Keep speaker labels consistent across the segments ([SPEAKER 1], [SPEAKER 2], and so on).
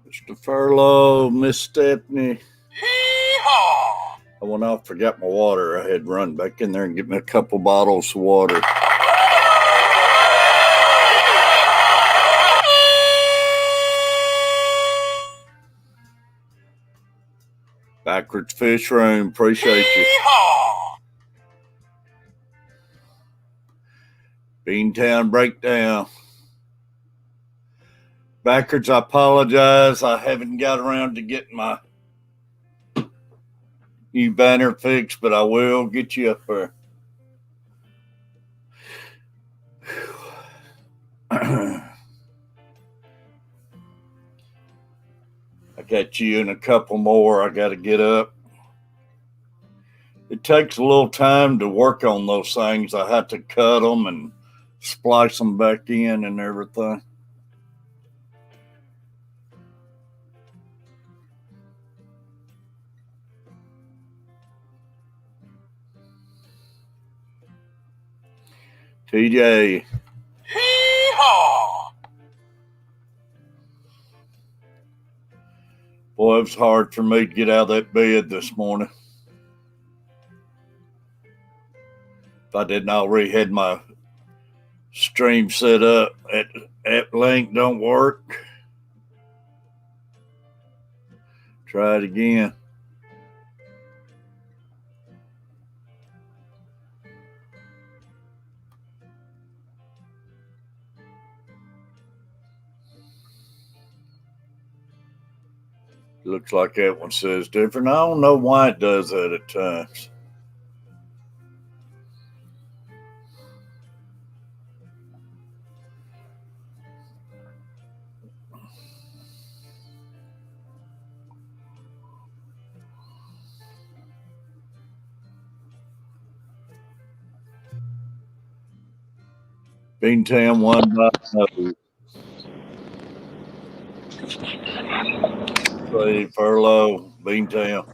[SPEAKER 1] Mr. Furlow, Miss Stephanie. I went off, forgot my water. I had to run back in there and get me a couple bottles of water. Backwards Fish Room, appreciate you. Beantown Breakdown. Backwards, I apologize. I haven't got around to getting my new banner fixed, but I will get you up there. I got you and a couple more. I got to get up. It takes a little time to work on those things. I have to cut them and splice them back in and everything. TJ. Hee-haw! Boy, it was hard for me to get out of that bed this morning. If I didn't already had my stream set up, that link don't work. Try it again. Looks like that one says different. I don't know why it does that at times. Beantown won by no. Say Furlough, Beantown.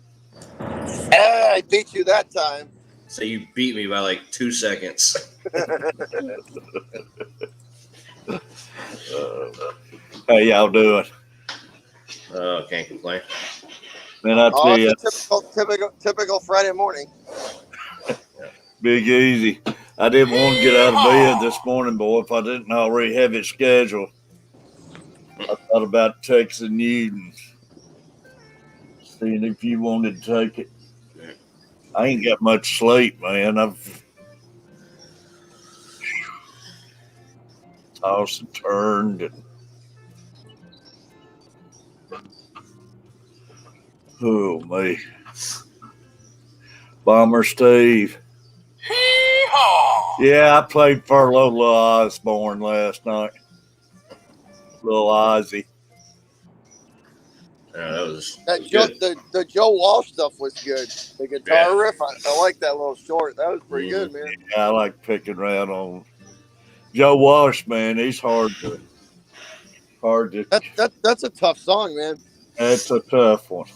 [SPEAKER 2] I beat you that time.
[SPEAKER 3] So you beat me by like 2 seconds.
[SPEAKER 1] How y'all doing?
[SPEAKER 3] Oh, can't complain.
[SPEAKER 1] Man, I tell you,
[SPEAKER 2] It's a typical Friday morning.
[SPEAKER 1] Big Easy. I didn't want to get out of bed this morning, boy, if I didn't already have it scheduled. I thought about texting you and seeing if you wanted to take it. I ain't got much sleep, man. I've tossed and turned. And, oh, me. Bomber Steve. Yeah, I played Furlough Lil Osborne last night. Lil Ozzy.
[SPEAKER 3] Yeah, that was
[SPEAKER 2] the Joe Walsh stuff was good. The guitar riff, I like that little short. That was pretty good, man.
[SPEAKER 1] Yeah, I like picking around on Joe Walsh, man. He's hard to.
[SPEAKER 2] That's a tough song, man.
[SPEAKER 1] That's a tough one.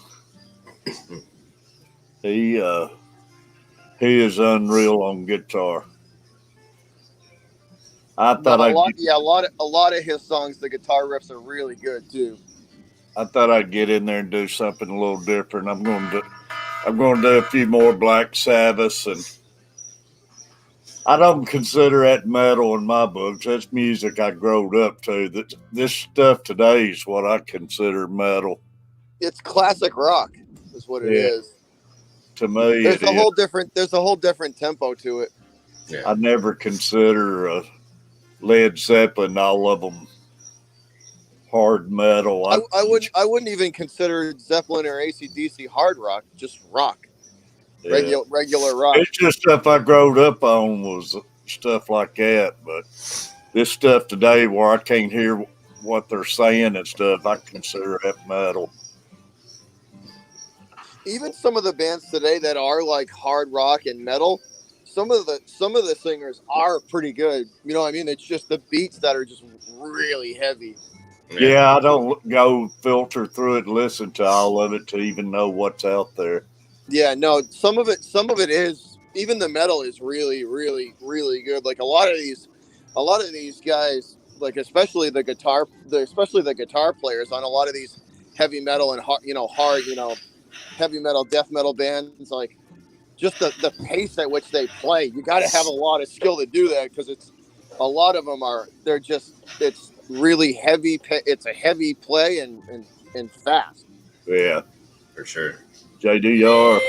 [SPEAKER 1] He is unreal on guitar. I thought
[SPEAKER 2] a lot of his songs, the guitar riffs are really good too.
[SPEAKER 1] I thought I'd get in there and do something a little different. I'm going to do a few more Black Sabbath, and I don't consider that metal in my books. That's music I growed up to. This stuff today is what I consider metal.
[SPEAKER 2] It's classic rock, is what it is.
[SPEAKER 1] To me,
[SPEAKER 2] there's a whole different tempo to it.
[SPEAKER 3] Yeah.
[SPEAKER 1] I never consider Led Zeppelin, all of them, hard metal.
[SPEAKER 2] I wouldn't even consider Zeppelin or AC/DC hard rock, just rock. Yeah. Regular rock.
[SPEAKER 1] It's just stuff I growed up on was stuff like that. But this stuff today where I can't hear what they're saying and stuff, I consider that metal.
[SPEAKER 2] Even some of the bands today that are like hard rock and metal, some of the singers are pretty good. You know what I mean? It's just the beats that are just really heavy.
[SPEAKER 1] Yeah, I don't go filter through it and listen to all of it to even know what's out there.
[SPEAKER 2] Yeah, no, some of it is, even the metal is really, really, really good. Like a lot of these guys, like especially the guitar players on a lot of these heavy metal and hard, heavy metal, death metal bands, like just the pace at which they play, you got to have a lot of skill to do that, because a lot of them it's really heavy. It's a heavy play and fast.
[SPEAKER 1] Yeah,
[SPEAKER 3] for sure.
[SPEAKER 1] JDR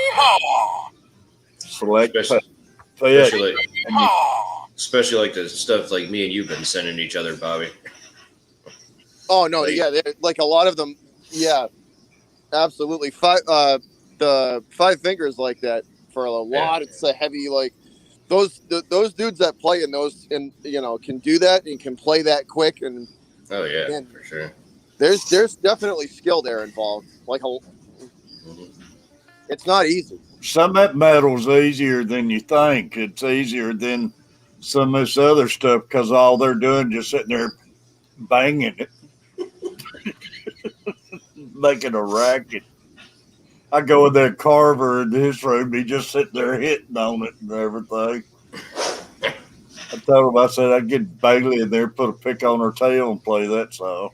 [SPEAKER 1] select,
[SPEAKER 3] especially like the stuff like me and you've been sending each other, Bobby.
[SPEAKER 2] Oh no, like a lot of them, yeah, absolutely. The Five Fingers like that for a lot. It's a heavy, like those dudes that play in those, and can do that and can play that quick, and
[SPEAKER 3] for sure.
[SPEAKER 2] There's definitely skill there involved. Like it's not easy.
[SPEAKER 1] Some of that metal's easier than you think. It's easier than some of this other stuff because all they're doing is just sitting there banging it, making a racket. I go with that Carver in his room. He just sitting there hitting on it and everything. I told him, I said, I'd get Bailey in there, put a pick on her tail and play that song.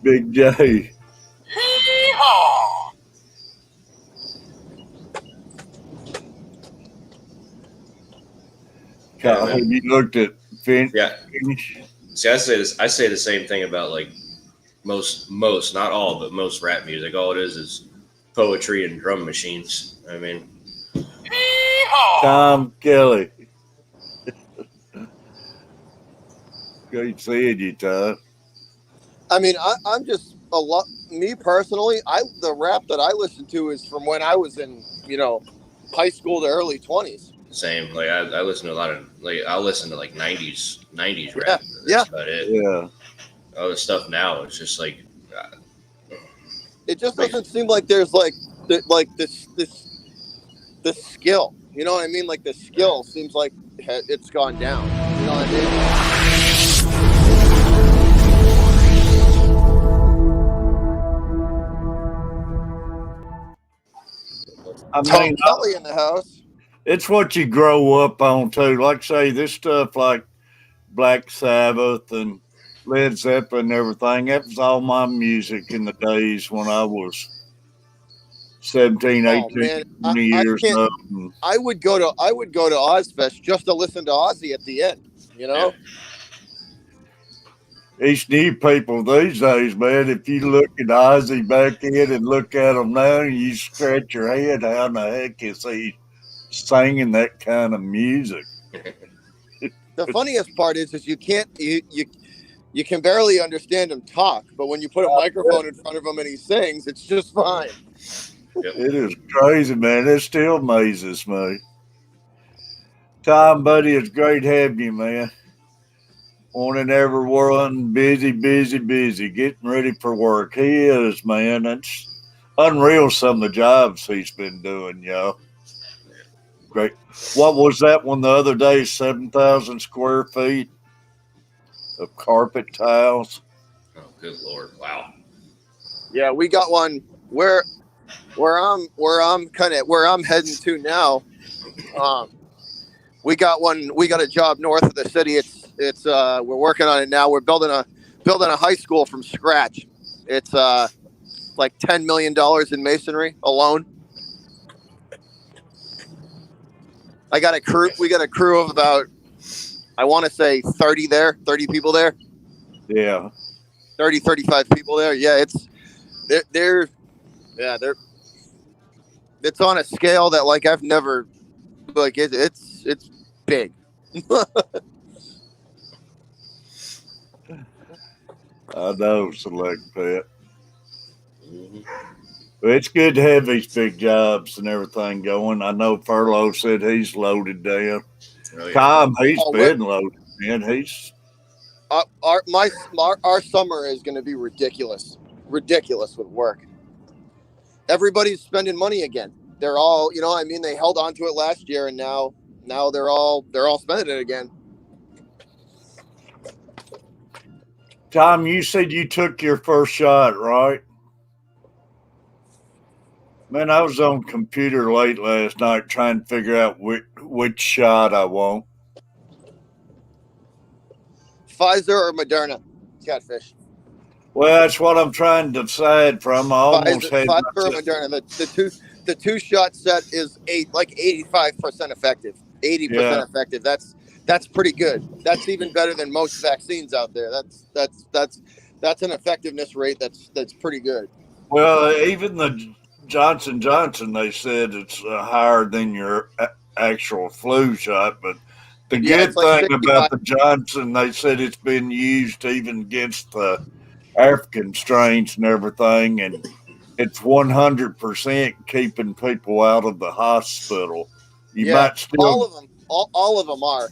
[SPEAKER 1] Big J. Kyle, have you looked at Finch?
[SPEAKER 3] Yeah. See, I say the same thing about like most, not all, but most rap music. All it is poetry and drum machines. I mean,
[SPEAKER 1] Tom Kelly. Great seeing you, Tom.
[SPEAKER 2] I mean, I'm just me personally, the rap that I listen to is from when I was in, high school to early 20s.
[SPEAKER 3] Same. Like I listen to a lot of, like, I'll listen to like 90s rap. That's about it.
[SPEAKER 1] Yeah.
[SPEAKER 3] All the stuff now, it's just like
[SPEAKER 2] it just doesn't seem like there's like this skill. You know what I mean? Like the skill seems like it's gone down. You know what I mean?
[SPEAKER 1] I
[SPEAKER 2] Tom
[SPEAKER 1] mean,
[SPEAKER 2] Kelly in the house.
[SPEAKER 1] it's what you grow up on too. Like say this stuff like Black Sabbath and Led Zeppelin and everything. That was all my music in the days when I was 17,
[SPEAKER 2] Oh
[SPEAKER 1] 18,
[SPEAKER 2] man,
[SPEAKER 1] 20
[SPEAKER 2] I
[SPEAKER 1] years
[SPEAKER 2] can't.
[SPEAKER 1] old. And
[SPEAKER 2] I would go to Ozfest just to listen to Ozzy at the end. You know.
[SPEAKER 1] these new people these days, man, if you look at Ozzy back in and look at him now, you scratch your head. How in the heck is he singing that kind of music?
[SPEAKER 2] The funniest part is you can't you can barely understand him talk, but when you put a microphone in front of him and he sings, it's just fine.
[SPEAKER 1] It is crazy, man. It still amazes me. Tom, buddy, it's great having you, man. Morning, everyone. Busy, getting ready for work. He is, man. It's unreal some of the jobs he's been doing, y'all. Great. What was that one the other day? 7,000 square feet of carpet tiles.
[SPEAKER 3] Oh, good Lord! Wow.
[SPEAKER 2] Yeah, we got one where I'm heading to now. We got a job north of the city. It's we're working on it now. We're building a high school from scratch. It's like $10 million in masonry alone. We got a crew of about, I want to say 30 people there.
[SPEAKER 1] Yeah.
[SPEAKER 2] 35 people there. Yeah, they're it's on a scale that like I've never, like it's big.
[SPEAKER 1] I know, Select Pet. It's good to have these big jobs and everything going. I know Furlough said he's loaded down.
[SPEAKER 3] Oh, yeah.
[SPEAKER 1] Tom, he's
[SPEAKER 2] Oh,
[SPEAKER 1] been loaded, man. He's
[SPEAKER 2] our summer is going to be ridiculous with work. Everybody's spending money again. They're all, you know what I mean, they held on to it last year and now they're all spending it again.
[SPEAKER 1] Tom, you said you took your first shot, right? Man, I was on computer late last night trying to figure out which shot I want.
[SPEAKER 2] Pfizer or Moderna? Catfish.
[SPEAKER 1] Well, that's what I'm trying to decide from. I almost had
[SPEAKER 2] Pfizer or Moderna. The two shot set is 85% effective. 80% effective. That's pretty good. That's even better than most vaccines out there. That's an effectiveness rate that's pretty good.
[SPEAKER 1] Well, even the Johnson Johnson, they said it's higher than your actual flu shot. But the good
[SPEAKER 2] like
[SPEAKER 1] thing about the Johnson, they said it's been used even against the African strains and everything, and it's 100% keeping people out of the hospital. You might still
[SPEAKER 2] all of them are.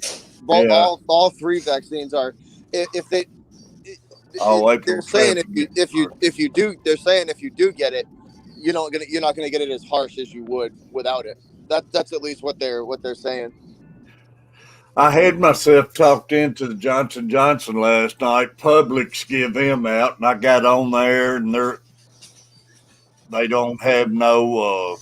[SPEAKER 2] All three vaccines are. If they. They're saying if you do get it, you're not gonna get it as harsh as you would without it. That's at least what they're saying.
[SPEAKER 1] I had myself talked into the Johnson Johnson last night. Publix give them out, and I got on there, and they don't have no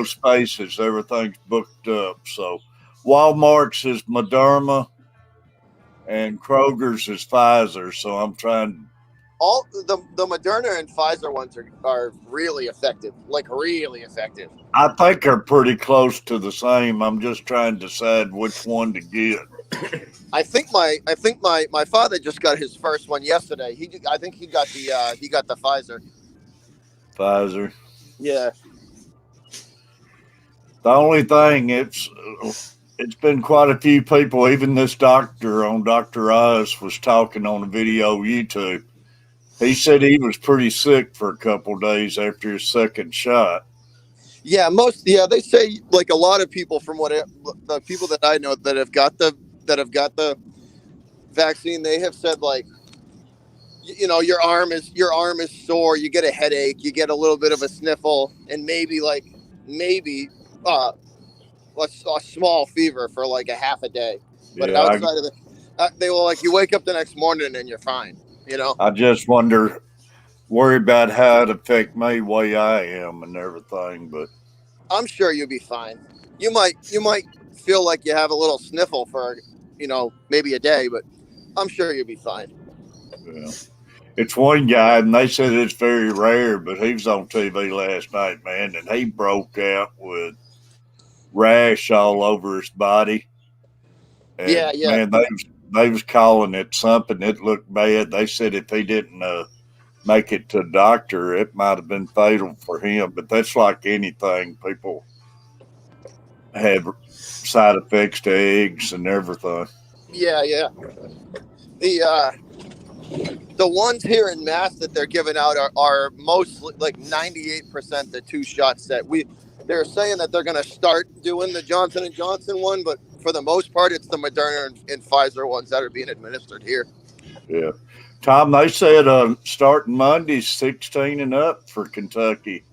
[SPEAKER 1] spaces. Everything's booked up. So Walmart's is Moderna, and Kroger's is Pfizer. So I'm trying.
[SPEAKER 2] All the Moderna and Pfizer ones are really effective, like really effective.
[SPEAKER 1] I think they're pretty close to the same. I'm just trying to decide which one to get.
[SPEAKER 2] I think my father just got his first one yesterday. I think he got the Pfizer.
[SPEAKER 1] Pfizer.
[SPEAKER 2] Yeah.
[SPEAKER 1] The only thing it's been quite a few people. Even this doctor on Dr. Oz was talking on a video YouTube. He said he was pretty sick for a couple of days after his second shot.
[SPEAKER 2] Yeah, they say like a lot of people from the people that I know that have got the vaccine, they have said like you know, your arm is sore. You get a headache. You get a little bit of a sniffle, and maybe uh, a small fever for like a half a day. But
[SPEAKER 1] Yeah,
[SPEAKER 2] outside of it, they will like you wake up the next morning and you're fine. You know,
[SPEAKER 1] I just worry about how it affect me way I am and everything. But
[SPEAKER 2] I'm sure you'll be fine. You might feel like you have a little sniffle for, you know, maybe a day, but I'm sure you'll be fine.
[SPEAKER 1] yeah, it's one guy, and they said it's very rare, but he was on TV last night, man, and he broke out with rash all over his body.
[SPEAKER 2] Yeah,
[SPEAKER 1] And
[SPEAKER 2] yeah,
[SPEAKER 1] man, they was calling it something that looked bad. They said if he didn't make it to a doctor, it might have been fatal for him. But that's like anything. People have side effects to eggs and everything.
[SPEAKER 2] yeah, yeah. The the ones here in Mass that they're giving out are mostly like 98% the 2-shot set. They're saying that they're going to start doing the Johnson and Johnson one, but for the most part, it's the Moderna and Pfizer ones that are being administered here.
[SPEAKER 1] Yeah. Tom, they said starting Monday, 16 and up for Kentucky.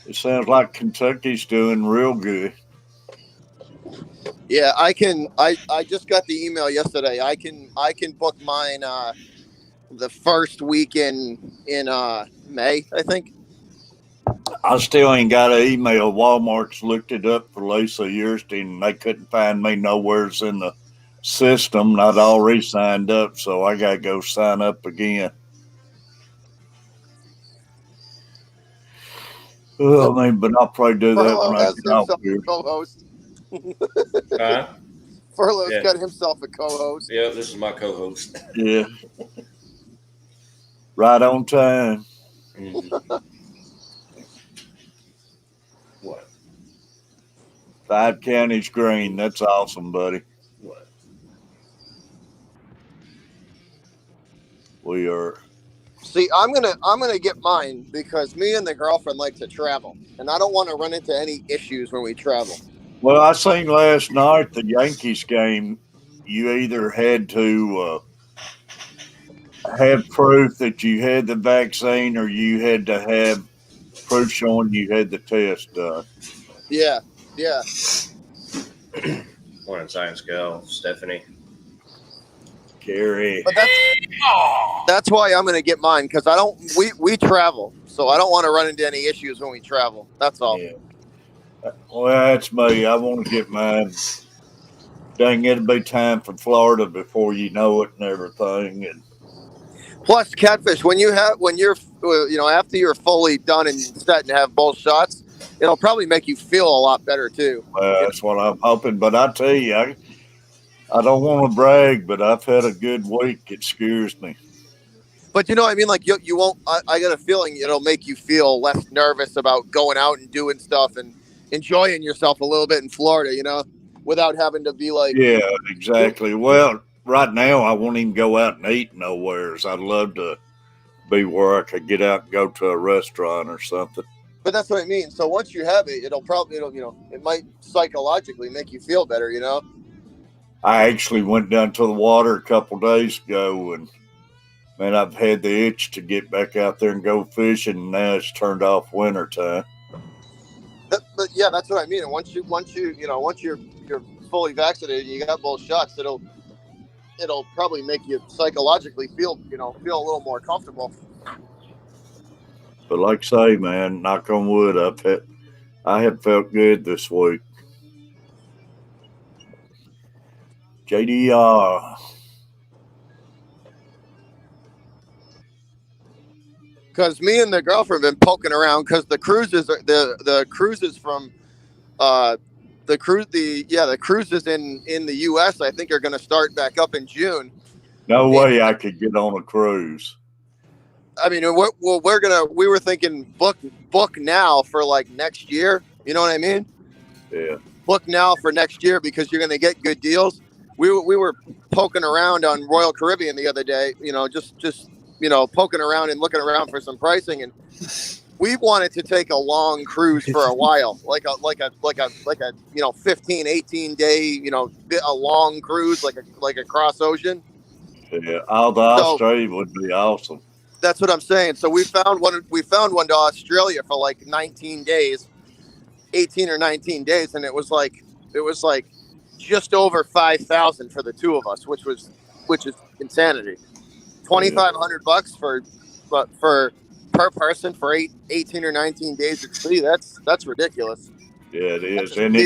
[SPEAKER 1] It sounds like Kentucky's doing real good.
[SPEAKER 2] Yeah, I can. I just got the email yesterday. I can book mine the first week in May, I think.
[SPEAKER 1] I still ain't got an email. Walmart's looked it up for Lisa Yearstein, and they couldn't find me nowheres in the system. And I'd already signed up, so I got to go sign up again.
[SPEAKER 2] So
[SPEAKER 1] Well, I mean, but I'll probably do that when
[SPEAKER 2] Furlough
[SPEAKER 1] I
[SPEAKER 2] has
[SPEAKER 1] get off
[SPEAKER 2] himself
[SPEAKER 1] here.
[SPEAKER 2] a co-host.
[SPEAKER 3] Huh?
[SPEAKER 2] Furlough's
[SPEAKER 3] Yeah.
[SPEAKER 2] got himself a co-host.
[SPEAKER 3] Yeah, this is my co-host.
[SPEAKER 1] Yeah. Right on time.
[SPEAKER 3] Mhm. What?
[SPEAKER 1] 5 counties green. That's awesome, buddy.
[SPEAKER 3] What?
[SPEAKER 1] We are.
[SPEAKER 2] See, I'm gonna get mine because me and the girlfriend like to travel, and I don't want to run into any issues when we travel.
[SPEAKER 1] Well, I seen last night the Yankees game. You either had to have proof that you had the vaccine, or you had to have proof showing you had the test done.
[SPEAKER 2] Yeah, yeah.
[SPEAKER 3] Morning, Science Gal, Stephanie.
[SPEAKER 1] Carrie.
[SPEAKER 2] But that's why I'm gonna get mine because I don't. We travel, so I don't want to run into any issues when we travel. That's all.
[SPEAKER 1] Yeah. Well, that's me. I want to get mine. Dang, it'll be time for Florida before you know it and everything. And
[SPEAKER 2] Plus, Catfish, when you're after you're fully done and set and have both shots, it'll probably make you feel a lot better too.
[SPEAKER 1] that's what I'm hoping. But I tell you, I don't want to brag, but I've had a good week. It scares me.
[SPEAKER 2] But you know what I mean? Like you won't. I got a feeling it'll make you feel less nervous about going out and doing stuff and enjoying yourself a little bit in Florida. You know, without having to be like.
[SPEAKER 1] Yeah, exactly. Well, right now I won't even go out and eat nowheres. I'd love to be where I could get out and go to a restaurant or something.
[SPEAKER 2] But that's what I mean. So once you have it, it might psychologically make you feel better. You know.
[SPEAKER 1] I actually went down to the water a couple days ago, and man, I've had the itch to get back out there and go fishing. And now it's turned off winter time.
[SPEAKER 2] But yeah, that's what I mean. And once you're fully vaccinated and you got both shots, it'll probably make you psychologically feel a little more comfortable.
[SPEAKER 1] But like I say, man, knock on wood, I have felt good this week. JDR.
[SPEAKER 2] Because me and the girlfriend have been poking around because the cruises are the cruises from the cruises in the U.S. I think are going to start back up in June.
[SPEAKER 1] No
[SPEAKER 2] And,
[SPEAKER 1] way I could get on a cruise.
[SPEAKER 2] I mean, we were thinking book now for like next year. You know what I mean?
[SPEAKER 1] Yeah.
[SPEAKER 2] Book now for next year because you're going to get good deals. We were poking around on Royal Caribbean the other day. You know, just poking around and looking around for some pricing, and we wanted to take a long cruise for a while, like a 15, 18 day, a long cruise, like a cross ocean.
[SPEAKER 1] Yeah, all the Australia would be awesome.
[SPEAKER 2] That's what I'm saying. So we found one. We found one to Australia for like 19 days, 18 or 19 days, and it was like just over 5,000 for the two of us, which is insanity. $2,500 for per person for 18 or 19 days at sea. That's ridiculous.
[SPEAKER 1] Yeah, it is,
[SPEAKER 2] That's a
[SPEAKER 1] and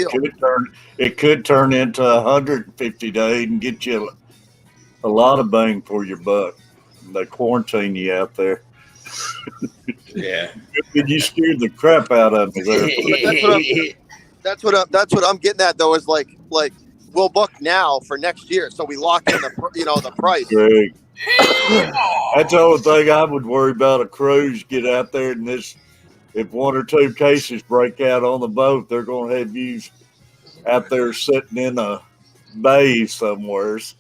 [SPEAKER 1] it could turn into 150 days and get you a lot of bang for your buck. They quarantine you out there.
[SPEAKER 3] Yeah.
[SPEAKER 1] And you scared the crap out of me there.
[SPEAKER 2] That's what I'm getting at though. Is like we'll book now for next year, so we lock in the price.
[SPEAKER 1] Greg, that's the only thing I would worry about a cruise. Get out there and if one or two cases break out on the boat, they're going to have you out there sitting in a bay somewhere.
[SPEAKER 3] So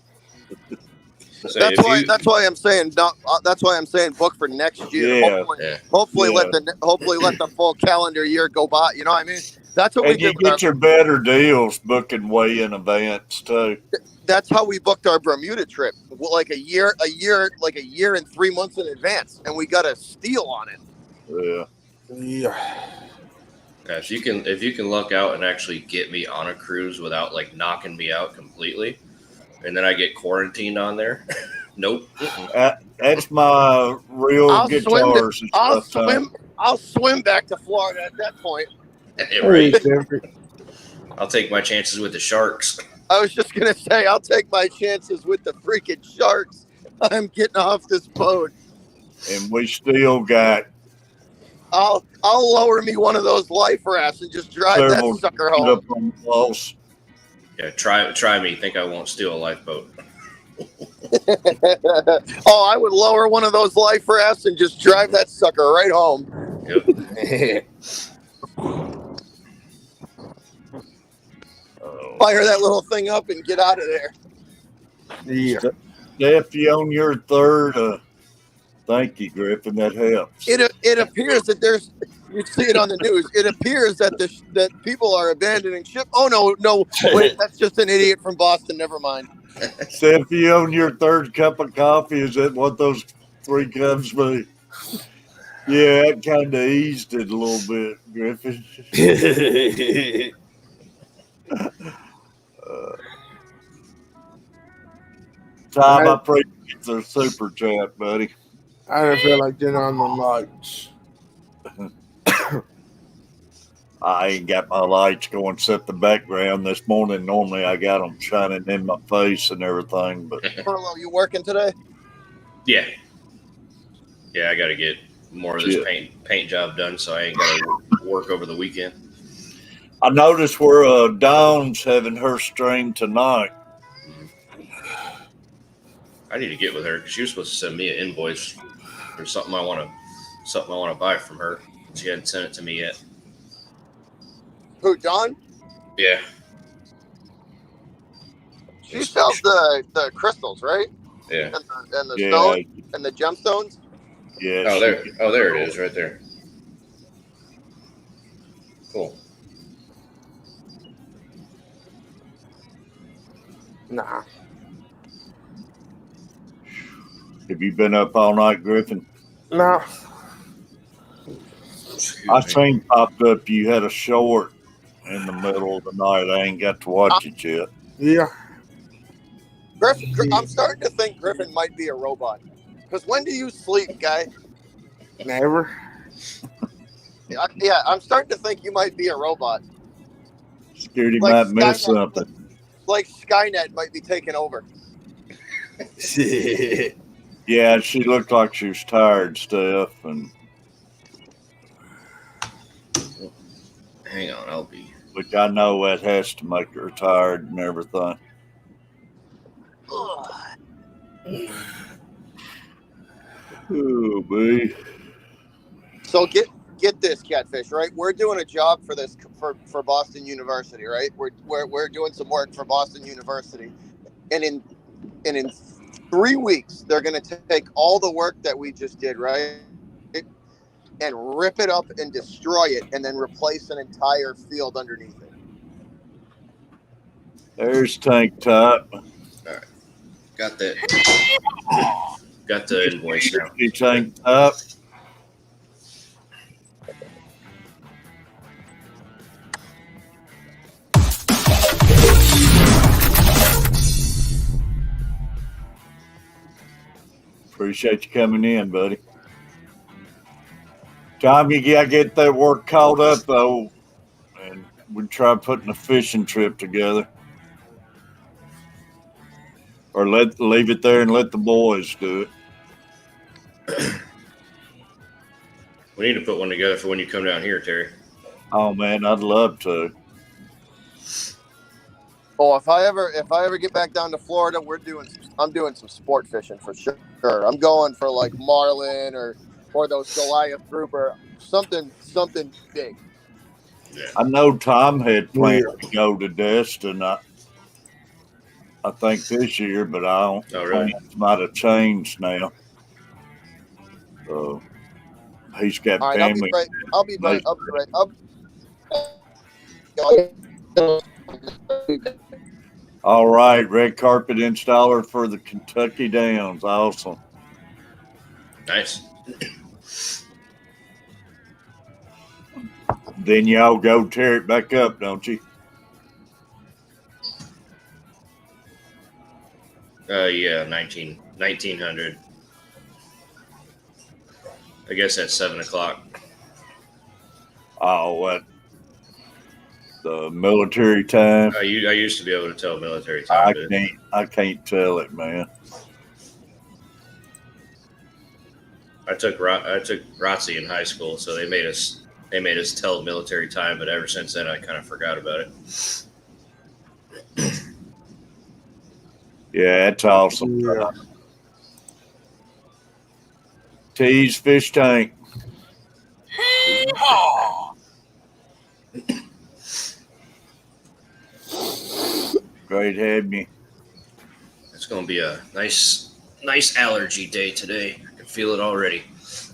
[SPEAKER 2] that's why I'm saying book for next year.
[SPEAKER 1] Yeah.
[SPEAKER 2] Hopefully let the full calendar year go by. You know what I mean? That's what we did.
[SPEAKER 1] You get your better deals booking way in advance too.
[SPEAKER 2] That's how we booked our Bermuda trip, like a year and 3 months in advance, and we got a steal on it.
[SPEAKER 1] Yeah.
[SPEAKER 3] If you can luck out and actually get me on a cruise without like knocking me out completely, and then I get quarantined on there. Nope.
[SPEAKER 1] That's my real guitars.
[SPEAKER 2] I'll swim back to Florida at that point.
[SPEAKER 3] Right. I'll take my chances with the sharks.
[SPEAKER 2] I was just gonna say I'll take my chances with the freaking sharks. I'm getting off this boat.
[SPEAKER 1] And we still got.
[SPEAKER 2] I'll lower me one of those life rafts and just drive that sucker home.
[SPEAKER 1] Up on the walls.
[SPEAKER 3] Yeah, try me. Think I won't steal a lifeboat?
[SPEAKER 2] Oh, I would lower one of those life rafts and just drive that sucker right home.
[SPEAKER 3] Yep.
[SPEAKER 2] Fire that little thing up and get out of there.
[SPEAKER 1] Yeah. Steph, you on your third. Thank you, Griffin. That helps.
[SPEAKER 2] It appears that you see it on the news. It appears that that people are abandoning ship. Oh no! Wait, that's just an idiot from Boston. Never mind.
[SPEAKER 1] Steph, you on your third cup of coffee? Is that what those 3 cups be? Yeah, it kind of eased it a little bit, Griffin. Tom, I appreciate the super chat, buddy.
[SPEAKER 4] I didn't feel like getting on the lights.
[SPEAKER 1] I ain't got my lights going set the background this morning. Normally I got them shining in my face and everything. But
[SPEAKER 2] Furlough, you working today?
[SPEAKER 3] Yeah, I got to get more of this paint job done, so I ain't got to work over the weekend.
[SPEAKER 1] I noticed where Dawn's having her stream tonight.
[SPEAKER 3] I need to get with her because she was supposed to send me an invoice for something I want to buy from her. She hadn't sent it to me yet.
[SPEAKER 2] Who, Dawn?
[SPEAKER 3] Yeah.
[SPEAKER 2] She sells the crystals, right?
[SPEAKER 3] Yeah.
[SPEAKER 2] And the stone and the gemstones.
[SPEAKER 1] Yeah.
[SPEAKER 3] There it is, right there. Cool.
[SPEAKER 4] Nah.
[SPEAKER 1] Have you been up all night, Griffin?
[SPEAKER 4] No.
[SPEAKER 1] I seen popped up you had a short in the middle of the night. I ain't got to watch it yet.
[SPEAKER 4] Yeah.
[SPEAKER 2] Griffin, I'm starting to think Griffin might be a robot. Because when do you sleep, guy?
[SPEAKER 4] Never.
[SPEAKER 2] Yeah, I'm starting to think you might be a robot.
[SPEAKER 1] Scared he might miss something.
[SPEAKER 2] Like Skynet might be taking over.
[SPEAKER 1] Yeah, she looked like she was tired, Steph, and
[SPEAKER 3] hang on, I'll be.
[SPEAKER 1] Which I know that has to make her tired and everything. Oh, boy.
[SPEAKER 2] So get this, Catfish, right? We're doing a job for this for Boston University, right? We're doing some work for Boston University, and in 3 weeks they're going to take all the work that we just did, right, and rip it up and destroy it, and then replace an entire field underneath it.
[SPEAKER 1] There's Tank Top.
[SPEAKER 3] All right. Got that. Got the invoice now.
[SPEAKER 1] You tanked up. Appreciate you coming in, buddy. Tom, you gotta get that work caught up though, and we try putting a fishing trip together, or leave it there and let the boys do it.
[SPEAKER 3] We need to put one together for when you come down here, Terry.
[SPEAKER 1] Oh man, I'd love to.
[SPEAKER 2] Oh, if I ever get back down to Florida, I'm doing some sport fishing for sure. I'm going for like marlin or those Goliath grouper, something big.
[SPEAKER 3] Yeah.
[SPEAKER 1] I know Tom had planned to go to Destin. I think this year, but I don't.
[SPEAKER 3] Oh, really?
[SPEAKER 1] Plans might have changed now. So he's got
[SPEAKER 2] All right,
[SPEAKER 1] family.
[SPEAKER 2] I'll be right.
[SPEAKER 1] All right, red carpet installer for the Kentucky Downs. Awesome.
[SPEAKER 3] Nice.
[SPEAKER 1] Then y'all go tear it back up, don't you?
[SPEAKER 3] Yeah, 1900. I guess that's 7 o'clock.
[SPEAKER 1] Oh, what? The military time?
[SPEAKER 3] I used to be able to tell military time.
[SPEAKER 1] I can't tell it, man.
[SPEAKER 3] I took ROTC in high school, so they made us tell military time. But ever since then, I kind of forgot about it.
[SPEAKER 1] Yeah, it's awesome.
[SPEAKER 4] Yeah.
[SPEAKER 1] Tease fish tank. Great having you.
[SPEAKER 3] It's going to be a nice allergy day today. I can feel it already.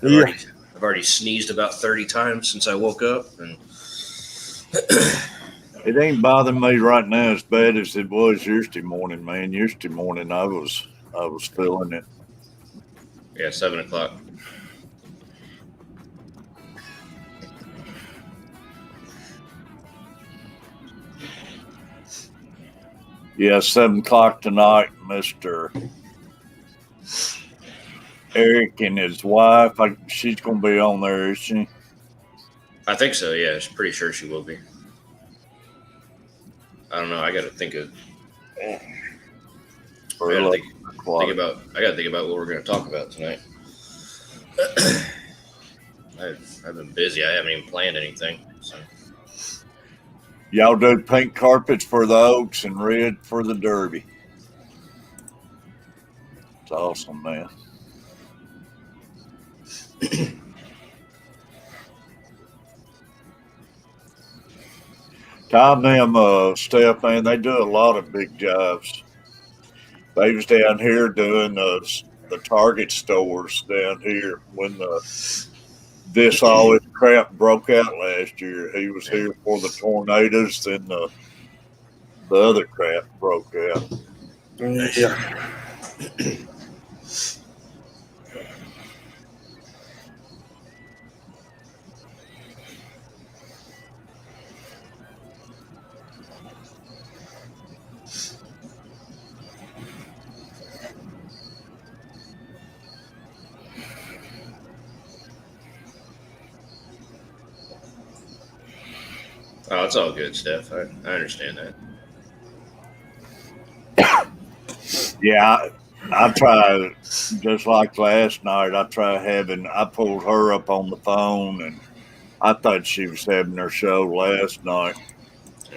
[SPEAKER 4] Yeah.
[SPEAKER 3] I've already sneezed about 30 times since I woke up, and
[SPEAKER 1] It ain't bothering me right now as bad as it was yesterday morning, man. Yesterday morning I was feeling it.
[SPEAKER 3] yeah, 7 o'clock.
[SPEAKER 1] Yeah, 7 o'clock tonight, Mr. Eric and his wife. She's gonna be on there, is she?
[SPEAKER 3] I think so. Yeah, I'm pretty sure she will be. I don't know. I got to think of. I got to think about what we're going to talk about tonight. I've been busy. I haven't even planned anything. So.
[SPEAKER 1] Y'all do pink carpets for the Oaks and red for the Derby. It's awesome, man. Tom, them, Steph, man, they do a lot of big jobs. They was down here doing the Target stores down here when this all this crap broke out last year. He was here for the tornadoes, then the other crap broke out.
[SPEAKER 4] Yeah.
[SPEAKER 3] Oh, it's all good, Steph. I understand that.
[SPEAKER 1] Yeah, I tried, just like last night, I pulled her up on the phone, and I thought she was having her show last night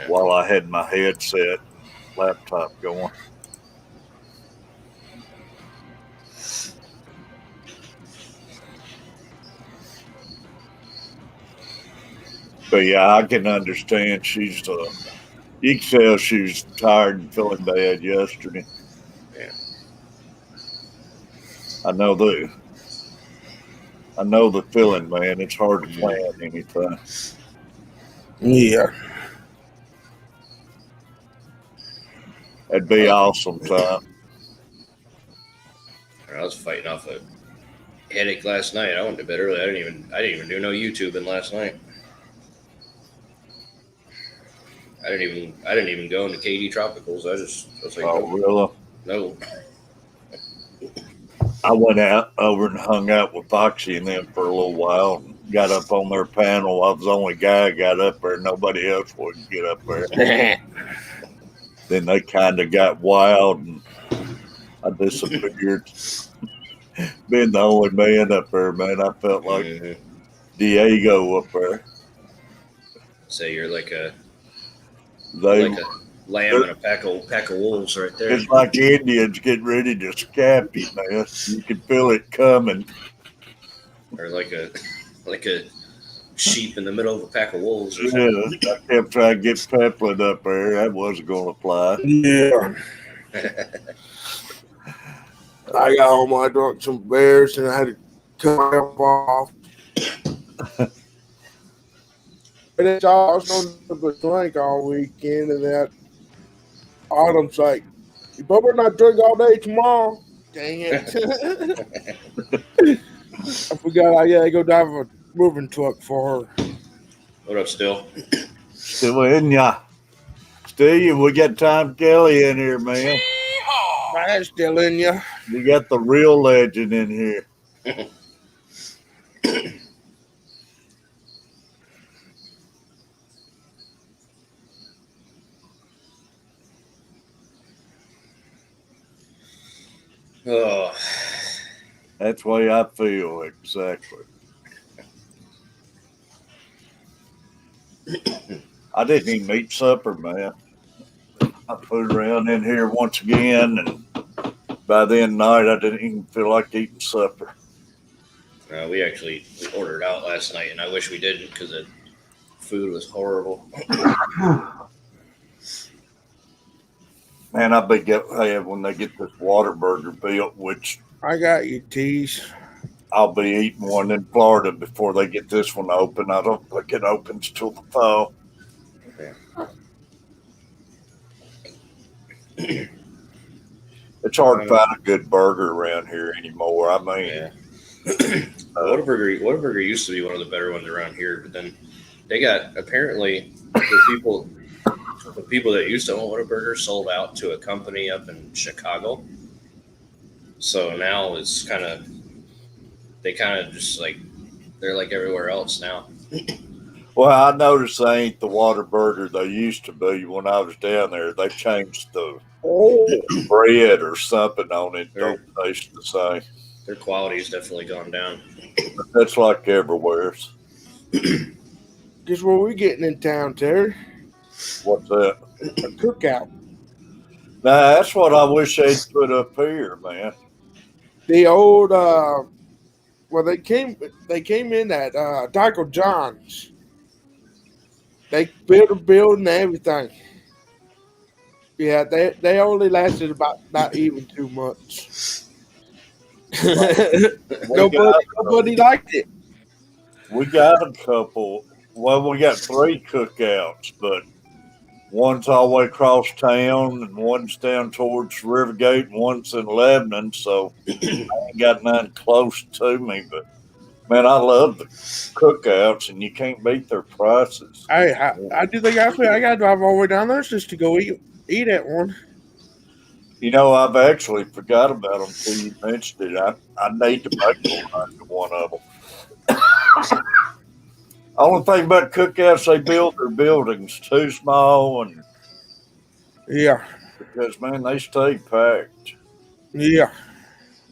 [SPEAKER 1] while I had my headset laptop going. But yeah, I can understand you can tell she was tired and feeling bad yesterday.
[SPEAKER 3] Yeah.
[SPEAKER 1] I know the feeling, man. It's hard to plan anything.
[SPEAKER 4] Yeah.
[SPEAKER 1] That'd be awesome, Tom.
[SPEAKER 3] I was fighting off a headache last night. I went to bed early. I didn't even do no YouTubing last night. I didn't even go into KD Tropicals. I was like,
[SPEAKER 1] Oh, really?
[SPEAKER 3] no.
[SPEAKER 1] I went out over and hung out with Foxy and them for a little while and got up on their panel. I was the only guy who got up there. Nobody else would get up there. Then they kind of got wild and I disappeared. Being the only man up there, man, I felt like Diego up there.
[SPEAKER 3] Say you're like a
[SPEAKER 1] They,
[SPEAKER 3] like a lamb in a pack of wolves right there.
[SPEAKER 1] it's like Indians getting ready to scalp you, man. You can feel it coming.
[SPEAKER 3] Or like a sheep in the middle of a pack of wolves or
[SPEAKER 1] Yeah,
[SPEAKER 3] something.
[SPEAKER 1] I kept trying to get Peplin up there. That wasn't going to fly.
[SPEAKER 4] Yeah. I got home, I drank some beers, and I had to cut myself off. And it's all I was going to drink all weekend, and that Autumn's like, "You better not drink all day tomorrow." Dang it! I forgot I gotta go drive a moving truck for her.
[SPEAKER 3] What up, Still?
[SPEAKER 1] Still in ya. Still, we got Tom Kelly in here, man.
[SPEAKER 4] I'm still in ya.
[SPEAKER 1] We got the real legend in here.
[SPEAKER 3] Oh,
[SPEAKER 1] That's the way I feel, exactly. I didn't even eat supper, man. I put around in here once again, and by the end of the night, I didn't even feel like eating supper.
[SPEAKER 3] we ordered out last night, and I wish we didn't because the food was horrible.
[SPEAKER 1] Man, I'll be glad when they get this Whataburger built, which
[SPEAKER 4] I got you, tease.
[SPEAKER 1] I'll be eating one in Florida before they get this one open. I don't think it opens till the fall. It's hard to find a good burger around here anymore. I mean,
[SPEAKER 3] Yeah. Whataburger used to be one of the better ones around here, but then they got apparently the people that used to own Whataburger sold out to a company up in Chicago. So now it's they just like they're like everywhere else now.
[SPEAKER 1] well, I noticed they ain't the Whataburger they used to be when I was down there. They changed the bread or something on it. Don't taste the same.
[SPEAKER 3] Their quality's definitely gone down.
[SPEAKER 1] But that's like everywhere.
[SPEAKER 4] Guess what we're getting in town, Terry?
[SPEAKER 1] What's that?
[SPEAKER 4] A cookout.
[SPEAKER 1] Now, that's what I wish they'd put up here, man.
[SPEAKER 4] The old well, they came in at Taco John's. They built a building and everything. Yeah, they only lasted about not even 2 months. Nobody liked it.
[SPEAKER 1] We got a couple. Well, we got 3 cookouts, but one's all the way across town, and one's down towards Rivergate, and one's in Lebanon. So I ain't got none close to me. But man, I love the cookouts, and you can't beat their prices.
[SPEAKER 4] I do think I got to drive all the way down there just to go eat at one.
[SPEAKER 1] You know, I've actually forgot about them until you mentioned it. I need to make one of them. Only thing about cookouts, they build their buildings too small, and
[SPEAKER 4] Yeah,
[SPEAKER 1] because man, they stay packed.
[SPEAKER 4] yeah.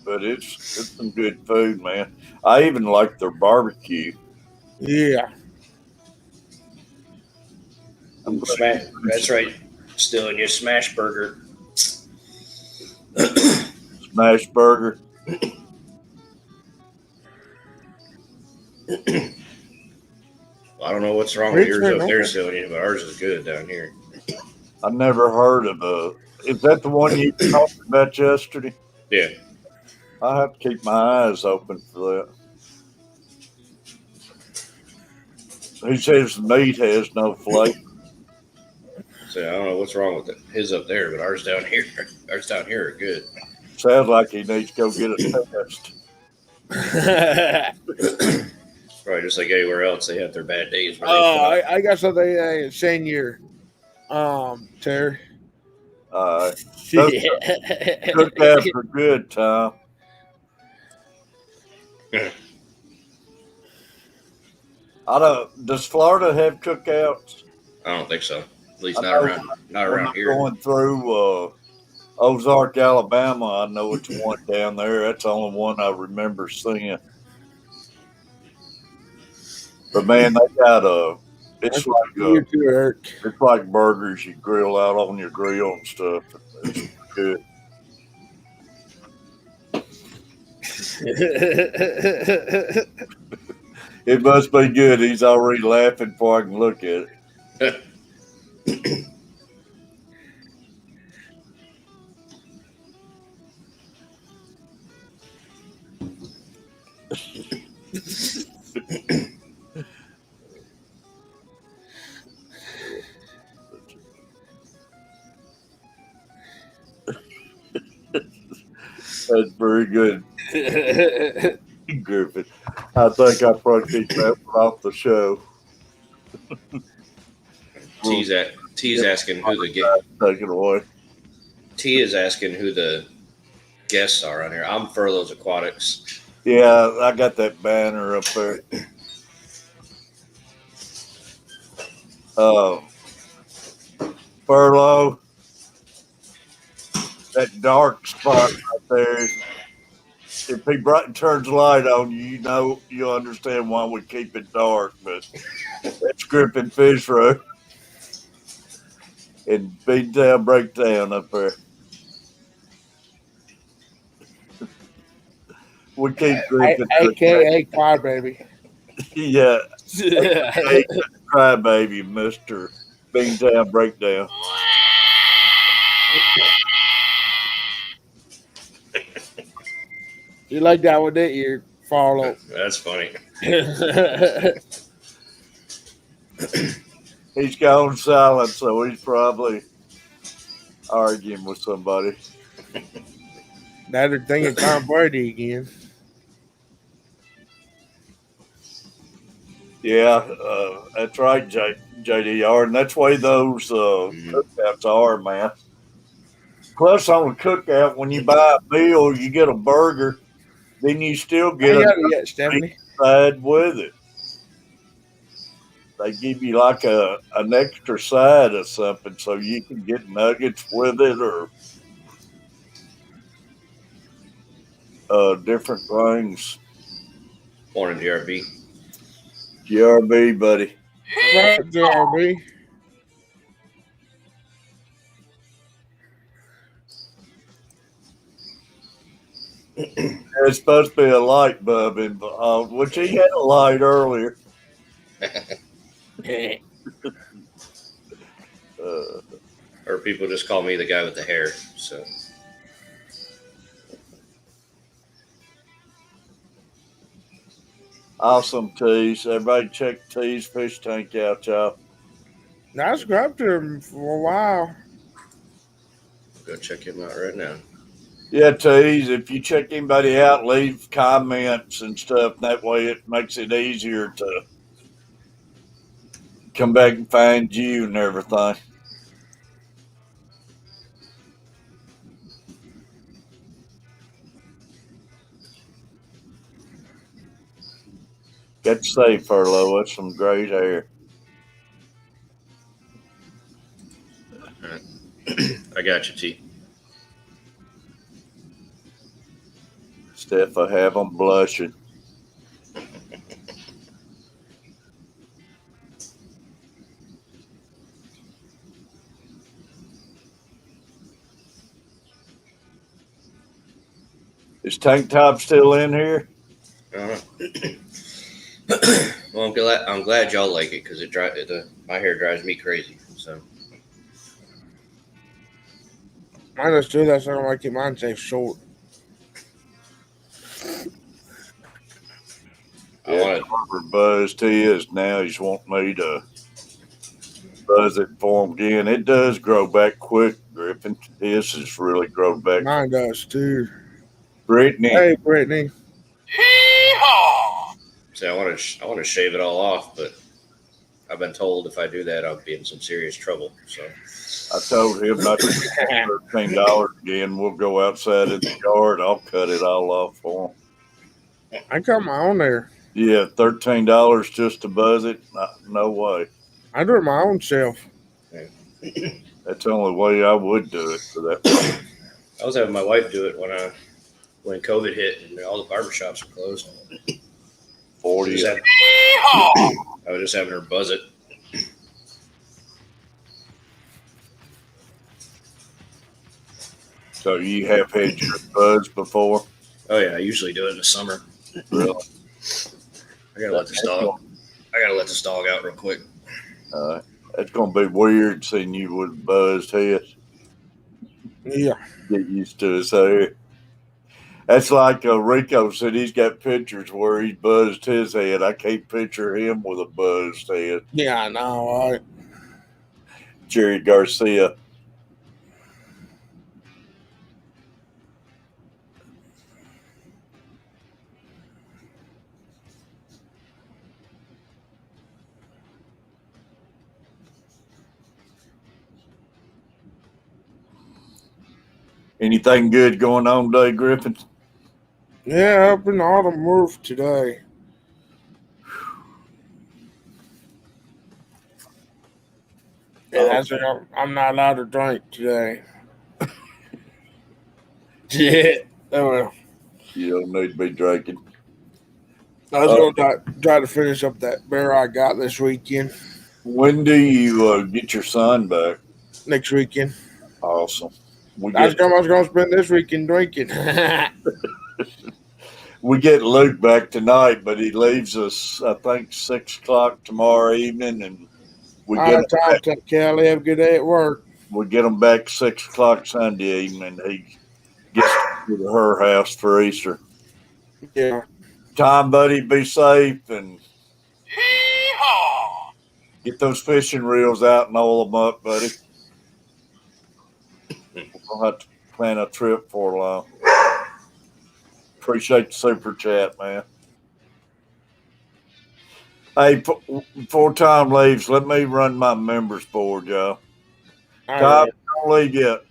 [SPEAKER 1] But it's some good food, man. I even like their barbecue.
[SPEAKER 4] Yeah.
[SPEAKER 3] That's right. Still in your smash burger.
[SPEAKER 1] Smash burger.
[SPEAKER 3] Well, I don't know what's wrong with yours up there, still, but ours is good down here.
[SPEAKER 1] I never heard of is that the one you talked about yesterday?
[SPEAKER 3] Yeah.
[SPEAKER 1] I have to keep my eyes open for that. He says the meat has no flavor.
[SPEAKER 3] So I don't know what's wrong with his up there, but ours down here are good.
[SPEAKER 1] Sounds like he needs to go get a test.
[SPEAKER 3] Probably just like anywhere else, they have their bad days where they put up.
[SPEAKER 4] I got something saying here, Terry.
[SPEAKER 1] Those cookouts are good, Tom. I don't. Does Florida have cookouts?
[SPEAKER 3] I don't think so. At least
[SPEAKER 1] I
[SPEAKER 3] not
[SPEAKER 1] know
[SPEAKER 3] around
[SPEAKER 1] when I'm
[SPEAKER 3] here.
[SPEAKER 1] going through Ozark, Alabama, I know it's one down there. That's the only one I remember seeing. But man, they got it's
[SPEAKER 4] You too, Eric.
[SPEAKER 1] it's like burgers you grill out on your grill and stuff. It's good. It must be good. He's already laughing before I can look at it. That's very good, Griffin. I think I probably keep that one off the show.
[SPEAKER 3] T's asking who the
[SPEAKER 1] Take it away.
[SPEAKER 3] T is asking who the guests are on here. I'm Furloughs Aquatics.
[SPEAKER 1] Yeah, I got that banner up there. Furlough, that dark spot right there. If he turns the light on, you know you'll understand why we keep it dark. But that's Griffin Fish Road and Beantown Breakdown up there. We keep Griffin.
[SPEAKER 4] AKA Crybaby.
[SPEAKER 1] Yeah, AKA Crybaby, Mr. Beantown Breakdown.
[SPEAKER 4] You like that one, didn't you, Farlow?
[SPEAKER 3] That's funny.
[SPEAKER 1] He's gone silent, so he's probably arguing with somebody.
[SPEAKER 4] Now they're thinking Tom Brady again.
[SPEAKER 1] Yeah, that's right, JDR, and that's the way those cookouts are, man. Plus, on a cookout, when you buy a meal, you get a burger, then you still get
[SPEAKER 4] a Stephanie
[SPEAKER 1] side with it. They give you like an extra side or something, so you can get nuggets with it or different things.
[SPEAKER 3] Morning, GRB.
[SPEAKER 1] GRB, buddy.
[SPEAKER 4] Right, GRB.
[SPEAKER 1] There's supposed to be a light bulb involved, which he had a light earlier.
[SPEAKER 3] Or people just call me the guy with the hair. So
[SPEAKER 1] awesome, Tees. Everybody check Tees fish tank out, y'all.
[SPEAKER 4] I scrubbed him for a while.
[SPEAKER 3] go check him out right now.
[SPEAKER 1] Yeah, Tees, if you check anybody out, leave comments and stuff. That way it makes it easier to come back and find you and everything. Got to say, Furlough, that's some great hair.
[SPEAKER 3] I got you, T.
[SPEAKER 1] Steph, I have them blushing. Is Tank Top still in here?
[SPEAKER 3] Well, I'm glad y'all like it because my hair drives me crazy. So
[SPEAKER 4] I just do that so I don't like keep mine safe short.
[SPEAKER 3] I want
[SPEAKER 1] to buzzed he is now. He's wanting me to buzz it for him again. It does grow back quick, Griffin. His has really grown back.
[SPEAKER 4] Mine does too.
[SPEAKER 1] Brittany,
[SPEAKER 4] Hey, Brittany.
[SPEAKER 3] See, I want to shave it all off, but I've been told if I do that, I'll be in some serious trouble. So
[SPEAKER 1] I told him not to spend $13 again. We'll go outside in the yard. I'll cut it all off for him.
[SPEAKER 4] I got my own there.
[SPEAKER 1] Yeah, $13 just to buzz it? No way.
[SPEAKER 4] I do it my own self.
[SPEAKER 1] That's the only way I would do it for that.
[SPEAKER 3] I was having my wife do it when COVID hit and all the barbershops were closed.
[SPEAKER 1] 40.
[SPEAKER 3] I was just having her buzz it.
[SPEAKER 1] So you have had your buzz before?
[SPEAKER 3] Oh yeah, I usually do it in the summer.
[SPEAKER 1] Really?
[SPEAKER 3] I gotta let this dog out real quick.
[SPEAKER 1] That's going to be weird seeing you with buzzed head.
[SPEAKER 4] Yeah.
[SPEAKER 1] Get used to his hair. That's like Rico said he's got pictures where he buzzed his head. I can't picture him with a buzzed head.
[SPEAKER 4] Yeah, I know, right?
[SPEAKER 1] Jerry Garcia. Anything good going on today, Griffin?
[SPEAKER 4] Yeah, up in the autumn roof today. Yeah, that's it. I'm not allowed to drink today. Yeah. Oh, well.
[SPEAKER 1] You don't need to be drinking.
[SPEAKER 4] I was going to try to finish up that bear I got this weekend.
[SPEAKER 1] When do you get your son back?
[SPEAKER 4] Next weekend.
[SPEAKER 1] Awesome.
[SPEAKER 4] I was going to spend this weekend drinking.
[SPEAKER 1] We get Luke back tonight, but he leaves us, I think, 6 o'clock tomorrow evening, and we get
[SPEAKER 4] Kelly, have a good day at work.
[SPEAKER 1] We get him back 6 o'clock Sunday evening. He gets to her house for Easter.
[SPEAKER 4] Yeah.
[SPEAKER 1] Time, buddy. Be safe and get those fishing reels out and oil them up, buddy. We'll have to plan a trip for long. Appreciate the super chat, man. Hey, before Tom leaves, let me run my members board, y'all. Tom, don't leave yet.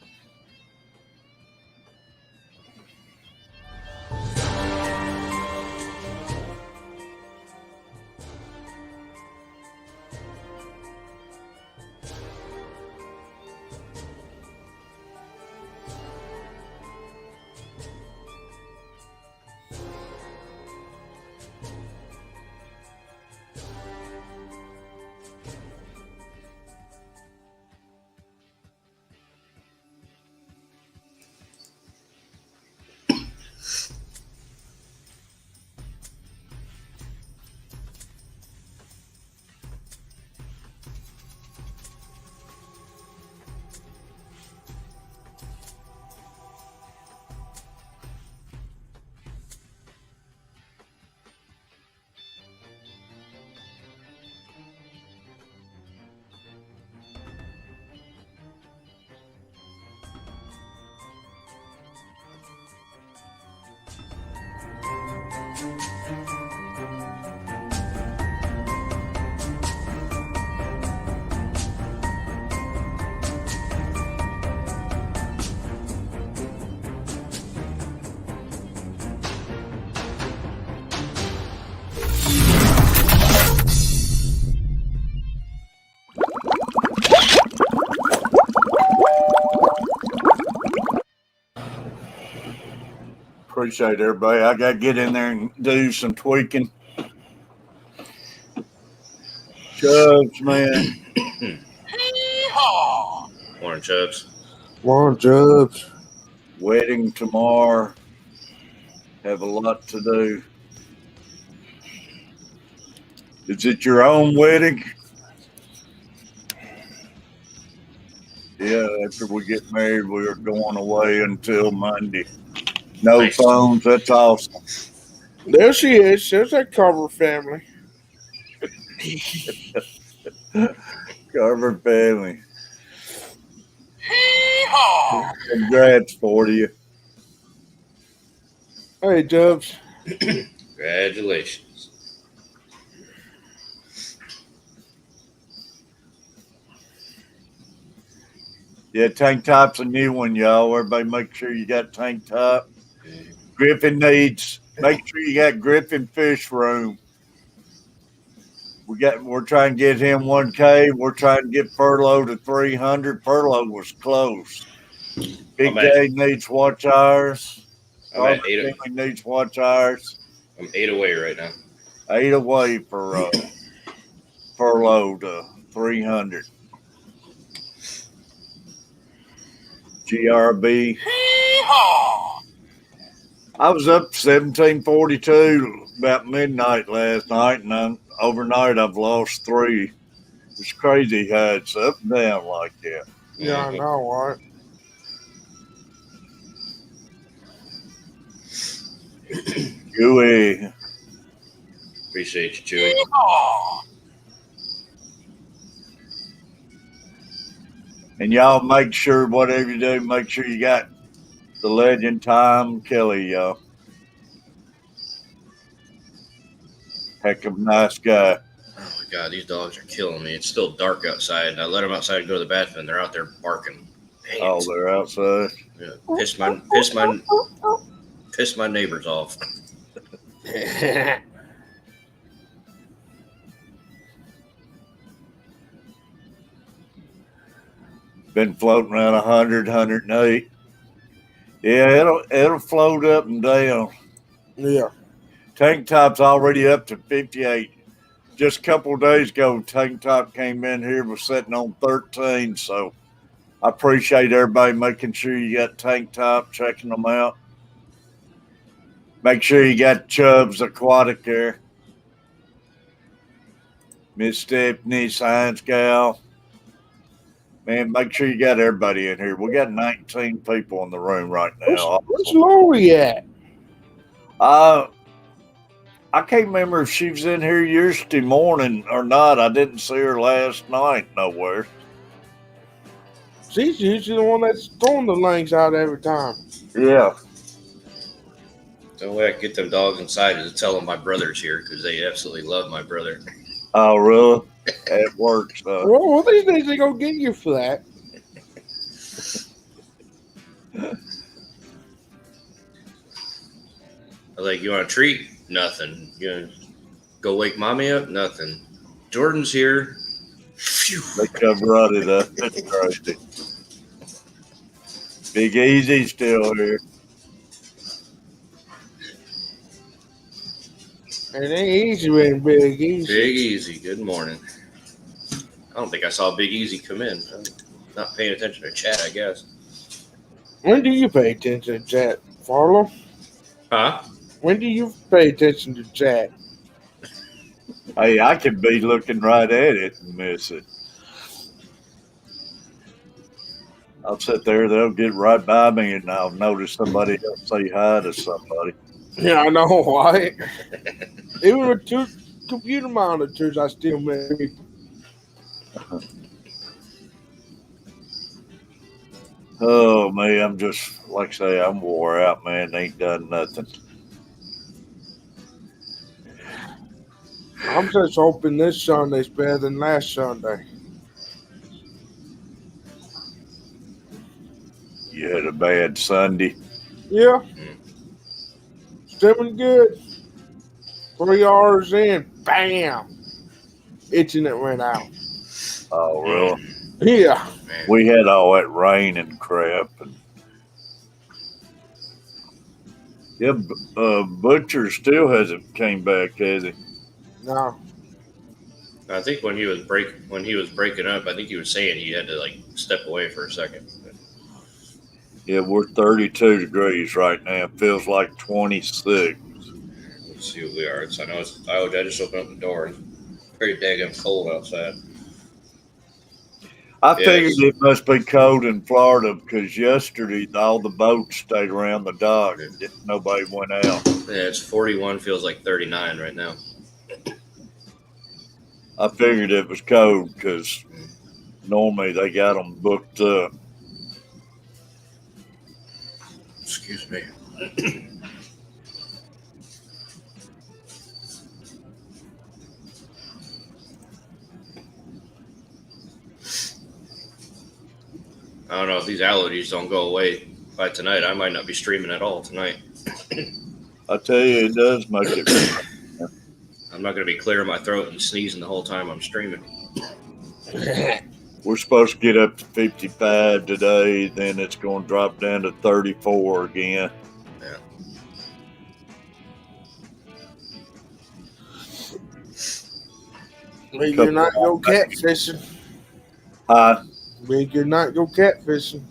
[SPEAKER 1] Appreciate everybody. I got to get in there and do some tweaking. Chubbs, man.
[SPEAKER 3] Morning, Chubbs.
[SPEAKER 4] Morning, Chubbs.
[SPEAKER 1] Wedding tomorrow. Have a lot to do. Is it your own wedding? Yeah, after we get married, we are going away until Monday. No
[SPEAKER 3] Nice.
[SPEAKER 1] phones. That's awesome.
[SPEAKER 4] There she is. There's that Carver family.
[SPEAKER 1] Carver family. Congrats for you.
[SPEAKER 4] Hey, Jubs.
[SPEAKER 3] Congratulations.
[SPEAKER 1] Yeah, tank top's a new one, y'all. Everybody make sure you got tank top. Griffin needs, make sure you got Griffin fish room. We're trying to get him 1K. We're trying to get Furlough to 300. Furlough was close. Big Day needs watch hours.
[SPEAKER 3] I'm at
[SPEAKER 1] Carver family needs watch hours.
[SPEAKER 3] I'm 8 away right now.
[SPEAKER 1] 8 away for Furlough to 300. GRB. I was up 1742 about midnight last night, and overnight I've lost 3. It's crazy how it's up and down like that.
[SPEAKER 4] Yeah, I know, right?
[SPEAKER 1] Chewy.
[SPEAKER 3] Appreciate you, Chewy.
[SPEAKER 1] And y'all make sure, whatever you do, make sure you got the legend Tom Kelly, y'all. Heck of a nice guy.
[SPEAKER 3] Oh my God, these dogs are killing me. It's still dark outside, and I let them outside and go to the bathroom, and they're out there barking. Dang
[SPEAKER 1] Oh,
[SPEAKER 3] it.
[SPEAKER 1] they're outside.
[SPEAKER 3] Yeah, piss my neighbors off.
[SPEAKER 1] Been floating around 100, 108. Yeah, it'll float up and down.
[SPEAKER 4] Yeah.
[SPEAKER 1] Tank top's already up to 58. Just a couple of days ago, tank top came in here, was sitting on 13. So I appreciate everybody making sure you got tank top, checking them out. Make sure you got Chubbs Aquatic there. Miss Stephanie, Science Gal. Man, make sure you got everybody in here. We got 19 people in the room right now.
[SPEAKER 4] Where's Lori at?
[SPEAKER 1] I can't remember if she was in here yesterday morning or not. I didn't see her last night nowhere.
[SPEAKER 4] She's usually the one that's throwing the links out every time.
[SPEAKER 1] Yeah.
[SPEAKER 3] The only way I can get them dogs inside is to tell them my brother's here, because they absolutely love my brother.
[SPEAKER 1] Oh, really? It works.
[SPEAKER 4] Well, these days they gonna get you for that.
[SPEAKER 3] I'm like, you want a treat? Nothing. You want to go wake mommy up? Nothing. Jordan's here. Phew.
[SPEAKER 1] They come running up. That's crazy. Big Easy still here.
[SPEAKER 4] It ain't easy being Big Easy.
[SPEAKER 3] Big Easy, good morning. I don't think I saw Big Easy come in. I'm not paying attention to chat, I guess.
[SPEAKER 4] When do you pay attention to chat, Farlow?
[SPEAKER 3] Huh?
[SPEAKER 4] When do you pay attention to chat?
[SPEAKER 1] Hey, I could be looking right at it and miss it. I'll sit there, they'll get right by me, and I'll notice somebody else say hi to somebody.
[SPEAKER 4] Yeah, I know, right? Even with 2 computer monitors, I still miss people.
[SPEAKER 1] Oh, man, I'm just, like I say, I'm wore out, man. Ain't done nothing.
[SPEAKER 4] I'm just hoping this Sunday's better than last Sunday.
[SPEAKER 1] You had a bad Sunday.
[SPEAKER 4] Yeah. Still good. 3 hours in, bam. Itching it went out.
[SPEAKER 1] Oh, really?
[SPEAKER 4] Yeah.
[SPEAKER 3] Man.
[SPEAKER 1] We had all that rain and crap. And yeah, Butcher still hasn't came back, has he?
[SPEAKER 4] No.
[SPEAKER 3] I think when he was breaking up, I think he was saying he had to like step away for a second.
[SPEAKER 1] Yeah, we're 32 degrees right now. It feels like 26.
[SPEAKER 3] Let's see what we are. So I just opened up the door. It's very daggum cold outside.
[SPEAKER 1] I figured it must be cold in Florida because yesterday all the boats stayed around the dock and nobody went out.
[SPEAKER 3] Yeah, it's 41, feels like 39 right now.
[SPEAKER 1] I figured it was cold because Normally they got them booked up.
[SPEAKER 3] Excuse me. I don't know if these allergies don't go away by tonight. I might not be streaming at all tonight.
[SPEAKER 1] I tell you, it does make it.
[SPEAKER 3] I'm not going to be clearing my throat and sneezing the whole time I'm streaming.
[SPEAKER 1] We're supposed to get up to 55 today, then it's going to drop down to 34 again.
[SPEAKER 3] Yeah.
[SPEAKER 4] We do not go catfishing. We do not go catfishing.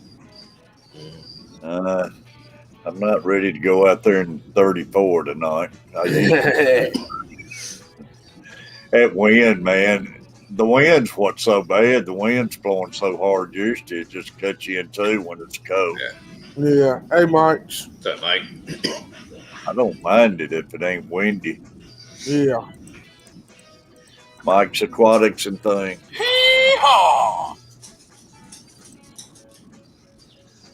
[SPEAKER 1] I'm not ready to go out there in 34 tonight. That wind, man. The wind's what's so bad. The wind's blowing so hard usually it just cuts you in two when it's cold.
[SPEAKER 4] Yeah. Hey, Mike.
[SPEAKER 3] What's up, Mike?
[SPEAKER 1] I don't mind it if it ain't windy.
[SPEAKER 4] Yeah.
[SPEAKER 1] Mike's Aquatics and thing.
[SPEAKER 4] Hee-haw!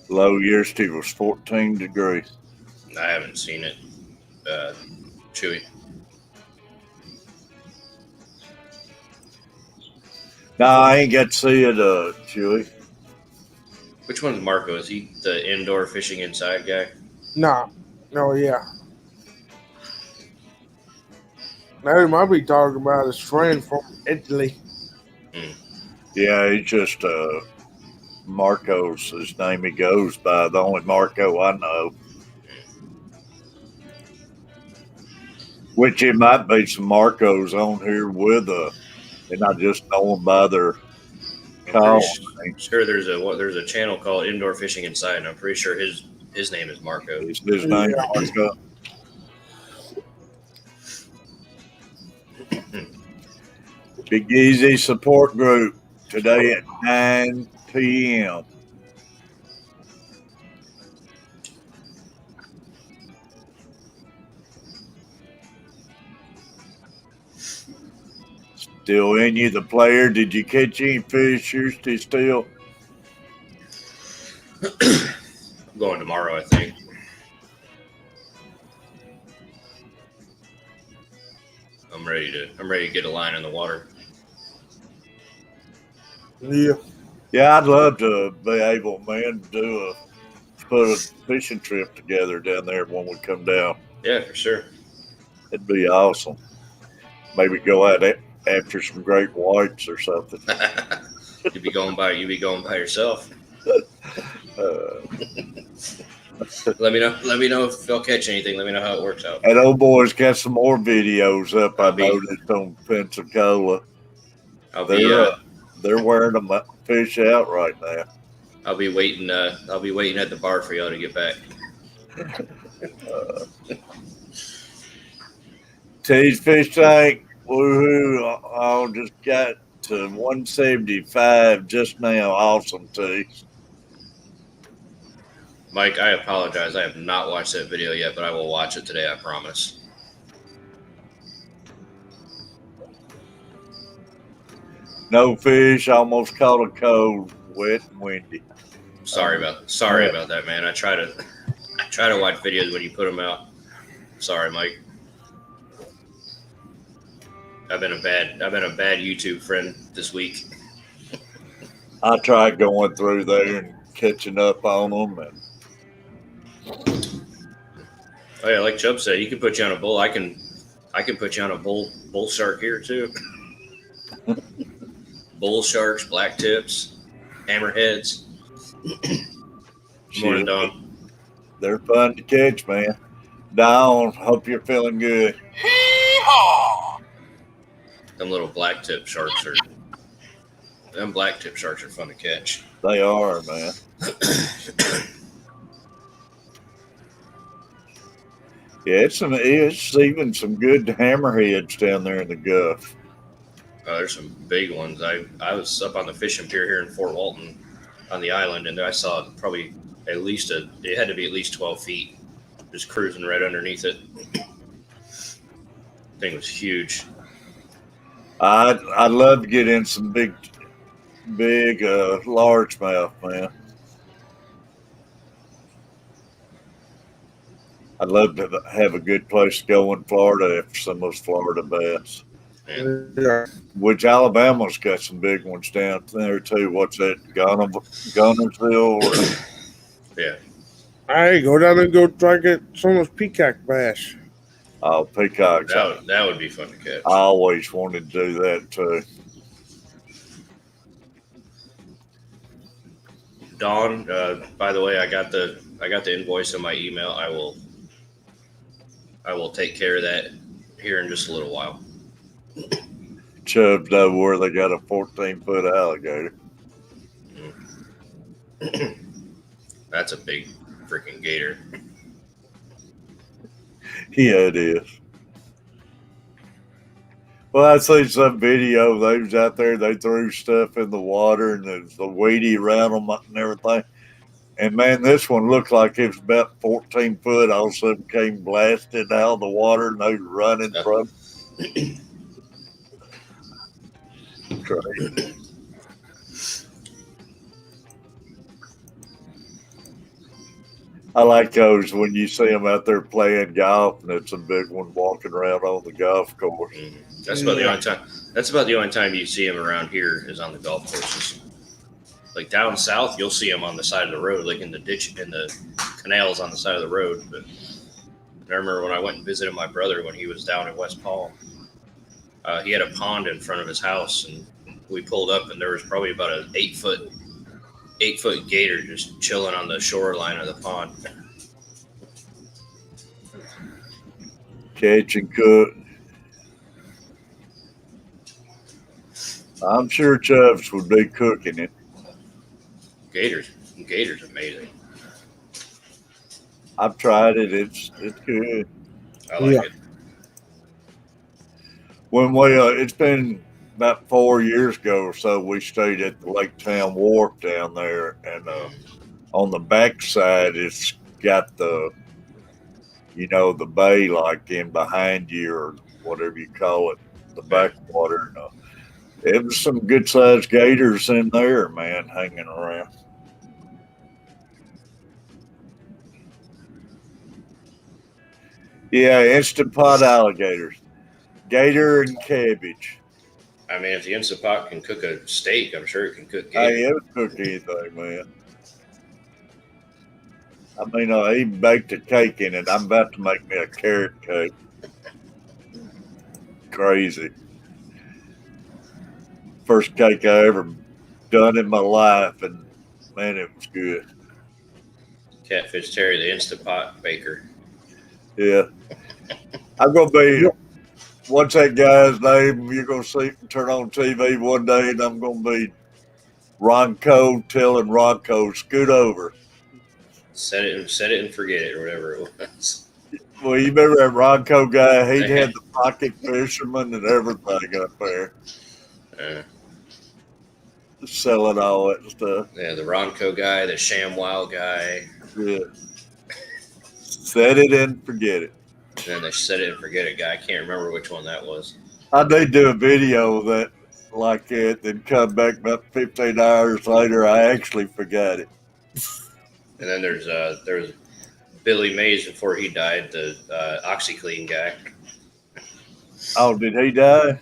[SPEAKER 1] Low yesterday was 14 degrees.
[SPEAKER 3] I haven't seen it. Chewy.
[SPEAKER 1] No, I ain't got to see it, Chewy.
[SPEAKER 3] Which one's Marco? Is he the indoor fishing inside guy?
[SPEAKER 4] No. No, yeah. Now he might be talking about his friend from Italy.
[SPEAKER 1] Yeah, he's just Marco's his name he goes by. The only Marco I know. Which it might be some Marcos on here with and I just know them by their call.
[SPEAKER 3] Sure, there's a channel called Indoor Fishing Inside, and I'm pretty sure his name is Marco.
[SPEAKER 1] His name is Marco. Big Easy support group today at 9 p.m. Still in you, the player. Did you catch any fish? You're still?
[SPEAKER 3] I'm going tomorrow, I think. I'm ready to get a line in the water.
[SPEAKER 4] Yeah.
[SPEAKER 1] Yeah, I'd love to be able, man, to put a fishing trip together down there when we come down.
[SPEAKER 3] Yeah, for sure.
[SPEAKER 1] It'd be awesome. Maybe go out after some great whites or something.
[SPEAKER 3] You be going by yourself. Let me know if they'll catch anything. Let me know how it works out.
[SPEAKER 1] And old boy's got some more videos up. I noticed on Pensacola. They're wearing them fish out right now.
[SPEAKER 3] I'll be waiting at the bar for y'all to get back.
[SPEAKER 1] T's fish tank. Woohoo! I just got to 175 just now. Awesome, T.
[SPEAKER 3] Mike, I apologize. I have not watched that video yet, but I will watch it today. I promise.
[SPEAKER 1] No fish. Almost caught a cold, wet and windy.
[SPEAKER 3] Sorry about that, man. I try to watch videos when you put them out. Sorry, Mike. I've been a bad YouTube friend this week.
[SPEAKER 1] I tried going through there and catching up on them, and
[SPEAKER 3] oh yeah, like Chubb said, you can put you on a bull. I can put you on a bull shark here too. Bull sharks, black tips, hammerheads. Morning, Don.
[SPEAKER 1] They're fun to catch, man. Don, hope you're feeling good.
[SPEAKER 4] Hee-haw!
[SPEAKER 3] Them little black tip sharks are fun to catch.
[SPEAKER 1] They are, man. Yeah, it's even some good hammerheads down there in the Gulf.
[SPEAKER 3] There's some big ones. I was up on the fishing pier here in Fort Walton on the island, and I saw probably it had to be at least 12 feet, just cruising right underneath it. Thing was huge.
[SPEAKER 1] I'd love to get in some big big largemouth, man. I'd love to have a good place to go in Florida after some of those Florida bass.
[SPEAKER 3] Man,
[SPEAKER 4] Yeah.
[SPEAKER 1] Which Alabama's got some big ones down there too. What's that? Gunnersville? Or,
[SPEAKER 3] yeah.
[SPEAKER 4] Hey, go down and go try to get some of those peacock bass.
[SPEAKER 1] oh, peacocks.
[SPEAKER 3] That would be fun to catch.
[SPEAKER 1] I always wanted to do that too.
[SPEAKER 3] Dawn, by the way, I got the invoice in my email. I will take care of that here in just a little while.
[SPEAKER 1] Chubbs over where they got a 14-foot alligator.
[SPEAKER 3] That's a big freaking gator.
[SPEAKER 1] Yeah, it is. Well, I seen some video. They was out there. They threw stuff in the water, and there's the weedy around them and everything. And man, this one looked like it was about 14 foot. All of a sudden, came blasted out of the water, and they was running from. Crazy. I like those when you see them out there playing golf, and it's a big one walking around on the golf course.
[SPEAKER 3] That's about the only time. That's about the only time you see them around here is on the golf courses. Like down south, you'll see them on the side of the road, like in the ditch, in the canals on the side of the road. But I remember when I went and visited my brother when he was down in West Palm. He had a pond in front of his house, and we pulled up, and there was probably about an 8-foot gator just chilling on the shoreline of the pond.
[SPEAKER 1] Catch and cook. I'm sure Chubbs would be cooking it.
[SPEAKER 3] Gators amazing.
[SPEAKER 1] I've tried it. It's good.
[SPEAKER 3] I like it.
[SPEAKER 1] When we it's been about 4 years ago or so, we stayed at the Lake Town Wharf down there, and on the back side, it's got the the bay like in behind you or whatever you call it, the backwater. It was some good sized gators in there, man, hanging around. Yeah, instant pot alligators, gator and cabbage.
[SPEAKER 3] I mean, if the Instant Pot can cook a steak, I'm sure it can cook gator.
[SPEAKER 1] Hey, it would cook anything, man. I mean, I even baked a cake in it. I'm about to make me a carrot cake. Crazy. First cake I ever done in my life, and man, it was good.
[SPEAKER 3] Catfish Terry, the Instant Pot baker.
[SPEAKER 1] Yeah. I'm going to be, what's that guy's name? You're going to see, turn on TV one day, and I'm going to be Ronco telling Ronco, scoot over.
[SPEAKER 3] Set it and forget it, or whatever it was.
[SPEAKER 1] Well, you remember that Ronco guy? He had the pocket fisherman and everything up there. Selling all that stuff.
[SPEAKER 3] Yeah, the Ronco guy, the ShamWow guy.
[SPEAKER 1] Yeah. Set it and forget it.
[SPEAKER 3] And then the set it and forget it guy. I can't remember which one that was.
[SPEAKER 1] I did do a video of that like that, then come back about 15 hours later. I actually forgot it.
[SPEAKER 3] And then there's Billy Mays before he died, the OxyClean guy.
[SPEAKER 1] Oh, did he die?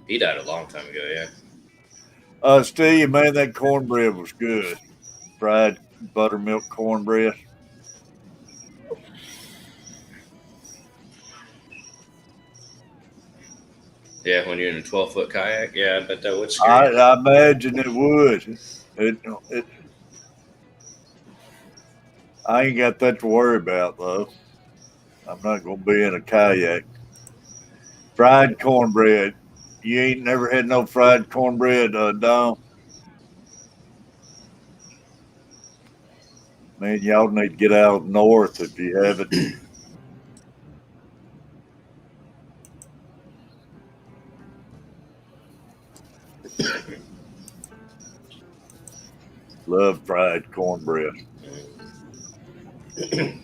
[SPEAKER 3] He died a long time ago, yeah.
[SPEAKER 1] Steve, man, that cornbread was good. Fried buttermilk cornbread.
[SPEAKER 3] Yeah, when you're in a 12-foot kayak, yeah, I bet that would scare you.
[SPEAKER 1] I imagine it would. I ain't got that to worry about, though. I'm not going to be in a kayak. Fried cornbread. You ain't never had no fried cornbread, Dom? Man, y'all need to get out north if you haven't. Love fried cornbread.
[SPEAKER 3] Yeah,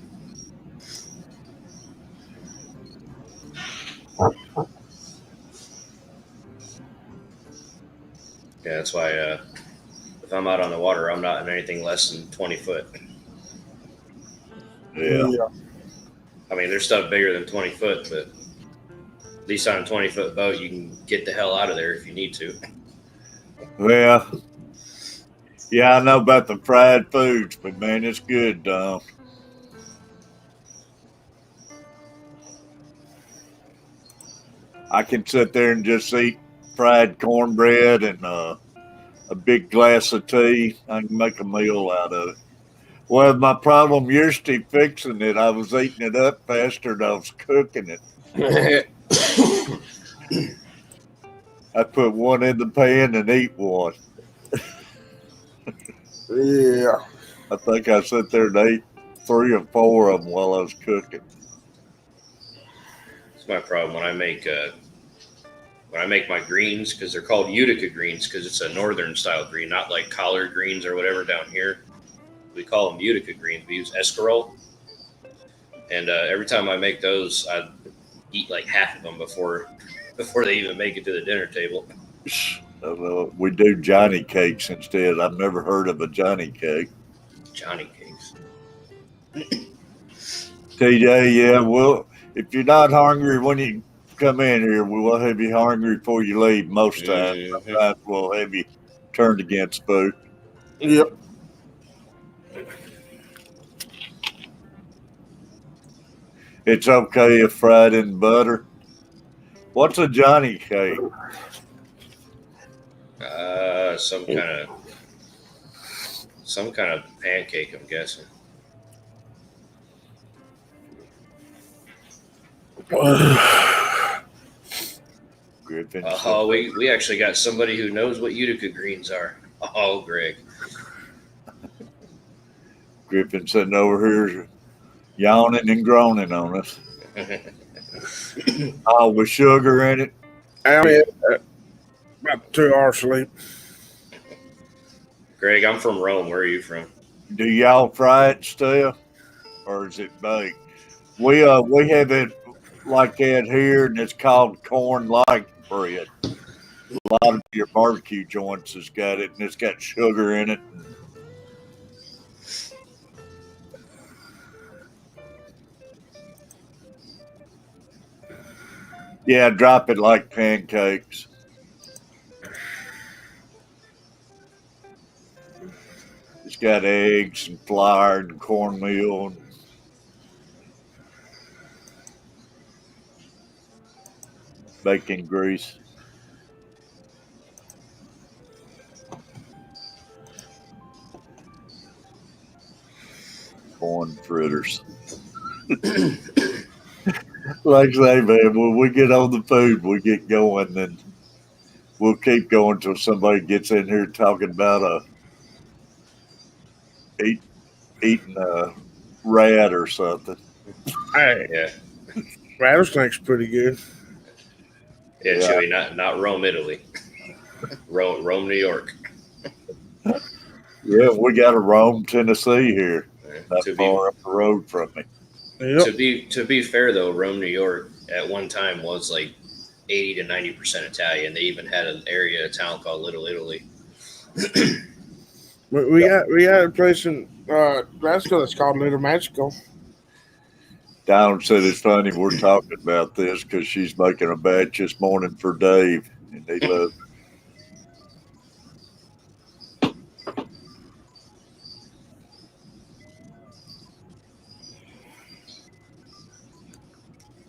[SPEAKER 3] that's why if I'm out on the water, I'm not in anything less than 20 foot.
[SPEAKER 1] Yeah.
[SPEAKER 3] I mean, there's stuff bigger than 20 foot, but at least on a 20-foot boat, you can get the hell out of there if you need to.
[SPEAKER 1] Well, yeah, I know about the fried foods, but man, it's good, Dom. I can sit there and just eat fried cornbread and a big glass of tea. I can make a meal out of it. Well, my problem yesterday fixing it, I was eating it up faster than I was cooking it. I put one in the pan and eat one.
[SPEAKER 4] Yeah.
[SPEAKER 1] I think I sat there and ate 3 or 4 of them while I was cooking.
[SPEAKER 3] It's my problem when I make my greens, because they're called Utica greens because it's a northern style green, not like collard greens or whatever down here. We call them Utica greens. We use escarole, and every time I make those, I eat like half of them before they even make it to the dinner table.
[SPEAKER 1] We do Johnny cakes instead. I've never heard of a Johnny cake.
[SPEAKER 3] Johnny cakes.
[SPEAKER 1] TJ, yeah, well, if you're not hungry when you come in here, we will have you hungry before you leave most times.
[SPEAKER 3] Mm-hmm.
[SPEAKER 1] Sometimes we'll have you turned against food.
[SPEAKER 4] Yep.
[SPEAKER 1] It's okay if fried in butter. What's a Johnny cake?
[SPEAKER 3] Some kind of pancake, I'm guessing.
[SPEAKER 1] Griffin.
[SPEAKER 3] Oh, we actually got somebody who knows what Utica greens are. Oh, Greg.
[SPEAKER 1] Griffin sitting over here yawning and groaning on us. Oh, with sugar in it.
[SPEAKER 4] I mean, about 2 hours sleep.
[SPEAKER 3] Greg, I'm from Rome. Where are you from?
[SPEAKER 1] Do y'all fry it still, or is it baked? We have it like that here, and it's called corn like bread. A lot of your barbecue joints has got it, and it's got sugar in it. Yeah, drop it like pancakes. It's got eggs and flour and cornmeal and bacon grease. Corn fritters. Like I say, man, when we get on the food, we get going, then we'll keep going till somebody gets in here talking about eating a rat or something.
[SPEAKER 4] Hey,
[SPEAKER 3] Yeah.
[SPEAKER 4] rattlesnake's pretty good.
[SPEAKER 3] Yeah,
[SPEAKER 1] Yeah.
[SPEAKER 3] Chewy, not Rome, Italy. Rome, New York.
[SPEAKER 1] Yeah, we got a Rome, Tennessee here, not
[SPEAKER 3] To
[SPEAKER 1] far up the road from me.
[SPEAKER 4] Yep.
[SPEAKER 3] to be fair though, Rome, New York at one time was like 80 to 90% Italian. They even had an area, a town called Little Italy.
[SPEAKER 4] We got a place in Glasgow that's called Little Mexico.
[SPEAKER 1] Dawn said it's funny we're talking about this because she's making a batch this morning for Dave, and they love it.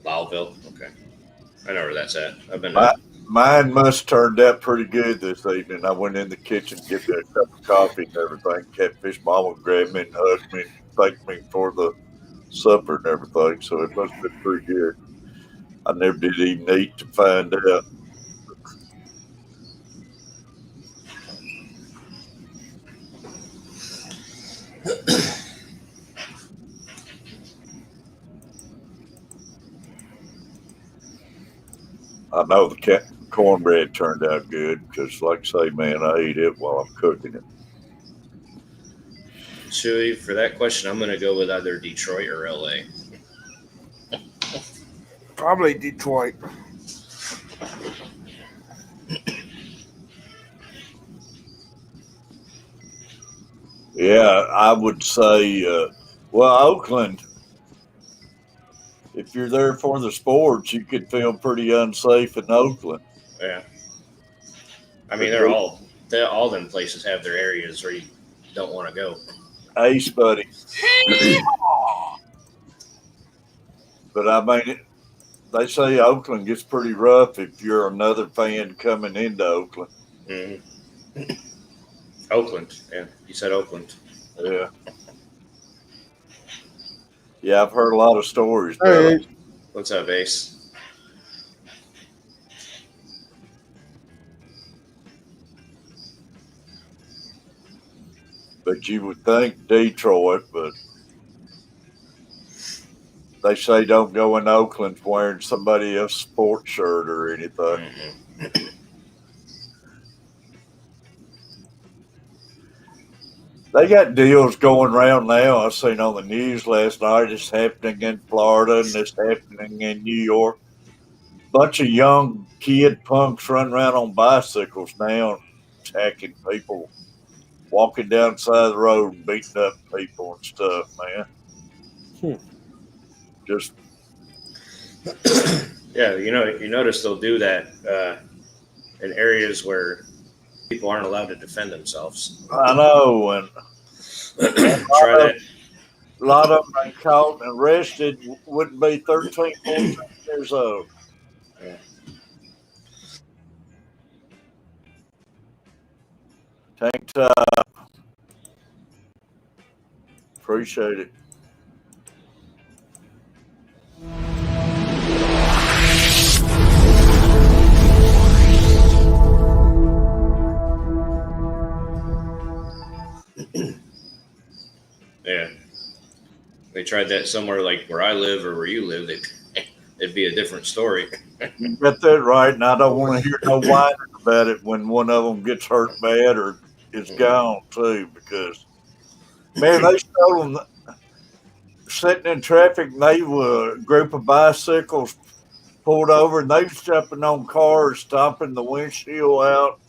[SPEAKER 3] Lowville. Okay. I know where that's at. I've been
[SPEAKER 1] Mine must turned out pretty good this evening. I went in the kitchen to get me a cup of coffee and everything. Catfish mama grabbed me and hugged me and thanked me for the supper and everything, so it must have been pretty good. I never did even eat to find out. I know the cornbread turned out good because, like I say, man, I ate it while I'm cooking it.
[SPEAKER 3] Chewy, for that question, I'm going to go with either Detroit or LA.
[SPEAKER 4] Probably Detroit.
[SPEAKER 1] Yeah, I would say, well, Oakland, if you're there for the sports, you could feel pretty unsafe in Oakland.
[SPEAKER 3] Yeah. I mean,
[SPEAKER 1] But
[SPEAKER 3] they're all them places have their areas where you don't want to go.
[SPEAKER 1] Ace, buddy. But I mean, they say Oakland gets pretty rough if you're another fan coming into Oakland.
[SPEAKER 3] Mhm. Oakland. Yeah, you said Oakland.
[SPEAKER 1] Yeah. Yeah, I've heard a lot of stories about
[SPEAKER 4] Hey,
[SPEAKER 1] it.
[SPEAKER 3] What's up, Ace?
[SPEAKER 1] But you would think Detroit, but they say don't go in Oakland wearing somebody else's sports shirt or anything.
[SPEAKER 3] Mm-hmm.
[SPEAKER 1] They got deals going around now. I seen on the news last night. It's happening in Florida and it's happening in New York. Bunch of young kid punks running around on bicycles now, attacking people, walking down the side of the road and beating up people and stuff, man. Just
[SPEAKER 3] Yeah, you notice they'll do that in areas where people aren't allowed to defend themselves.
[SPEAKER 1] I know, and
[SPEAKER 3] Try that.
[SPEAKER 1] a lot of them been caught and arrested. Wouldn't be 13, 14 years old.
[SPEAKER 3] Yeah.
[SPEAKER 1] Tank top. Appreciate it.
[SPEAKER 3] Yeah. They tried that somewhere like where I live or where you live, it'd be a different story.
[SPEAKER 1] You got that right, and I don't want to hear no whining about it when one of them gets hurt bad or is gone too. Because man, they showed them sitting in traffic, and they were a group of bicycles pulled over, and they was jumping on cars, stomping the windshield out,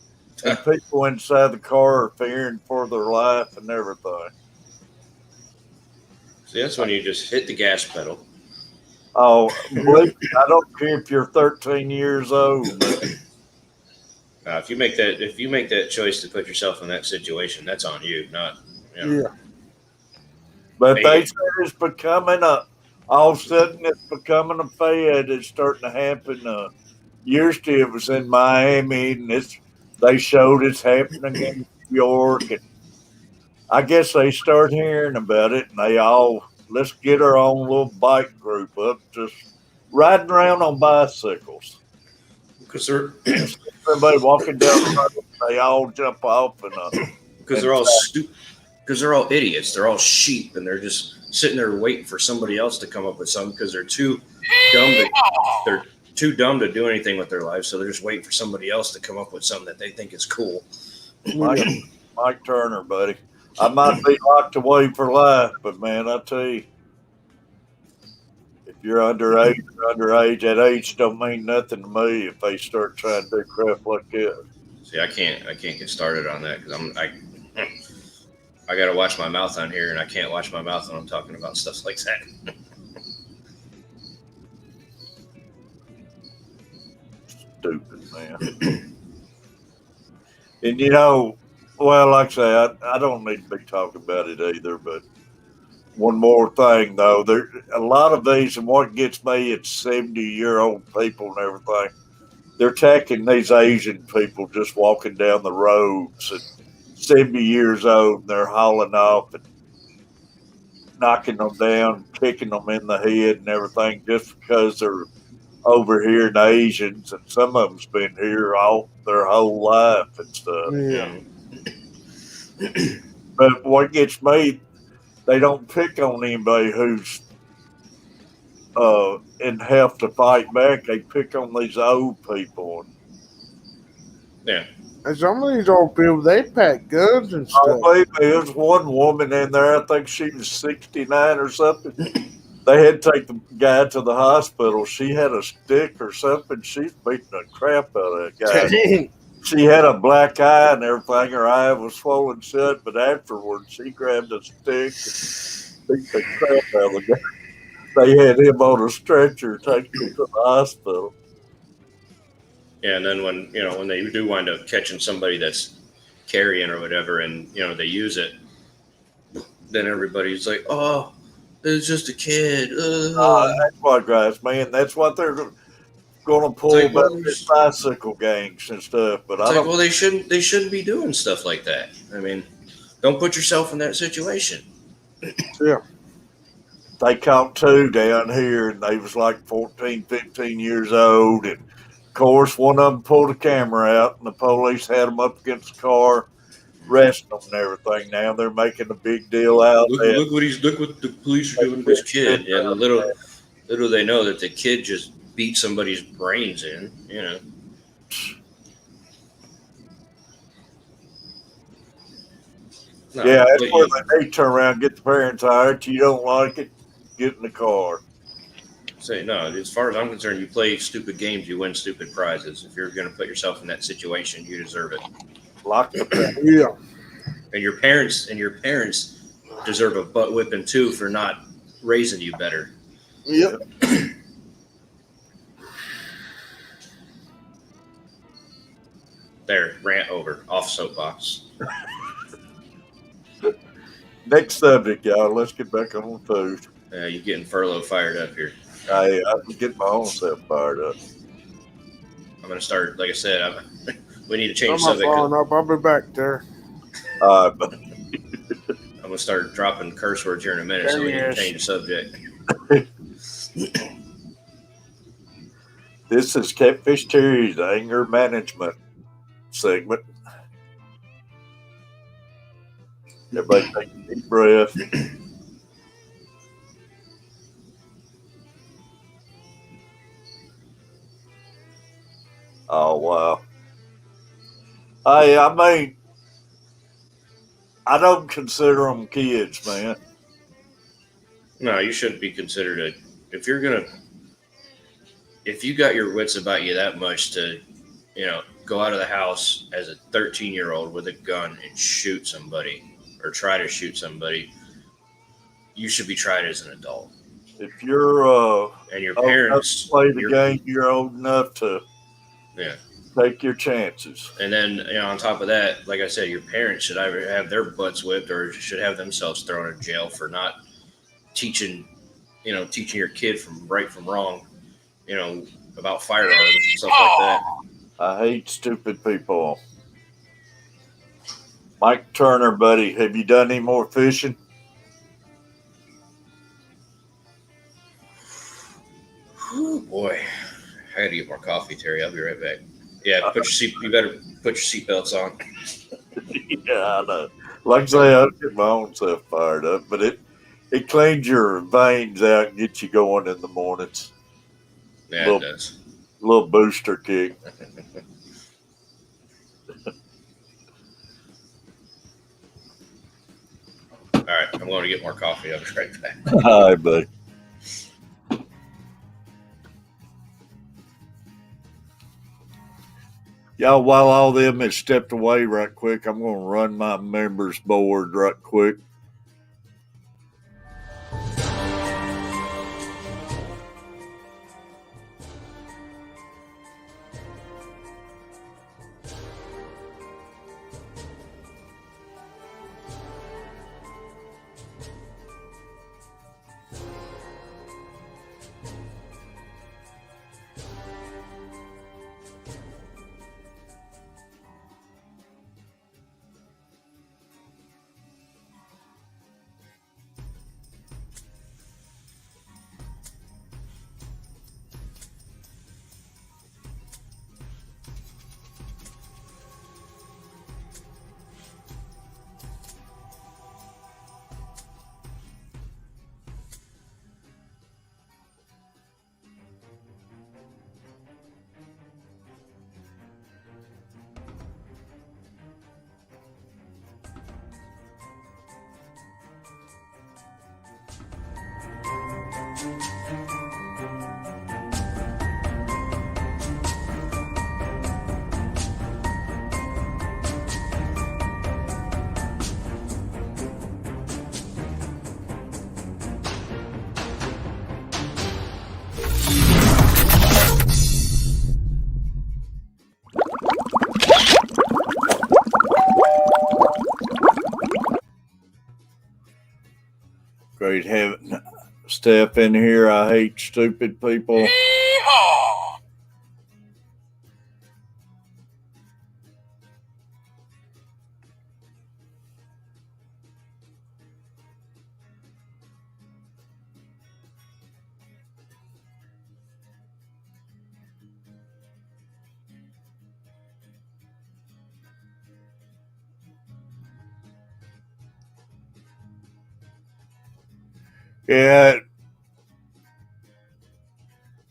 [SPEAKER 1] and people inside the car are fearing for their life and everything.
[SPEAKER 3] See, that's when you just hit the gas pedal.
[SPEAKER 1] Oh, believe me, I don't care if you're 13 years old.
[SPEAKER 3] If you make that choice to put yourself in that situation, that's on you, not.
[SPEAKER 4] yeah.
[SPEAKER 1] But
[SPEAKER 3] Hey.
[SPEAKER 1] they said it's becoming all of a sudden it's becoming a fad. It's starting to happen. Yesterday it was in Miami, and they showed it's happening in New York. And I guess they start hearing about it, and they all, let's get our own little bike group up, just riding around on bicycles.
[SPEAKER 3] Because they're
[SPEAKER 1] Everybody walking down the road, they all jump off and
[SPEAKER 3] because they're all stupid. Because they're all idiots. They're all sheep, and they're just sitting there waiting for somebody else to come up with something because they're too dumb to do anything with their lives. So they're just waiting for somebody else to come up with something that they think is cool.
[SPEAKER 1] Mike Turner, buddy. I might be locked away for life, but man, I tell you, if you're underage, you're underage. That age don't mean nothing to me if they start trying to do crap like that.
[SPEAKER 3] See, I can't get started on that because I got to watch my mouth on here, and I can't watch my mouth when I'm talking about stuff like that.
[SPEAKER 1] Stupid, man. And well, like I say, I don't need to be talking about it either, but one more thing, though. There a lot of these, and what gets me, it's 70-year-old people and everything. They're attacking these Asian people just walking down the roads at 70 years old, and they're hauling off and knocking them down, kicking them in the head and everything just because they're over here in Asians, and some of them's been here all their whole life and stuff.
[SPEAKER 4] Yeah.
[SPEAKER 1] But what gets me, they don't pick on anybody who's in health to fight back. They pick on these old people.
[SPEAKER 3] Yeah.
[SPEAKER 4] And some of these old people, they pack guns and stuff.
[SPEAKER 1] Believe me, there's one woman in there, I think she was 69 or something. They had to take the guy to the hospital. She had a stick or something. She's beating the crap out of that guy. She had a black eye and everything. Her eye was swollen shut, but afterwards she grabbed a stick and beat the crap out of the guy. They had him on a stretcher, taking him to the hospital.
[SPEAKER 3] Yeah, and then when they do wind up catching somebody that's carrying or whatever, and they use it, then everybody's like, "Oh, it's just a kid."
[SPEAKER 1] That's what drives me, and that's what they're going to
[SPEAKER 3] It's
[SPEAKER 1] pull
[SPEAKER 3] like,
[SPEAKER 1] back
[SPEAKER 3] well,
[SPEAKER 1] the bicycle gangs and stuff. But I don't.
[SPEAKER 3] well, they shouldn't be doing stuff like that. I mean, don't put yourself in that situation.
[SPEAKER 4] Yeah.
[SPEAKER 1] They caught two down here, and they was like 14, 15 years old, and of course, one of them pulled a camera out, and the police had them up against the car, arresting them and everything. Now they're making a big deal out of that.
[SPEAKER 3] Look what the police are doing to this kid. Yeah, little they know that the kid just beat somebody's brains in. No,
[SPEAKER 1] Yeah, that's
[SPEAKER 3] but
[SPEAKER 1] where they turn around and get the parents hired. You don't like it, get in the car.
[SPEAKER 3] say no. As far as I'm concerned, you play stupid games, you win stupid prizes. If you're going to put yourself in that situation, you deserve it.
[SPEAKER 1] Lock the parents.
[SPEAKER 4] Yeah.
[SPEAKER 3] And your parents deserve a butt whipping too for not raising you better.
[SPEAKER 4] Yep.
[SPEAKER 3] There, rant over. Off soapbox.
[SPEAKER 1] Next subject, y'all. Let's get back on food.
[SPEAKER 3] You getting furlough fired up here.
[SPEAKER 1] I'm getting my own self fired up.
[SPEAKER 3] I'm going to start, like I said, we need to change
[SPEAKER 4] I'm not
[SPEAKER 3] subject.
[SPEAKER 4] following up. I'll be back there.
[SPEAKER 1] But
[SPEAKER 3] I'm going to start dropping curse words here in a minute, so we need to change the subject.
[SPEAKER 1] this is Catfish Terry's anger management segment. Everybody take a deep breath. Oh, wow. I mean, I don't consider them kids, man.
[SPEAKER 3] No, you shouldn't be considered if you got your wits about you that much to, go out of the house as a 13-year-old with a gun and shoot somebody or try to shoot somebody, you should be tried as an adult.
[SPEAKER 1] If you're
[SPEAKER 3] And your
[SPEAKER 1] old enough
[SPEAKER 3] parents
[SPEAKER 1] to play the game, you're old enough to take your chances.
[SPEAKER 3] And then, on top of that, like I said, your parents should either have their butts whipped or should have themselves thrown in jail for not teaching your kid from right from wrong, about firearms and stuff like that.
[SPEAKER 1] I hate stupid people. Mike Turner, buddy, have you done any more fishing?
[SPEAKER 3] Oh boy, I gotta get more coffee, Terry. I'll be right back. Yeah, you better put your seatbelts on.
[SPEAKER 1] Yeah, I know. Like I say, I'll get my own self fired up, but it cleans your veins out and gets you going in the mornings.
[SPEAKER 3] Yeah, it does.
[SPEAKER 1] Little booster kick.
[SPEAKER 3] All right, I'm going to get more coffee. I'll be right back.
[SPEAKER 1] Hi, buddy. Y'all, while all them has stepped away right quick, I'm going to run my members board right quick. Great heaven. Steph in here. I hate stupid people. Yeah,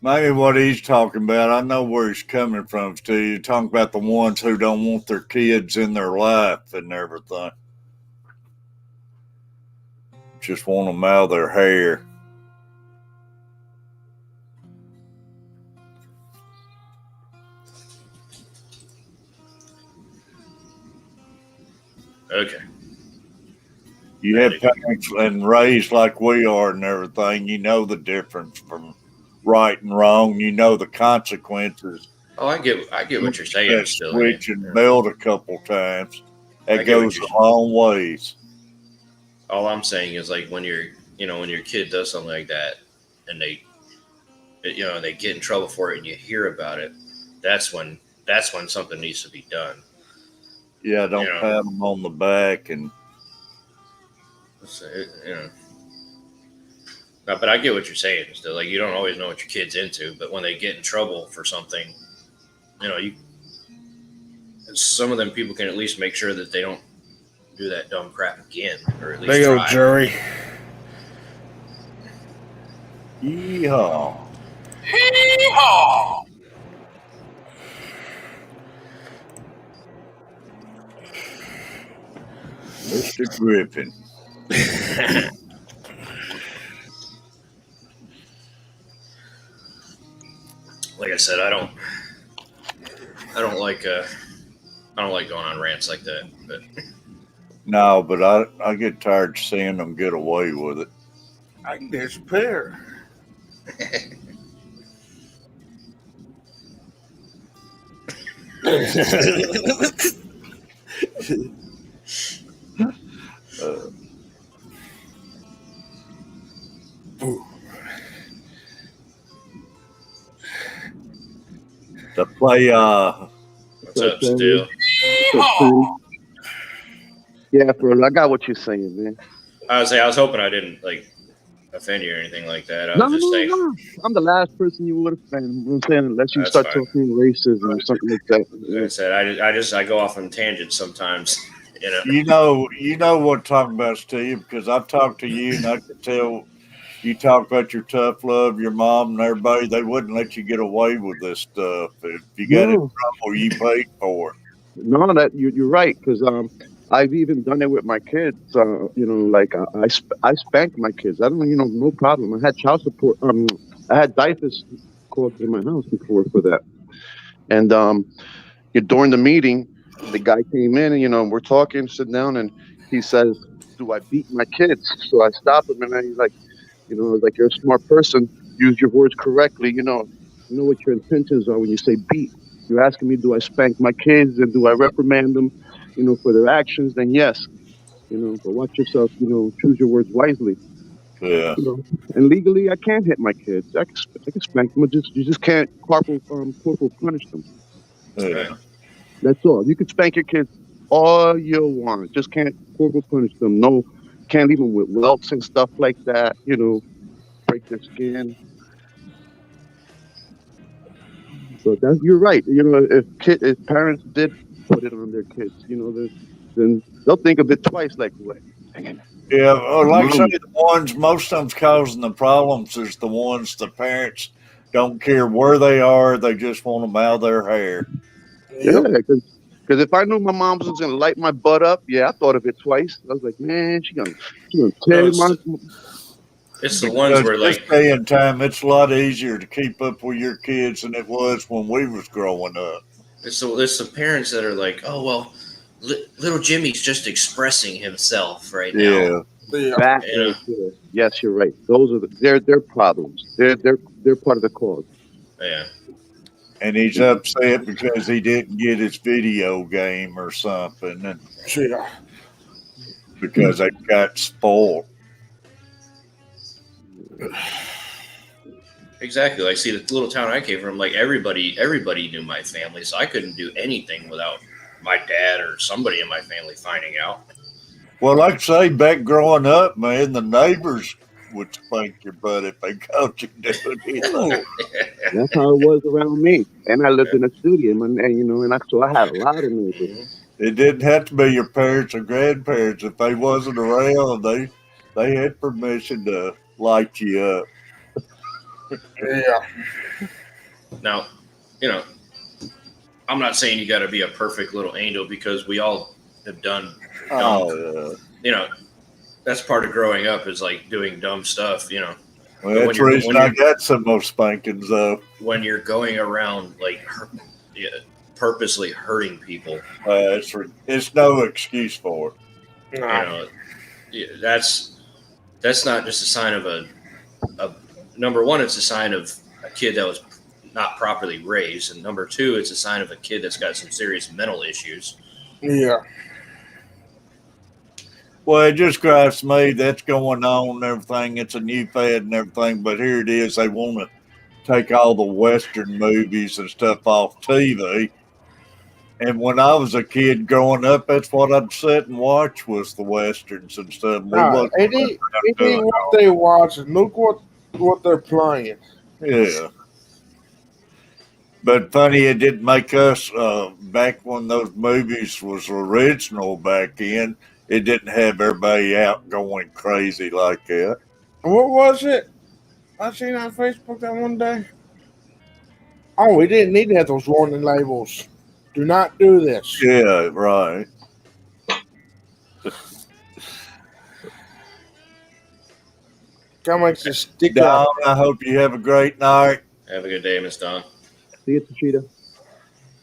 [SPEAKER 1] maybe what he's talking about. I know where he's coming from, Steve. You're talking about the ones who don't want their kids in their life and everything. Just want to mow their hair.
[SPEAKER 3] Okay.
[SPEAKER 1] You have parents and raised like we are and everything. You know the difference from right and wrong. You know the consequences.
[SPEAKER 3] Oh, I get what you're saying.
[SPEAKER 1] That
[SPEAKER 3] Still,
[SPEAKER 1] switch and belt a couple times.
[SPEAKER 3] I
[SPEAKER 1] That
[SPEAKER 3] get what
[SPEAKER 1] goes
[SPEAKER 3] you're-
[SPEAKER 1] a long ways.
[SPEAKER 3] all I'm saying is like when when your kid does something like that, and they get in trouble for it, and you hear about it, that's when something needs to be done.
[SPEAKER 1] Yeah, don't pat them on the back and.
[SPEAKER 3] No, but I get what you're saying. Still, like you don't always know what your kid's into, but when they get in trouble for something, some of them people can at least make sure that they don't do that dumb crap again, or at least
[SPEAKER 4] They go
[SPEAKER 3] try.
[SPEAKER 4] jury.
[SPEAKER 1] Yeehaw.
[SPEAKER 4] Yeehaw.
[SPEAKER 1] Mr. Griffin.
[SPEAKER 3] Like I said, I don't like going on rants like that. But
[SPEAKER 1] No, but I get tired of seeing them get away with it.
[SPEAKER 4] I can disappear.
[SPEAKER 1] To play
[SPEAKER 3] what's up, Stu?
[SPEAKER 2] Yeah, bro, I got what you're saying, man.
[SPEAKER 3] I was hoping I didn't like offend you or anything like that. I was just saying.
[SPEAKER 2] No. I'm the last person you would offend. You know what I'm saying, unless you
[SPEAKER 3] That's
[SPEAKER 2] start
[SPEAKER 3] fine.
[SPEAKER 2] talking racism or something like that.
[SPEAKER 3] Like I said, I go off on tangents sometimes.
[SPEAKER 1] you know what I'm talking about, Steve, because I've talked to you and I could tell you talk about your tough love, your mom and everybody. They wouldn't let you get away with this stuff. If you got in trouble, you paid for it.
[SPEAKER 2] No, that you're right, because I've even done it with my kids. I spank my kids. I don't, no problem. I had child support. I had diapers called in my house before for that. And during the meeting, the guy came in, and we're talking, sitting down, and he says, "Do I beat my kids?" So I stop him, and he's like, like, "You're a smart person. Use your words correctly. You know what your intentions are when you say beat. You're asking me, do I spank my kids and do I reprimand them, for their actions? Then yes, but watch yourself. Choose your words wisely.
[SPEAKER 1] Yeah.
[SPEAKER 2] And legally, I can't hit my kids. I can spank them. You just can't corporal punish them.
[SPEAKER 1] Yeah.
[SPEAKER 2] That's all. You can spank your kids all you want. Just can't corporal punish them. No, can't leave them with welts and stuff like that. Break their skin. So you're right. If parents did put it on their kids, then they'll think of it twice. Like, what?
[SPEAKER 1] Yeah, like I say, the ones most of them's causing the problems is the ones the parents don't care where they are; they just want to mow their hair.
[SPEAKER 2] Yeah, because if I knew my mom was gonna light my butt up, I thought of it twice. I was like, man, she gonna tear my.
[SPEAKER 3] It's the ones where
[SPEAKER 1] this
[SPEAKER 3] like
[SPEAKER 1] day and time, it's a lot easier to keep up with your kids than it was when we was growing up.
[SPEAKER 3] it's the parents that are like, oh well, little Jimmy's just expressing himself right now.
[SPEAKER 2] Back yes, you're right. Those are their problems. They're part of the cause.
[SPEAKER 3] Yeah.
[SPEAKER 1] And he's upset because he didn't get his video game or something, and because they got spoiled.
[SPEAKER 3] Exactly. Like, see, the little town I came from, like everybody knew my family, so I couldn't do anything without my dad or somebody in my family finding out.
[SPEAKER 1] Well, like I say, back growing up, man, the neighbors would spank your butt if they caught you doing anything.
[SPEAKER 5] That's how it was around me. And I lived in a city, and so I had a lot of neighbors.
[SPEAKER 3] Mhm.
[SPEAKER 1] It didn't have to be your parents or grandparents. If they wasn't around, they had permission to light you up.
[SPEAKER 4] Yeah.
[SPEAKER 3] Now, you know, I'm not saying you got to be a perfect little angel, because we all have done dumb.
[SPEAKER 1] Oh,
[SPEAKER 3] You know, that's part of growing up, is like doing dumb stuff. You know,
[SPEAKER 1] well,
[SPEAKER 3] But
[SPEAKER 1] that's the reason I got some more spankings, though.
[SPEAKER 3] when you're going around like purposely hurting people,
[SPEAKER 1] It's no excuse for it.
[SPEAKER 4] Nah.
[SPEAKER 3] that's not just a sign of a number one. It's a sign of a kid that was not properly raised, and number two, it's a sign of a kid that's got some serious mental issues.
[SPEAKER 4] Yeah.
[SPEAKER 1] Well, it just gripes me that's going on and everything. It's a new fad and everything, but here it is. They want to take all the Western movies and stuff off TV. And when I was a kid growing up, that's what I'd sit and watch was the Westerns and stuff.
[SPEAKER 4] Nah, it ain't what they watching. Look what they're playing.
[SPEAKER 1] Yeah. But funny, it didn't make us, back when those movies was original back then, it didn't have everybody out going crazy like that.
[SPEAKER 4] What was it? I seen on Facebook that one day. Oh, we didn't need to have those warning labels. Do not do this.
[SPEAKER 1] Yeah, right.
[SPEAKER 4] Come makes you stick
[SPEAKER 1] Don,
[SPEAKER 4] up.
[SPEAKER 1] I hope you have a great night.
[SPEAKER 3] Have a good day, Miss Dawn.
[SPEAKER 5] See you, Tachita.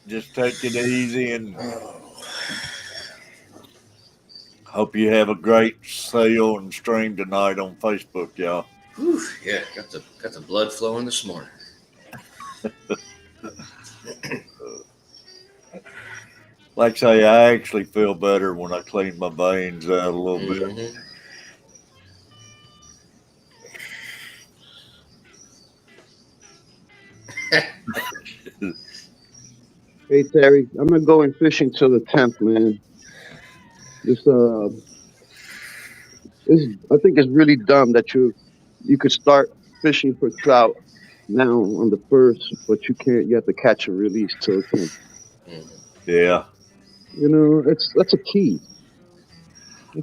[SPEAKER 1] Just take it easy and hope you have a great sale and stream tonight on Facebook, y'all.
[SPEAKER 3] Whew, yeah, got the blood flowing this morning.
[SPEAKER 1] Like I say, I actually feel better when I clean my veins out a little bit.
[SPEAKER 3] Mhm.
[SPEAKER 5] Hey, Terry, I'm not going fishing till the 10th, man. I think it's really dumb that you could start fishing for trout now on the 1st, but you have to catch and release till the 10th.
[SPEAKER 3] Mhm.
[SPEAKER 1] Yeah.
[SPEAKER 5] That's a key.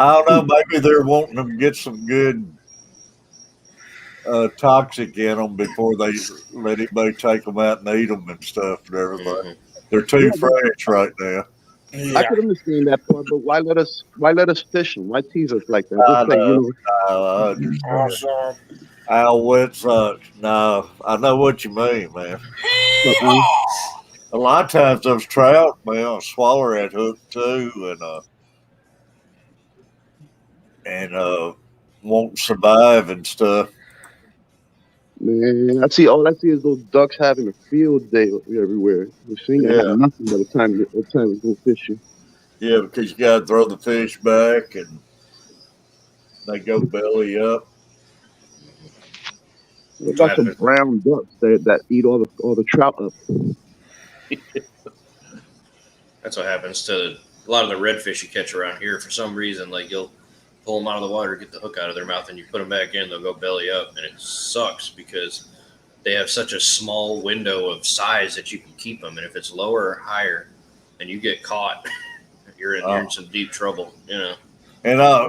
[SPEAKER 1] I don't know. Maybe they're wanting to get some good toxic in them before they let anybody take them out and eat them and stuff and everything.
[SPEAKER 3] Mhm.
[SPEAKER 1] They're too
[SPEAKER 5] Yeah,
[SPEAKER 1] fresh right now.
[SPEAKER 5] I
[SPEAKER 4] Yeah.
[SPEAKER 5] could understand that part, but why let us fish them? Why tease us like that?
[SPEAKER 1] I
[SPEAKER 5] Just say,
[SPEAKER 1] know. I understand.
[SPEAKER 4] Awesome.
[SPEAKER 1] Al wet sucks. No, I know what you mean, man.
[SPEAKER 5] something.
[SPEAKER 1] A lot of times those trout, man, will swallow that hook too, and won't survive and stuff.
[SPEAKER 5] Man, all I see is those ducks having a field day everywhere. The thing I
[SPEAKER 1] Yeah.
[SPEAKER 5] have nothing by the time we go fishing.
[SPEAKER 1] Yeah, because you got to throw the fish back and they go belly up.
[SPEAKER 5] They got some brown ducks that eat all the trout up.
[SPEAKER 3] That's what happens to a lot of the redfish you catch around here. For some reason, like, you'll pull them out of the water, get the hook out of their mouth, and you put them back in, they'll go belly up, and it sucks because they have such a small window of size that you can keep them, and if it's lower or higher, and you get caught, you're in some deep trouble, you know.
[SPEAKER 1] And a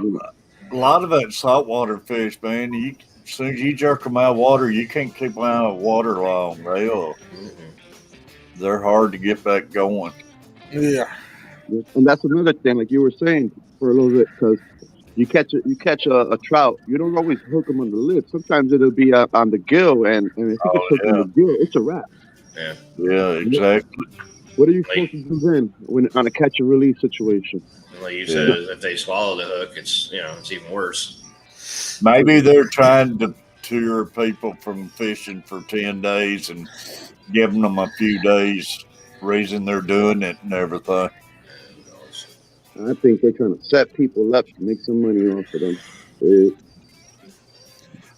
[SPEAKER 1] lot of that saltwater fish, man, as soon as you jerk them out of water, you can't keep them out of water long. They're hard to get back going.
[SPEAKER 4] Yeah.
[SPEAKER 5] And that's another thing, like you were saying for a little bit, because you catch a trout, you don't always hook them on the lip. Sometimes it'll be on the gill, and if you get hooked on the gill, it's a wrap.
[SPEAKER 1] Yeah, exactly.
[SPEAKER 5] What are you supposed to do then on a catch and release situation?
[SPEAKER 3] Like you said, if they swallow the hook, it's even worse.
[SPEAKER 1] Maybe they're trying to deter people from fishing for 10 days and giving them a few days reason they're doing it and everything.
[SPEAKER 5] I think they're trying to set people up to make some money off of them.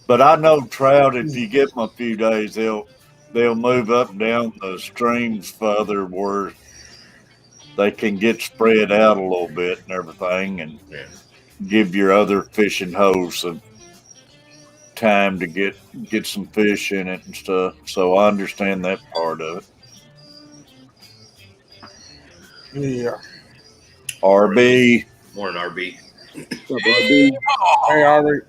[SPEAKER 1] But I know trout. If you give them a few days, they'll move up and down the streams further where they can get spread out a little bit and everything, and
[SPEAKER 3] Yeah.
[SPEAKER 1] give your other fishing holes some time to get some fish in it and stuff. So I understand that part of it.
[SPEAKER 4] Yeah.
[SPEAKER 1] RB,
[SPEAKER 3] Morning, RB.
[SPEAKER 5] What's up, RB?
[SPEAKER 4] Hey, Ari.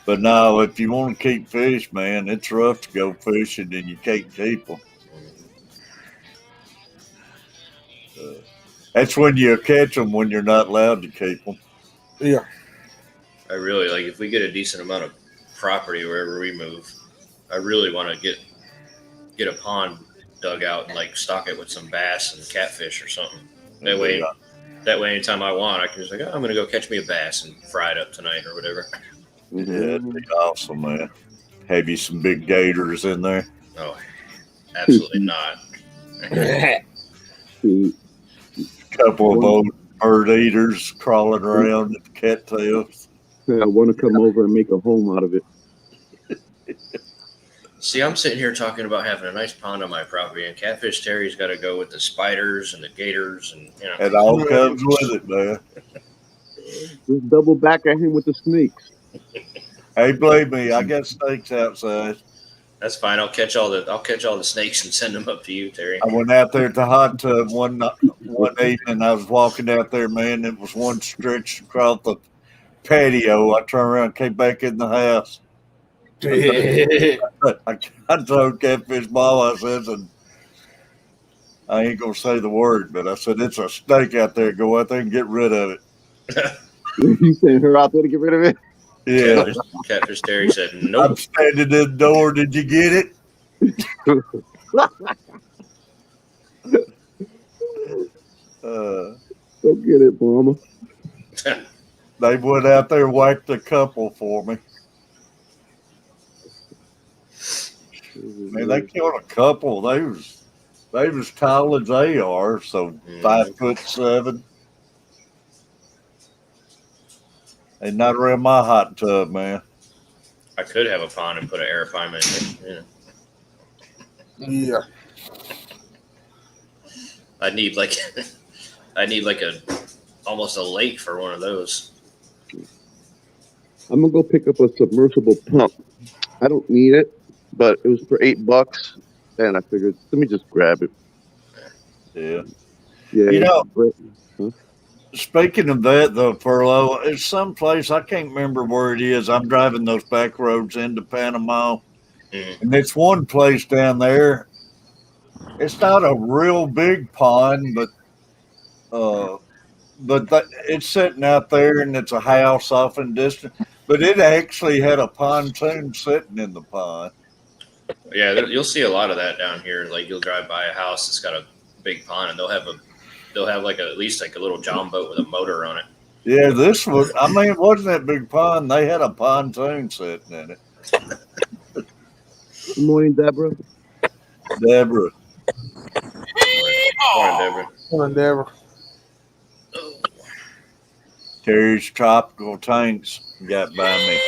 [SPEAKER 1] but no, if you want to keep fish, man, it's rough to go fishing and you can't keep them. That's when you catch them when you're not allowed to keep them.
[SPEAKER 4] Yeah.
[SPEAKER 3] I really like if we get a decent amount of property wherever we move. I really want to get a pond dug out and like stock it with some bass and catfish or something. That way, anytime I want, I can just like, I'm gonna go catch me a bass and fry it up tonight or whatever.
[SPEAKER 1] Yeah, it'd be awesome, man. Have you some big gators in there?
[SPEAKER 3] Oh, absolutely not.
[SPEAKER 1] Couple of old bird eaters crawling around at the cattails.
[SPEAKER 5] I want to come over and make a home out of it.
[SPEAKER 3] See, I'm sitting here talking about having a nice pond on my property, and Catfish Terry's got to go with the spiders and the gators, and you know.
[SPEAKER 1] It all comes with it, man.
[SPEAKER 5] Just double back at him with the snakes.
[SPEAKER 1] Hey, believe me, I got snakes outside.
[SPEAKER 3] That's fine. I'll catch all the snakes and send them up to you, Terry.
[SPEAKER 1] I went out there at the hot tub one evening. I was walking out there, man. It was one stretch across the patio. I turned around, came back in the house. I told Catfish Mom, I said, and I ain't gonna say the word, but I said it's a snake out there. Go out there and get rid of it.
[SPEAKER 5] You sent her out there to get rid of it?
[SPEAKER 1] Yeah.
[SPEAKER 3] Catfish Terry said,
[SPEAKER 1] I'm
[SPEAKER 3] "Nope."
[SPEAKER 1] standing in the door. Did you get it?
[SPEAKER 5] Go get it, Mama.
[SPEAKER 1] They went out there and whacked a couple for me. Man, they killed a couple. They was tall as they are, so 5'7". They not around my hot tub, man.
[SPEAKER 3] I could have a pond and put an aerophime in it.
[SPEAKER 4] Yeah.
[SPEAKER 3] I need like almost a lake for one of those.
[SPEAKER 5] I'm gonna go pick up a submersible pump. I don't need it, but it was for $8, and I figured let me just grab it.
[SPEAKER 1] Yeah.
[SPEAKER 5] Yeah.
[SPEAKER 1] You know, speaking of that, though, Furlough, it's someplace I can't remember where it is. I'm driving those back roads into Panama, and it's one place down there. It's not a real big pond, but it's sitting out there, and it's a house off in the distance. But it actually had a pontoon sitting in the pond.
[SPEAKER 3] Yeah, you'll see a lot of that down here. Like you'll drive by a house that's got a big pond, and they'll have like at least like a little john boat with a motor on it.
[SPEAKER 1] Yeah, this was. I mean, it wasn't that big pond. They had a pontoon sitting in it.
[SPEAKER 5] Good morning, Deborah.
[SPEAKER 1] Deborah.
[SPEAKER 3] Morning, Deborah.
[SPEAKER 4] Morning, Deborah.
[SPEAKER 1] Terry's tropical tanks got by
[SPEAKER 5] me.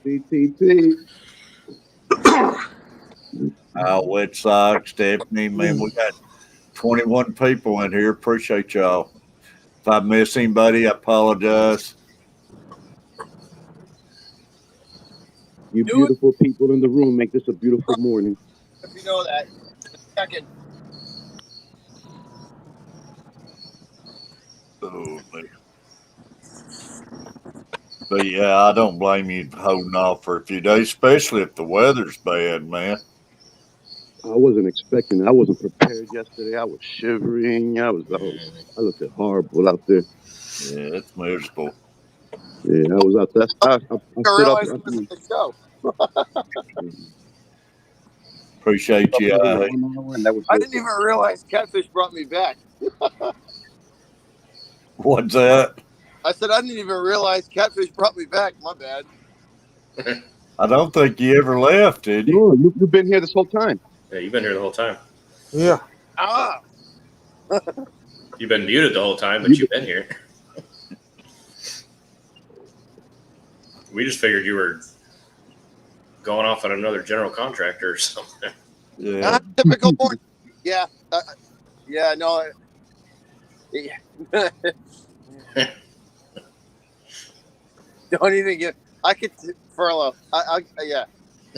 [SPEAKER 5] CTT.
[SPEAKER 1] Wet Sox, Stephanie, man, we got 21 people in here. Appreciate y'all. If I miss anybody, I apologize.
[SPEAKER 5] You beautiful people in the room make this a beautiful morning.
[SPEAKER 2] If you know that, second.
[SPEAKER 1] Oh, man. But yeah, I don't blame you holding off for a few days, especially if the weather's bad, man.
[SPEAKER 5] I wasn't expecting it. I wasn't prepared yesterday. I was shivering. I looked horrible out there.
[SPEAKER 1] Yeah, it's miserable.
[SPEAKER 5] Yeah, I was out there. I
[SPEAKER 2] realized it was the show.
[SPEAKER 1] Appreciate you.
[SPEAKER 2] I didn't even realize Catfish brought me back.
[SPEAKER 1] What's that?
[SPEAKER 2] I said I didn't even realize Catfish brought me back. My bad.
[SPEAKER 1] I don't think you ever left, did you?
[SPEAKER 5] No, you've been here this whole time.
[SPEAKER 3] Yeah, you've been here the whole time.
[SPEAKER 4] Yeah.
[SPEAKER 3] You've been muted the whole time, but you've been here. We just figured you were going off on another general contractor or something.
[SPEAKER 1] Yeah.
[SPEAKER 2] Typical morning. Yeah. Yeah. No. Yeah. Don't even get. I could furlough. Yeah.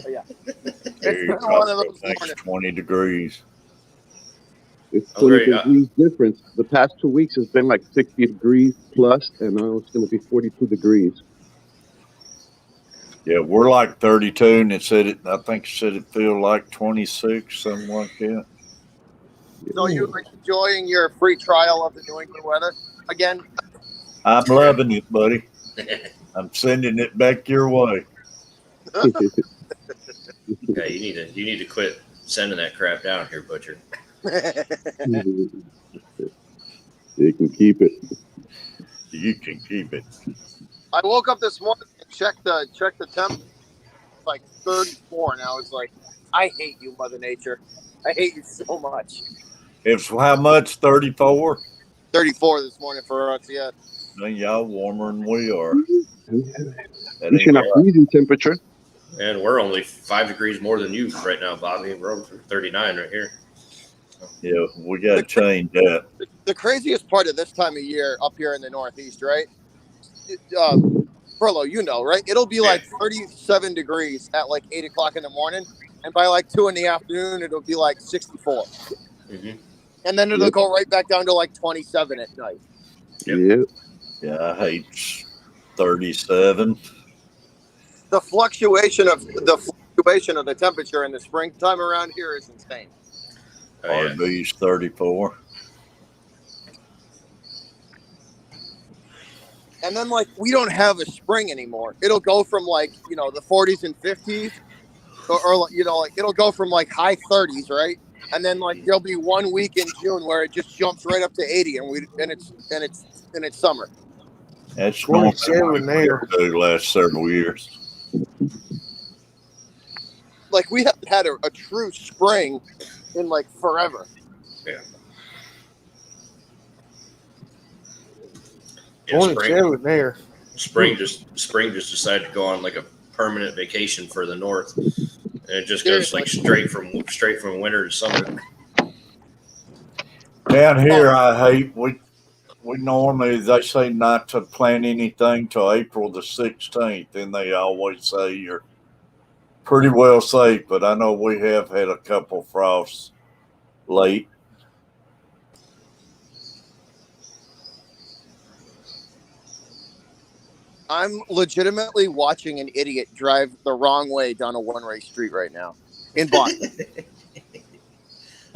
[SPEAKER 2] Yeah. It's
[SPEAKER 1] Here
[SPEAKER 2] been
[SPEAKER 1] you
[SPEAKER 2] one of
[SPEAKER 1] go.
[SPEAKER 2] those
[SPEAKER 1] Next
[SPEAKER 2] mornings.
[SPEAKER 1] 20 degrees.
[SPEAKER 5] It's
[SPEAKER 3] Oh,
[SPEAKER 5] 20
[SPEAKER 3] great.
[SPEAKER 5] degrees difference. The past 2 weeks has been like 60 degrees plus, and now it's going to be 42 degrees.
[SPEAKER 1] Yeah, we're like 32, and it said it. I think it said it feel like 26, something like that.
[SPEAKER 2] So you enjoying your free trial of the New England weather again?
[SPEAKER 1] I'm loving it, buddy. I'm sending it back your way.
[SPEAKER 3] Yeah, you need to quit sending that crap down here, Butcher.
[SPEAKER 5] You can keep it.
[SPEAKER 1] You can keep it.
[SPEAKER 2] I woke up this morning and checked the temp, like 34, and I was like, I hate you, Mother Nature. I hate you so much.
[SPEAKER 1] It's how much? 34?
[SPEAKER 2] 34 this morning for us, yeah.
[SPEAKER 1] Then y'all warmer than we are. That
[SPEAKER 5] You should
[SPEAKER 1] ain't
[SPEAKER 5] have
[SPEAKER 1] right.
[SPEAKER 5] freezing temperature.
[SPEAKER 3] And we're only 5 degrees more than you right now, Bobby. We're over 39 right here.
[SPEAKER 1] Yeah, we got to change that.
[SPEAKER 2] The craziest part of this time of year up here in the Northeast, right? Furlough, you know, right? It'll be like 37 degrees at like 8 o'clock in the morning, and by like 2 in the afternoon, it'll be like 64.
[SPEAKER 3] Mm-hmm.
[SPEAKER 2] And then it'll go right back down to like 27 at night.
[SPEAKER 5] Yep.
[SPEAKER 1] Yeah, I hate 37.
[SPEAKER 2] The fluctuation of the temperature in the springtime around here is insane.
[SPEAKER 3] Oh, yeah.
[SPEAKER 1] RB's 34.
[SPEAKER 2] And then like we don't have a spring anymore. It'll go from like, you know, the 40s and 50s, or you know, like it'll go from like high 30s, right? And then like there'll be 1 week in June where it just jumps right up to 80, and it's summer.
[SPEAKER 1] That's normal
[SPEAKER 4] 27 there.
[SPEAKER 1] the last several years.
[SPEAKER 2] Like we haven't had a true spring in like forever.
[SPEAKER 3] Yeah,
[SPEAKER 4] 27 there.
[SPEAKER 3] Spring just decided to go on like a permanent vacation for the north, and it just goes like straight from winter to summer.
[SPEAKER 1] Down here, I hate we normally they say not to plant anything till April the 16th, and they always say you're pretty well safe. But I know we have had a couple frosts late.
[SPEAKER 2] I'm legitimately watching an idiot drive the wrong way down a one-way street right now in Boston.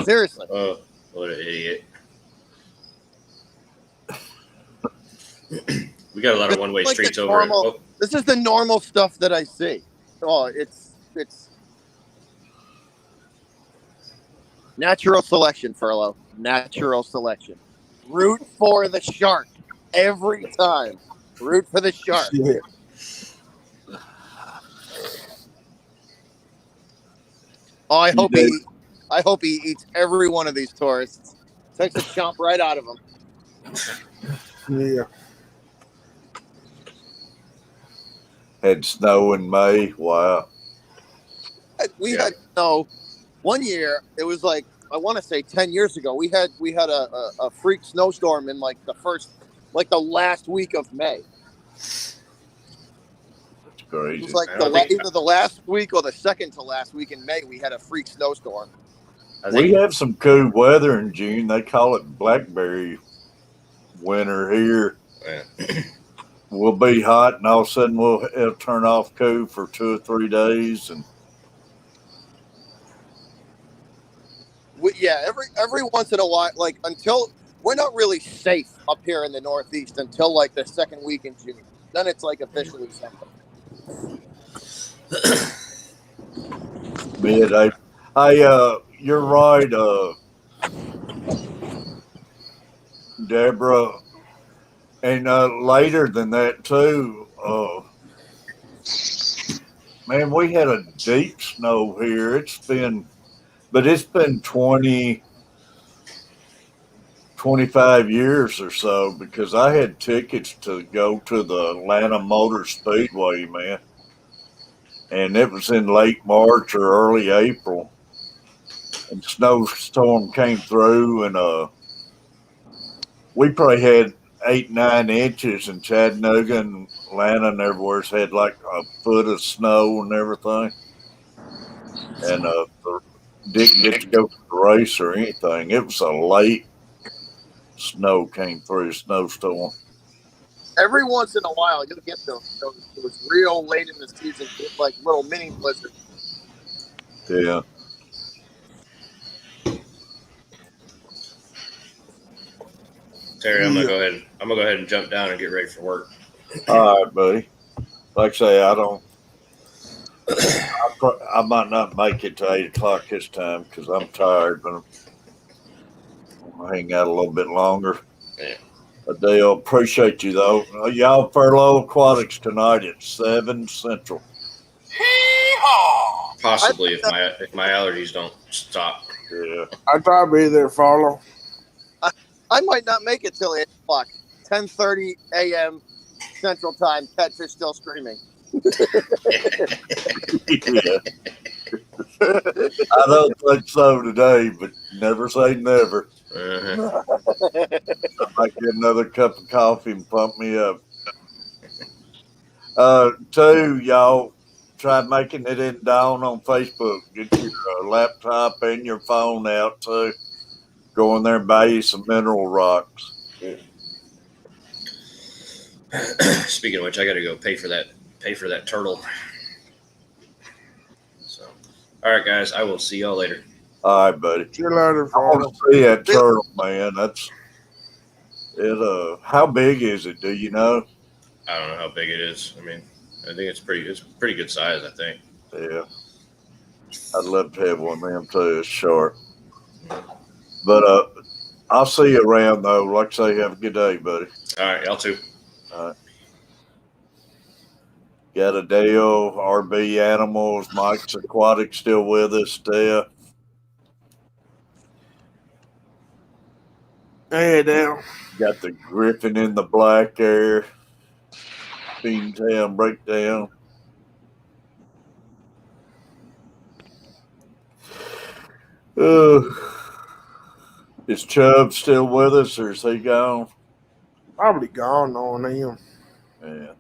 [SPEAKER 2] Seriously.
[SPEAKER 3] Oh, what an idiot. We got a lot of one-way
[SPEAKER 2] like
[SPEAKER 3] streets
[SPEAKER 2] the
[SPEAKER 3] over.
[SPEAKER 2] normal- This is the normal stuff that I see. Oh, it's natural selection, Furlough. Natural selection. Root for the shark every time. Root for the shark.
[SPEAKER 4] Yeah.
[SPEAKER 2] Oh, I hope he eats every one of these tourists. Takes a chomp right out of them.
[SPEAKER 4] Yeah.
[SPEAKER 1] Had snow in May. Wow.
[SPEAKER 2] We had snow 1 year. It was like, I want to say 10 years ago. We had a freak snowstorm in like the last week of May.
[SPEAKER 1] It's
[SPEAKER 2] It
[SPEAKER 1] crazy.
[SPEAKER 2] was like either the last week or the second to last week in May. We had a freak snowstorm.
[SPEAKER 1] We have some cool weather in June. They call it blackberry winter here.
[SPEAKER 3] Yeah.
[SPEAKER 1] We'll be hot, and all of a sudden it'll turn off cool for 2 or 3 days, and
[SPEAKER 2] Every once in a while, like until we're not really safe up here in the Northeast until like the second week in June. Then it's like officially something.
[SPEAKER 1] mid-April. You're right, Deborah, and later than that too. Man, we had a deep snow here. It's been 20 25 years or so because I had tickets to go to the Atlanta Motor Speedway, man. And it was in late March or early April. And snowstorm came through, and we probably had 8-9 inches in Chattanooga and Atlanta and everywhere's had like a foot of snow and everything. And didn't get to go to the race or anything. It was a late snow came through, snowstorm.
[SPEAKER 2] Every once in a while, you'll get those real late in the season, like little mini blizzards.
[SPEAKER 1] Yeah.
[SPEAKER 3] Terry, I'm gonna go ahead and jump down and get ready for work.
[SPEAKER 1] All right, buddy. Like I say, I might not make it to 8 o'clock this time because I'm tired, but I'll hang out a little bit longer.
[SPEAKER 3] Yeah.
[SPEAKER 1] Adele, appreciate you though. Y'all furlough aquatics tonight at 7 Central.
[SPEAKER 3] Possibly if my allergies don't stop.
[SPEAKER 1] Yeah.
[SPEAKER 4] I'd probably be there, follow.
[SPEAKER 2] I might not make it till 8 o'clock. 10:30 a.m. Central Time. Catfish still streaming.
[SPEAKER 1] Yeah. I don't think so today, but never say never.
[SPEAKER 3] Uh-huh.
[SPEAKER 1] I might get another cup of coffee and pump me up. Two, y'all try making it in Dawn on Facebook. Get your laptop and your phone out too. Go in there and buy you some mineral rocks.
[SPEAKER 3] Speaking of which, I got to go pay for that turtle. So, all right, guys, I will see y'all later.
[SPEAKER 1] All right, buddy.
[SPEAKER 4] See you later,
[SPEAKER 1] I want
[SPEAKER 4] follow.
[SPEAKER 1] to see that turtle, man. That's it. How big is it? Do you know?
[SPEAKER 3] I don't know how big it is. I mean, I think it's pretty good size, I think.
[SPEAKER 1] Yeah. I'd love to have one of them too. It's short. But I'll see you around though. Like I say, have a good day, buddy.
[SPEAKER 3] All right, y'all too.
[SPEAKER 1] All right. Got Adele, RB Animals, Mike's Aquatic still with us, Steph.
[SPEAKER 4] Hey, Dale.
[SPEAKER 1] Got the Griffin in the black there. Beantown Breakdown. Is Chubb still with us or is he gone?
[SPEAKER 4] Probably gone on him.
[SPEAKER 1] Yeah.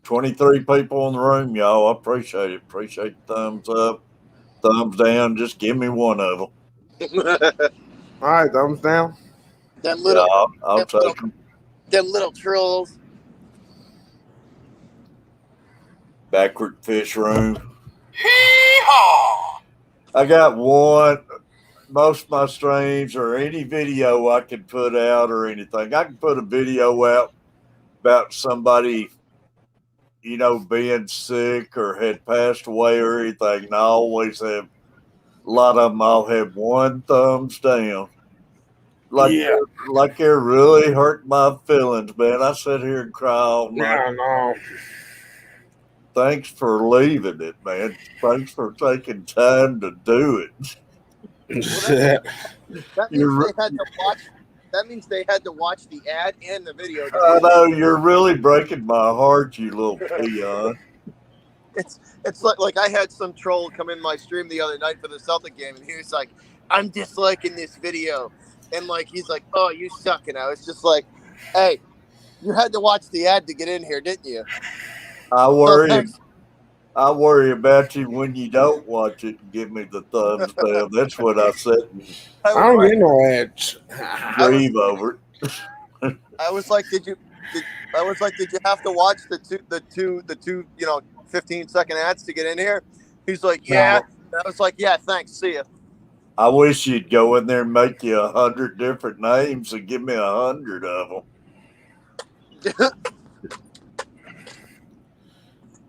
[SPEAKER 1] 23 people in the room, y'all. I appreciate it. Appreciate the thumbs up, thumbs down. Just give me one of them.
[SPEAKER 4] All right, thumbs down.
[SPEAKER 2] Them little,
[SPEAKER 1] I'll take them.
[SPEAKER 2] them little trolls.
[SPEAKER 1] Backward fish room. I got one. Most of my streams or any video I can put out or anything. I can put a video out about somebody, being sick or had passed away or anything. And I always have, a lot of them, I'll have one thumbs down. Like they're really hurt my feelings, man. I sit here and cry all night.
[SPEAKER 4] Yeah, no.
[SPEAKER 1] Thanks for leaving it, man. Thanks for taking time to do it.
[SPEAKER 2] That means they had to watch the ad and the video.
[SPEAKER 1] I know, you're really breaking my heart, you little peon.
[SPEAKER 2] It's like I had some troll come in my stream the other night for the Celtic game, and he was like, "I'm disliking this video," and he's like, "Oh, you suck," and I was just like, "Hey, you had to watch the ad to get in here, didn't you?"
[SPEAKER 1] I worry about you when you don't watch it and give me the thumbs down. That's what I said.
[SPEAKER 4] I don't get no ads.
[SPEAKER 1] Grieve over it.
[SPEAKER 2] I was like, did you have to watch the two 15-second ads to get in here? He's like, yeah. No. I was like, yeah, thanks. See ya.
[SPEAKER 1] I wish you'd go in there and make you 100 different names and give me 100 of them.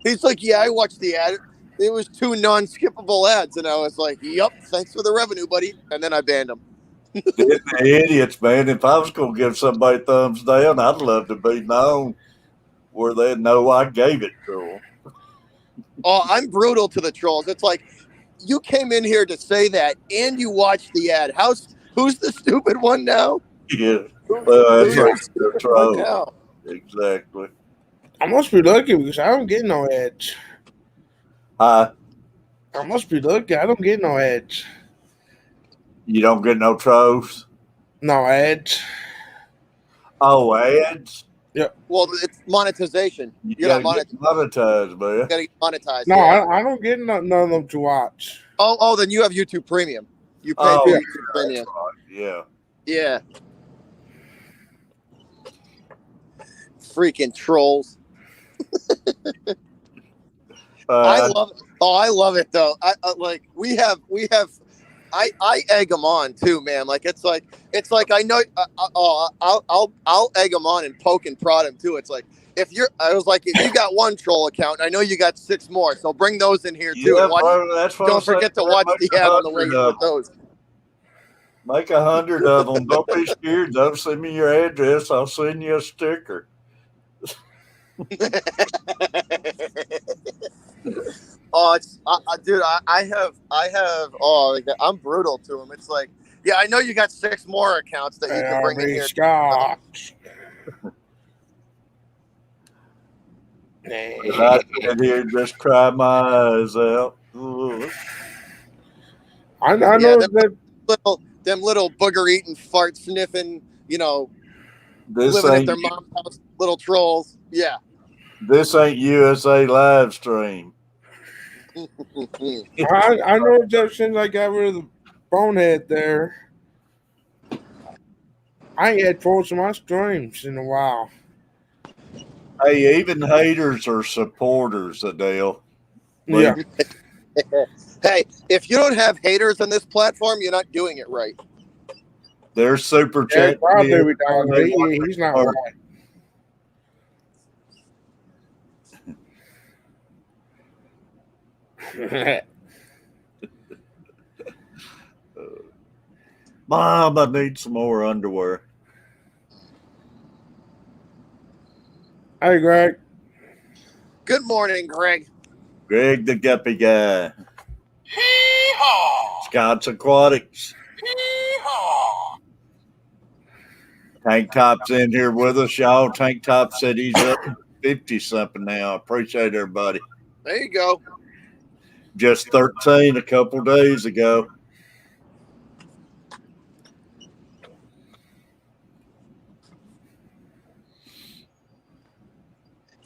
[SPEAKER 2] He's like, yeah, I watched the ad. It was 2 non-skippable ads, and I was like, "Yup, thanks for the revenue, buddy." And then I banned them.
[SPEAKER 1] The idiots, man. If I was going to give somebody thumbs down, I'd love to be known where they know I gave it to them.
[SPEAKER 2] Oh, I'm brutal to the trolls. It's like you came in here to say that, and you watched the ad. Who's the stupid one now?
[SPEAKER 1] Yeah.
[SPEAKER 2] Who's
[SPEAKER 1] That's
[SPEAKER 2] the
[SPEAKER 1] right.
[SPEAKER 2] stupid
[SPEAKER 1] Troll.
[SPEAKER 2] one now?
[SPEAKER 1] Exactly.
[SPEAKER 4] I must be lucky because I don't get no ads.
[SPEAKER 1] Hi.
[SPEAKER 4] I must be lucky. I don't get no ads.
[SPEAKER 1] You don't get no trolls?
[SPEAKER 4] No ads.
[SPEAKER 1] Oh, ads?
[SPEAKER 2] Well, it's monetization.
[SPEAKER 1] You
[SPEAKER 2] You're not
[SPEAKER 1] gotta get monetized, man.
[SPEAKER 2] You gotta get monetized.
[SPEAKER 4] No,
[SPEAKER 2] yeah.
[SPEAKER 4] I don't get none of them to watch.
[SPEAKER 2] Oh, then you have YouTube Premium. You pay
[SPEAKER 1] Oh,
[SPEAKER 2] for
[SPEAKER 1] yeah,
[SPEAKER 2] YouTube Premium.
[SPEAKER 1] Yeah.
[SPEAKER 2] Yeah. Freaking trolls. I love it. Oh, I love it though. I egg them on too, man. Like it's like I know. I'll egg them on and poke and prod them too. It's like if you got one troll account, I know you got 6 more, so bring those in here too.
[SPEAKER 1] Yeah,
[SPEAKER 2] And watch,
[SPEAKER 1] bro, that's what
[SPEAKER 2] don't forget to watch the ad on the way with those.
[SPEAKER 1] Make 100 of them. Don't be scared. Don't send me your address. I'll send you a sticker.
[SPEAKER 2] Oh, dude, I have. Oh, I'm brutal to them. It's like, yeah, I know you got 6 more accounts that you can bring in here.
[SPEAKER 4] Scotch.
[SPEAKER 1] And I sit here and just cry my eyes out. Ooh.
[SPEAKER 4] I know that.
[SPEAKER 2] Them little booger eating, fart sniffing,
[SPEAKER 1] This
[SPEAKER 2] living at
[SPEAKER 1] ain't
[SPEAKER 2] their mom's house, little trolls. Yeah.
[SPEAKER 1] this ain't USA live stream.
[SPEAKER 4] I know that since I got rid of the bonehead there, I ain't had trolls in my streams in a while.
[SPEAKER 1] Hey, even haters are supporters, Adele.
[SPEAKER 4] Yeah.
[SPEAKER 2] Hey, if you don't have haters on this platform, you're not doing it right.
[SPEAKER 1] They're super
[SPEAKER 4] Yeah,
[SPEAKER 1] chat.
[SPEAKER 4] Bob Baby Dog, he's not right.
[SPEAKER 1] Mom, I need some more underwear.
[SPEAKER 4] Hey, Greg.
[SPEAKER 2] Good morning, Greg.
[SPEAKER 1] Greg the Guppy Guy.
[SPEAKER 6] Hee-haw!
[SPEAKER 1] Scott's Aquatics.
[SPEAKER 6] Hee-haw!
[SPEAKER 1] Tank Top's in here with us, y'all. Tank Top said he's up 50-something now. I appreciate everybody.
[SPEAKER 2] There you go.
[SPEAKER 1] Just 13 a couple days ago.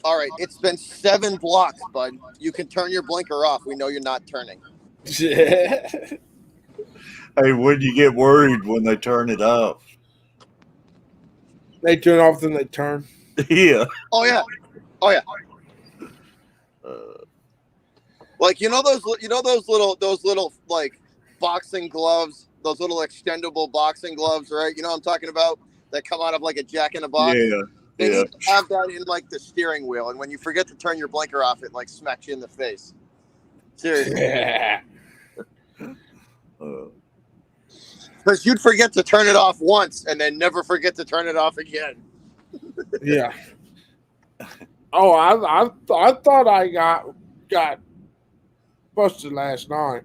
[SPEAKER 2] All right, it's been 7 blocks, bud. You can turn your blinker off. We know you're not turning.
[SPEAKER 1] Hey, when you get worried when they turn it off?
[SPEAKER 4] They turn off, then they turn.
[SPEAKER 1] Yeah.
[SPEAKER 2] Oh yeah. Like those little like boxing gloves, those little extendable boxing gloves, right? You know what I'm talking about? That come out of like a Jack in a Box.
[SPEAKER 1] Yeah.
[SPEAKER 2] They need to have that in like the steering wheel, and when you forget to turn your blinker off, it like smacks you in the face. Seriously. Because you'd forget to turn it off once and then never forget to turn it off again.
[SPEAKER 4] Yeah. Oh, I thought I got busted last night.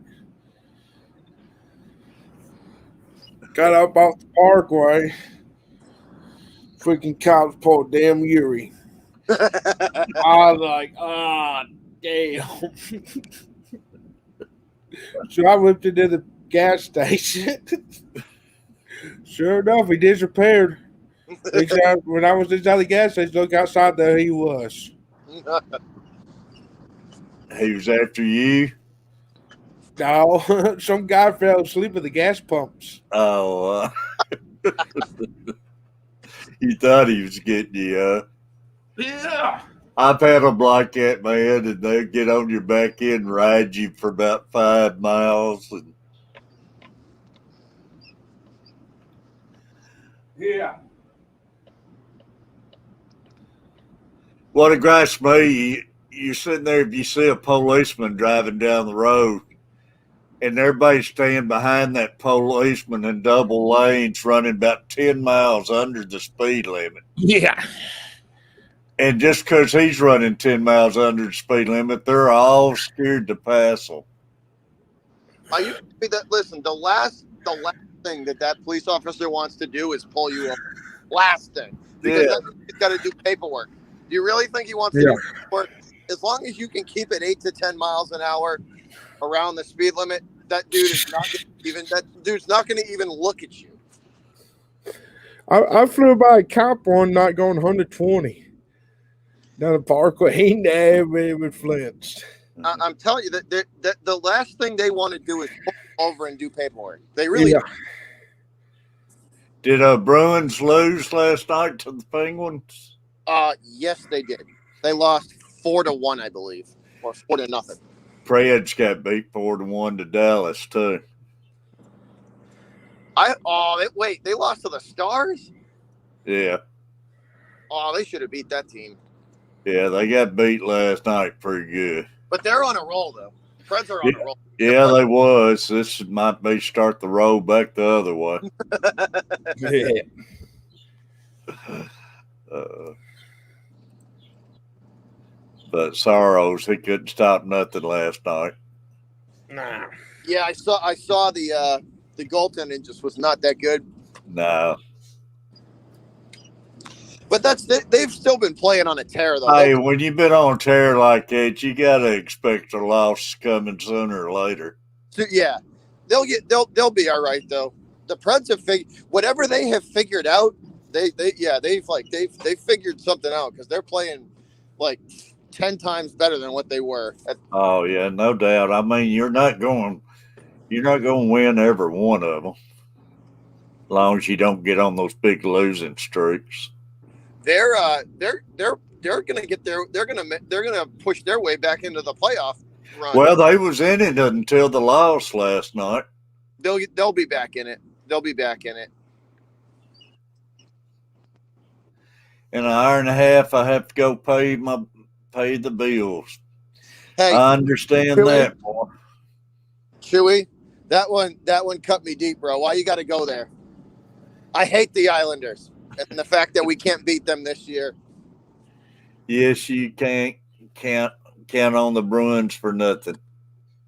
[SPEAKER 4] Got up off the parkway. Freaking cops pulled damn Yuri. I was like, oh, damn. So I whipped into the gas station. Sure enough, he disappeared. When I was inside the gas station, look outside, there he was.
[SPEAKER 1] He was after you?
[SPEAKER 4] No, some guy fell asleep at the gas pumps.
[SPEAKER 1] Oh, you thought he was getting you,
[SPEAKER 4] Yeah.
[SPEAKER 1] I've had them like that, man, and they'll get on your back end and ride you for about 5 miles. And
[SPEAKER 4] Yeah.
[SPEAKER 1] what aggravates me, you're sitting there, if you see a policeman driving down the road, and everybody's staying behind that policeman in double lanes running about 10 miles under the speed limit.
[SPEAKER 4] Yeah.
[SPEAKER 1] And just because he's running 10 miles under the speed limit, they're all scared to pass him.
[SPEAKER 2] Are you that? Listen, the last thing that police officer wants to do is pull you over. Last thing, because that means he's got to do paperwork. Do you really think he wants to do paperwork? As long as you can keep it 8 to 10 miles an hour around the speed limit, that dude's not going to even look at you.
[SPEAKER 4] I flew by a cop one night going 120 down the parkway. He never flinched.
[SPEAKER 2] I'm telling you that the last thing they want to do is pull over and do paperwork. They really.
[SPEAKER 4] Yeah.
[SPEAKER 1] Did Bruins lose last night to the Penguins?
[SPEAKER 2] Yes, they did. They lost 4-1, I believe, or 4-0.
[SPEAKER 1] Preds got beat 4-1 to Dallas too.
[SPEAKER 2] Wait, they lost to the Stars?
[SPEAKER 1] Yeah.
[SPEAKER 2] Oh, they should have beat that team.
[SPEAKER 1] Yeah, they got beat last night pretty good.
[SPEAKER 2] But they're on a roll, though. Preds are on a roll.
[SPEAKER 1] Yeah, they was. This might be start the roll back the other way.
[SPEAKER 4] Yeah.
[SPEAKER 1] But Sorrows, he couldn't stop nothing last night.
[SPEAKER 4] Nah.
[SPEAKER 2] Yeah, I saw the goaltending just was not that good.
[SPEAKER 1] No.
[SPEAKER 2] But they've still been playing on a tear, though.
[SPEAKER 1] Hey, when you've been on tear like that, you got to expect a loss coming sooner or later.
[SPEAKER 2] So, yeah, they'll be all right though. The Preds have whatever they have figured out. They've figured something out because they're playing like 10 times better than what they were.
[SPEAKER 1] Oh yeah, no doubt. I mean, you're not going to win every one of them, as long as you don't get on those big losing streaks.
[SPEAKER 2] They're gonna get there. They're gonna push their way back into the playoff run.
[SPEAKER 1] Well, they was in it until the loss last night.
[SPEAKER 2] They'll be back in it. They'll be back in it.
[SPEAKER 1] In an hour and a half, I have to go pay the bills.
[SPEAKER 2] Hey,
[SPEAKER 1] I understand that, boy.
[SPEAKER 2] Chewy, that one cut me deep, bro. Why you got to go there? I hate the Islanders and the fact that we can't beat them this year.
[SPEAKER 1] Yes, you can't count on the Bruins for nothing.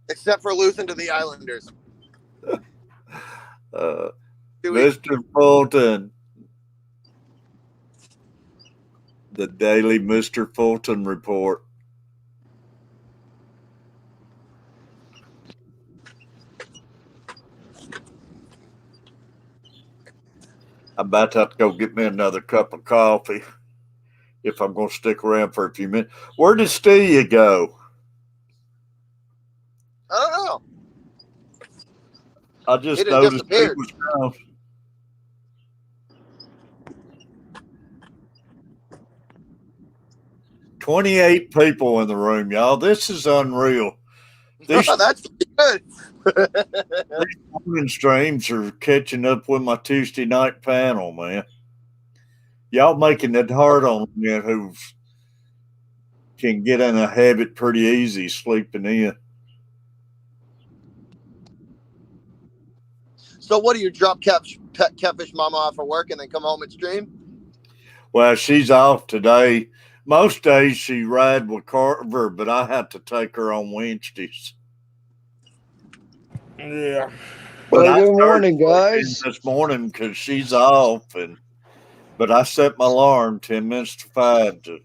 [SPEAKER 2] Except for losing to the Islanders.
[SPEAKER 1] Mr. Fulton. The daily Mr. Fulton report. I'm about to have to go get me another cup of coffee if I'm going to stick around for a few minutes. Where did Stelia go?
[SPEAKER 2] I don't know.
[SPEAKER 1] I just
[SPEAKER 2] It had
[SPEAKER 1] noticed he
[SPEAKER 2] disappeared.
[SPEAKER 1] was gone. "28 people in the room, y'all. This is unreal. These
[SPEAKER 2] That's good.
[SPEAKER 1] morning streams are catching up with my Tuesday night panel, man. Y'all making it hard on me who can get in a habit pretty easy sleeping in.
[SPEAKER 2] So what do you drop Catfish Mama off for work and then come home and stream?
[SPEAKER 1] Well, she's off today. Most days she ride with Carver, but I have to take her on Wednesdays.
[SPEAKER 4] Yeah.
[SPEAKER 1] But
[SPEAKER 7] Well,
[SPEAKER 1] I
[SPEAKER 7] good morning,
[SPEAKER 1] started
[SPEAKER 7] guys.
[SPEAKER 1] this morning because she's off, but I set my alarm 10 minutes to 5 to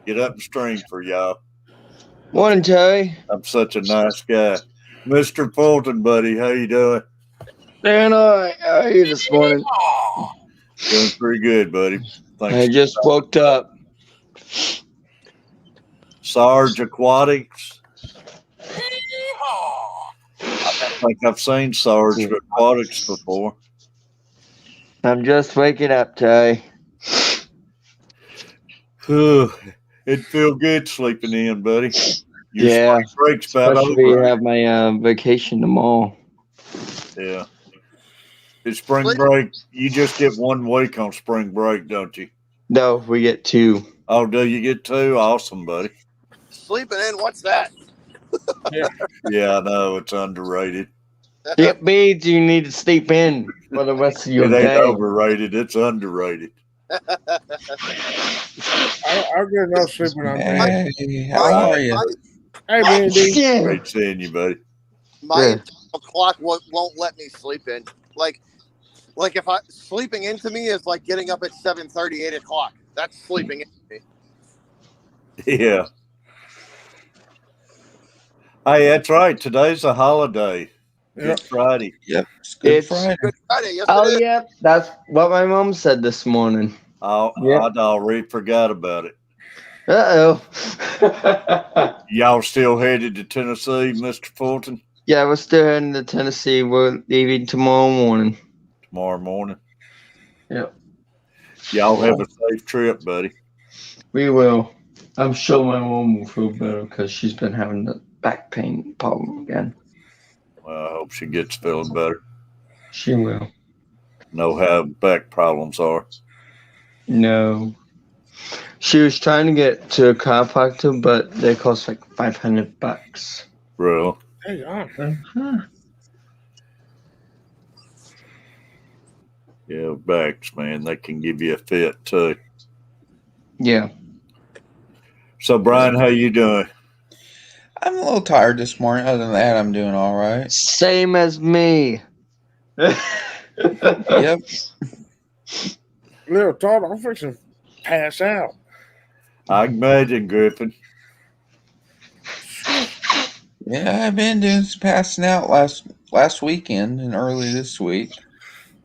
[SPEAKER 1] get up and stream for y'all.
[SPEAKER 7] Morning, Terry.
[SPEAKER 1] I'm such a nice guy. Mr. Fulton, buddy, how you doing?
[SPEAKER 7] Doing all right. How are you this morning?
[SPEAKER 1] Doing pretty good, buddy. Thanks.
[SPEAKER 7] I just woke up.
[SPEAKER 1] Sarge Aquatics. I think I've seen Sarge Aquatics before.
[SPEAKER 7] I'm just waking up, Terry.
[SPEAKER 1] It'd feel good sleeping in, buddy. Your
[SPEAKER 7] Yeah.
[SPEAKER 1] spring break's about
[SPEAKER 7] Especially
[SPEAKER 1] over.
[SPEAKER 7] have my vacation tomorrow.
[SPEAKER 1] Yeah. It's spring break. You just get 1 week on spring break, don't you?
[SPEAKER 7] No, we get 2.
[SPEAKER 1] Oh, do you get 2? Awesome, buddy.
[SPEAKER 2] Sleeping in, what's that?
[SPEAKER 1] Yeah, I know. It's underrated.
[SPEAKER 7] It means you need to sleep in for the rest of your
[SPEAKER 1] It ain't
[SPEAKER 7] day.
[SPEAKER 1] overrated. It's underrated.
[SPEAKER 4] I get enough sleeping on that.
[SPEAKER 8] Hey, how are you?
[SPEAKER 4] Hey, Mandy.
[SPEAKER 7] Yeah.
[SPEAKER 1] Great seeing you, buddy.
[SPEAKER 2] My clock won't let me sleep in. Like if I sleeping into me is like getting up at 7:30, 8 o'clock. That's sleeping into me.
[SPEAKER 1] Yeah. Hey, that's right. Today's a holiday. Good Friday.
[SPEAKER 8] Yep, it's Good Friday.
[SPEAKER 2] Good Friday. Yes,
[SPEAKER 7] Oh
[SPEAKER 2] it is.
[SPEAKER 7] yeah, that's what my mom said this morning.
[SPEAKER 1] I'd already forgot about it.
[SPEAKER 7] Uh oh.
[SPEAKER 1] Y'all still headed to Tennessee, Mr. Fulton?
[SPEAKER 7] Yeah, we're still heading to Tennessee. We're leaving tomorrow morning.
[SPEAKER 1] Tomorrow morning.
[SPEAKER 7] Yep.
[SPEAKER 1] Y'all have a safe trip, buddy.
[SPEAKER 7] We will. I'm sure my mom will feel better because she's been having the back pain problem again.
[SPEAKER 1] Well, I hope she gets feeling better.
[SPEAKER 7] She will.
[SPEAKER 1] Know how back problems are.
[SPEAKER 7] No. She was trying to get to a chiropractor, but they cost like $500.
[SPEAKER 1] Real.
[SPEAKER 4] Hey,
[SPEAKER 1] Yeah, backs, man. They can give you a fit too.
[SPEAKER 7] Yeah.
[SPEAKER 1] So, Brian, how you doing?
[SPEAKER 8] I'm a little tired this morning. Other than that, I'm doing all right.
[SPEAKER 7] Same as me.
[SPEAKER 8] Yep.
[SPEAKER 4] Little Todd, I'm fixing to pass out.
[SPEAKER 1] I can imagine, Griffin.
[SPEAKER 8] Yeah, I've been doing some passing out last weekend and early this week.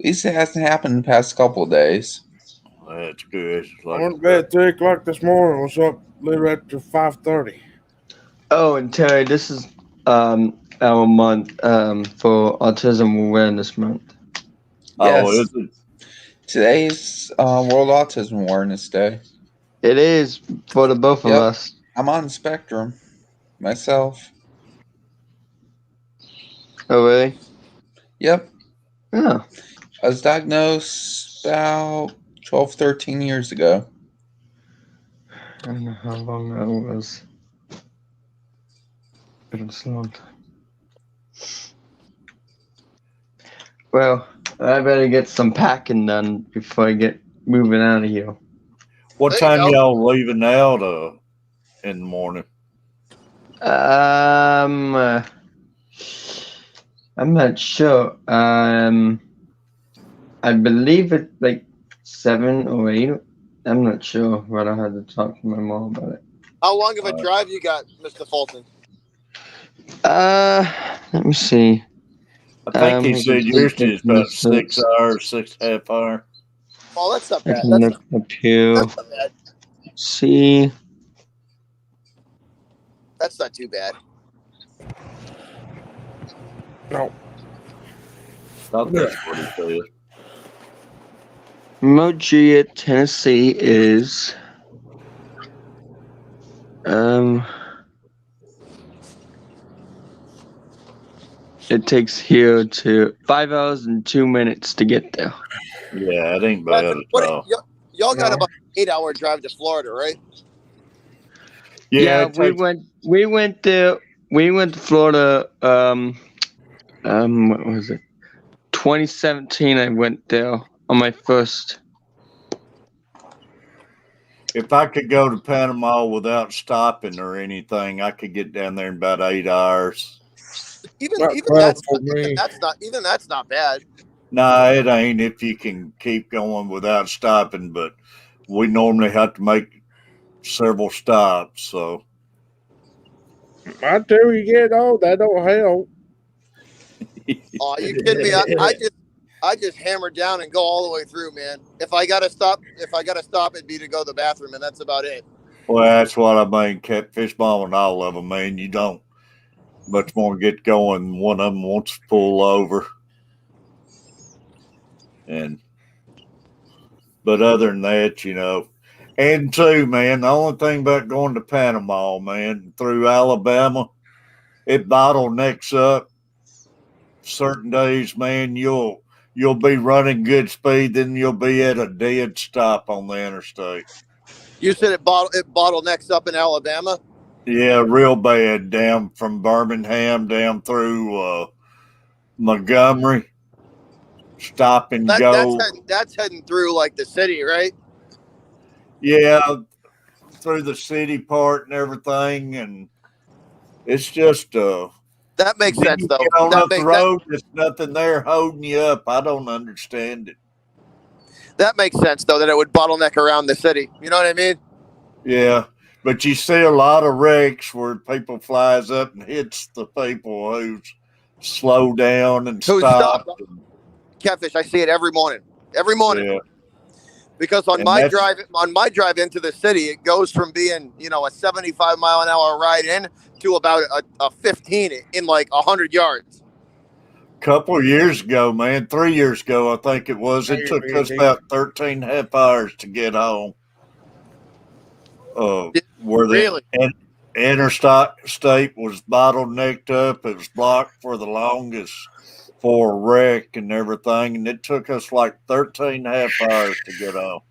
[SPEAKER 8] At least it hasn't happened the past couple of days.
[SPEAKER 1] That's good.
[SPEAKER 4] I went to bed at 3 o'clock this morning. Was up a little after 5:30.
[SPEAKER 7] Oh, and Terry, this is our month for Autism Awareness Month.
[SPEAKER 1] Oh,
[SPEAKER 8] Yes.
[SPEAKER 1] is it?
[SPEAKER 8] Today's World Autism Awareness Day.
[SPEAKER 7] It is for the both of
[SPEAKER 8] Yep.
[SPEAKER 7] us.
[SPEAKER 8] I'm on the spectrum myself.
[SPEAKER 7] Oh, really?
[SPEAKER 8] Yep.
[SPEAKER 7] Yeah.
[SPEAKER 8] I was diagnosed about 12, 13 years ago.
[SPEAKER 7] I don't know how long that was. It was a long time. Well, I better get some packing done before I get moving out of here.
[SPEAKER 1] What
[SPEAKER 2] There you
[SPEAKER 1] time
[SPEAKER 2] go.
[SPEAKER 1] y'all leaving out in the morning?
[SPEAKER 7] I'm not sure. I believe it's like 7 or 8. I'm not sure, but I had to talk to my mom about it.
[SPEAKER 2] How long of a drive you got, Mr. Fulton?
[SPEAKER 7] Let me see.
[SPEAKER 1] I think he said yours is about 6 hours, 6.5 hours.
[SPEAKER 2] Oh, that's not
[SPEAKER 7] I
[SPEAKER 2] bad.
[SPEAKER 7] can
[SPEAKER 2] That's
[SPEAKER 7] look up here.
[SPEAKER 2] not bad.
[SPEAKER 7] See.
[SPEAKER 2] That's not too bad.
[SPEAKER 4] No.
[SPEAKER 1] Thought that's what he said.
[SPEAKER 7] Mogia, Tennessee is it takes here to 5 hours and 2 minutes to get there.
[SPEAKER 1] Yeah, it ain't bad at all.
[SPEAKER 2] Y'all got about an 8-hour drive to Florida, right?
[SPEAKER 7] Yeah, we went to Florida what was it? 2017 I went there on my first.
[SPEAKER 1] If I could go to Panama without stopping or anything, I could get down there in about 8 hours.
[SPEAKER 2] Even that's not bad.
[SPEAKER 1] Nah, it ain't if you can keep going without stopping, but we normally have to make several stops, so
[SPEAKER 4] Until you get old, that don't help.
[SPEAKER 2] Oh, you kidding me? I just hammer down and go all the way through, man. If I gotta stop, it'd be to go to the bathroom, and that's about it.
[SPEAKER 1] Well, that's what I mean. Catfish mom and all of them, man. You don't much more get going. One of them wants to pull over, but other than that, and two, man. The only thing about going to Panama, man, through Alabama, it bottlenecks up. Certain days, man, you'll be running good speed, then you'll be at a dead stop on the interstate.
[SPEAKER 2] You said it bottlenecks up in Alabama?
[SPEAKER 1] Yeah, real bad. Down from Birmingham down through Montgomery. Stop and go.
[SPEAKER 2] That's heading through like the city, right?
[SPEAKER 1] Yeah, through the city part and everything, and it's just
[SPEAKER 2] That makes
[SPEAKER 1] Then
[SPEAKER 2] sense,
[SPEAKER 1] you
[SPEAKER 2] though.
[SPEAKER 1] get on
[SPEAKER 2] That
[SPEAKER 1] up the
[SPEAKER 2] makes
[SPEAKER 1] road, there's nothing there holding you up. I don't understand it.
[SPEAKER 2] that makes sense, though, that it would bottleneck around the city. You know what I mean?
[SPEAKER 1] Yeah, but you see a lot of wrecks where people flies up and hits the people who slow down and
[SPEAKER 2] Who
[SPEAKER 1] stop.
[SPEAKER 2] stop? Catfish, I see it every morning. Every morning.
[SPEAKER 1] Yeah,
[SPEAKER 2] Because on
[SPEAKER 1] and
[SPEAKER 2] my
[SPEAKER 1] that's
[SPEAKER 2] drive into the city, it goes from being, a 75-mile-an-hour ride in to about a 15 in like 100 yards.
[SPEAKER 1] a couple of years ago, man. 3 years ago, I think it was. It took us about 13 half hours to get home. Where the
[SPEAKER 2] Really?
[SPEAKER 1] interstate was bottlenecked up. It was blocked for the longest for a wreck and everything, and it took us like 13 half hours to get home.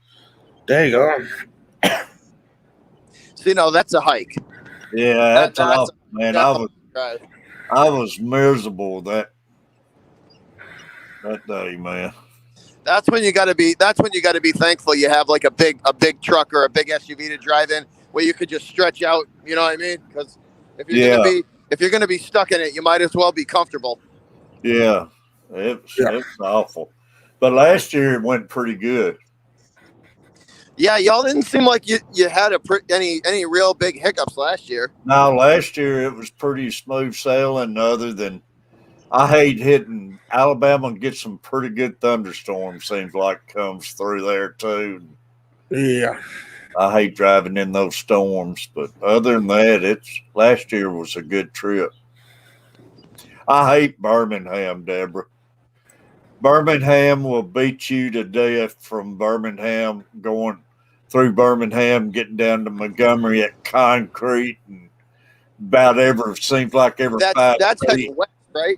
[SPEAKER 4] There you go.
[SPEAKER 2] So, that's a hike.
[SPEAKER 1] Yeah, that's awful, man.
[SPEAKER 2] That's a drive.
[SPEAKER 1] I was miserable that day, man.
[SPEAKER 2] That's when you got to be thankful you have like a big truck or a big SUV to drive in where you could just stretch out, you know what I mean? Because if you're gonna be stuck in it, you might as well be comfortable.
[SPEAKER 1] Yeah, it was awful. But last year it went pretty good.
[SPEAKER 2] Yeah, y'all didn't seem like you had any real big hiccups last year.
[SPEAKER 1] Now last year it was pretty smooth sailing. Other than I hate hitting Alabama and get some pretty good thunderstorms. Seems like comes through there too.
[SPEAKER 4] Yeah.
[SPEAKER 1] I hate driving in those storms, but other than that, last year was a good trip. I hate Birmingham, Deborah. Birmingham will beat you to death from Birmingham, going through Birmingham, getting down to Montgomery at concrete, and seems like every 5
[SPEAKER 2] That's
[SPEAKER 1] feet.
[SPEAKER 2] heading west, right?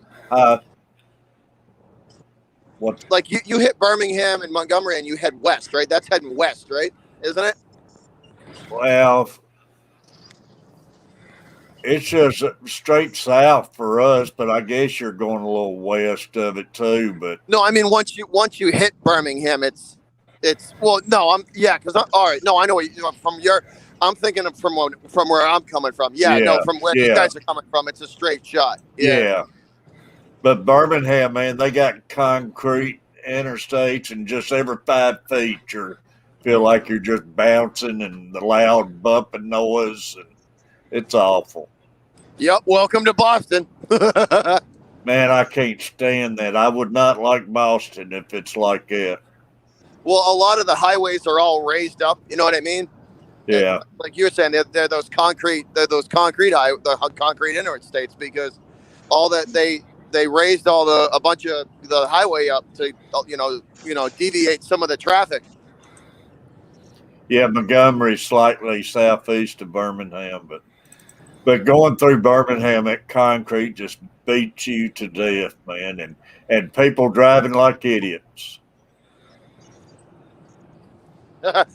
[SPEAKER 1] What?
[SPEAKER 2] Like you hit Birmingham and Montgomery and you head west, right? That's heading west, right? Isn't it?
[SPEAKER 1] Well, it's just straight south for us, but I guess you're going a little west of it too. But
[SPEAKER 2] no, I mean once you hit Birmingham, it's well, no, all right, no, I know what I'm thinking of from where I'm coming from. Yeah, no, from where you guys are coming from, it's a straight shot.
[SPEAKER 1] Yeah. But Birmingham, man, they got concrete interstates, and just every 5 feet you feel like you're just bouncing, and the loud bumping noise, and it's awful.
[SPEAKER 2] Yep, welcome to Boston.
[SPEAKER 1] Man, I can't stand that. I would not like Boston if it's like that.
[SPEAKER 2] Well, a lot of the highways are all raised up. You know what I mean?
[SPEAKER 1] Yeah.
[SPEAKER 2] And like you were saying, they're those concrete interstates because all that they raised a bunch of the highway up to deviate some of the traffic.
[SPEAKER 1] Yeah, Montgomery's slightly southeast of Birmingham, but going through Birmingham, that concrete just beats you to death, man, and people driving like idiots.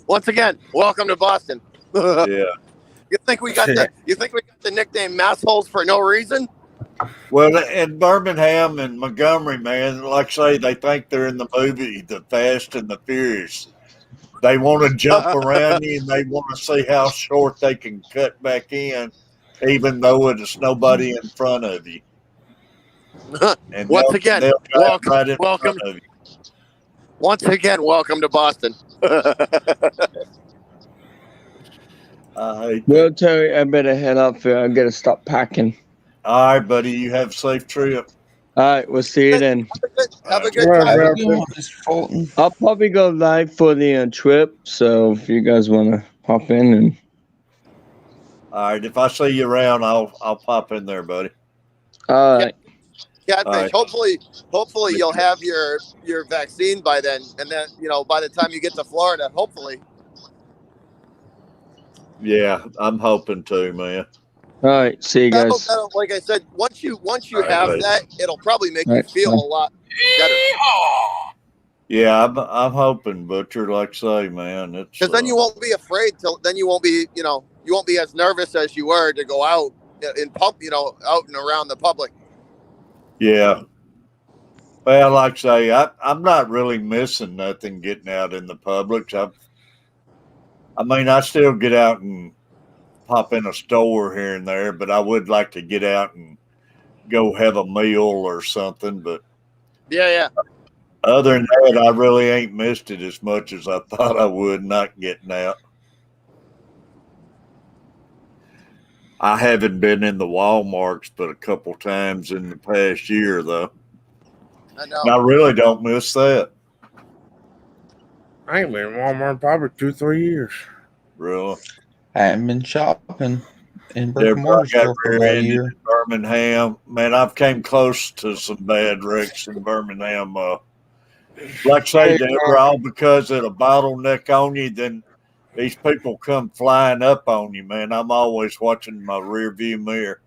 [SPEAKER 2] Once again, welcome to Boston.
[SPEAKER 1] Yeah.
[SPEAKER 2] You think we got the nickname Massholes for no reason?
[SPEAKER 1] Well, in Birmingham and Montgomery, man, like I say, they think they're in the movie The Fast and the Furious. They want to jump around you, and they want to see how short they can cut back in, even though there's nobody in front of you. And
[SPEAKER 2] Once again, welcome. Once again, welcome to Boston.
[SPEAKER 7] Well, Terry, I better head up here. I gotta stop packing.
[SPEAKER 1] All right, buddy. You have a safe trip.
[SPEAKER 7] All right, we'll see you then.
[SPEAKER 2] Have a good time.
[SPEAKER 7] I'll probably go live for the trip, so if you guys want to hop in and.
[SPEAKER 1] All right, if I see you around, I'll pop in there, buddy.
[SPEAKER 7] All right.
[SPEAKER 2] Catfish.
[SPEAKER 1] Right.
[SPEAKER 2] Hopefully you'll have your vaccine by then, and then by the time you get to Florida, hopefully.
[SPEAKER 1] Yeah, I'm hoping to, man.
[SPEAKER 7] All right, see you guys.
[SPEAKER 2] Like I said, once you have that, it'll probably make you feel a lot better.
[SPEAKER 1] Yeah, I'm hoping, Butcher. Like I say, man, it's
[SPEAKER 2] because then you won't be afraid. Then you won't be you won't be as nervous as you were to go out out and around the public.
[SPEAKER 1] Yeah. Well, like I say, I'm not really missing nothing getting out in the public. I still get out and pop in a store here and there, but I would like to get out and go have a meal or something. But
[SPEAKER 2] Yeah.
[SPEAKER 1] other than that, I really ain't missed it as much as I thought I would not getting out. I haven't been in the Walmarts but a couple times in the past year, though.
[SPEAKER 2] I know.
[SPEAKER 1] And I really don't miss that.
[SPEAKER 4] I ain't been in Walmart probably 2-3 years.
[SPEAKER 1] Really.
[SPEAKER 8] I haven't been shopping in brick and
[SPEAKER 1] Deborah,
[SPEAKER 8] mortar
[SPEAKER 1] I got
[SPEAKER 8] store for about a
[SPEAKER 1] rear-ended
[SPEAKER 8] year.
[SPEAKER 1] in Birmingham. Man, I've came close to some bad wrecks in Birmingham. Like I say,
[SPEAKER 4] Hey,
[SPEAKER 1] Deborah, all because of a bottleneck on you, then these people come flying up on you, man. I'm always watching my rear view mirror.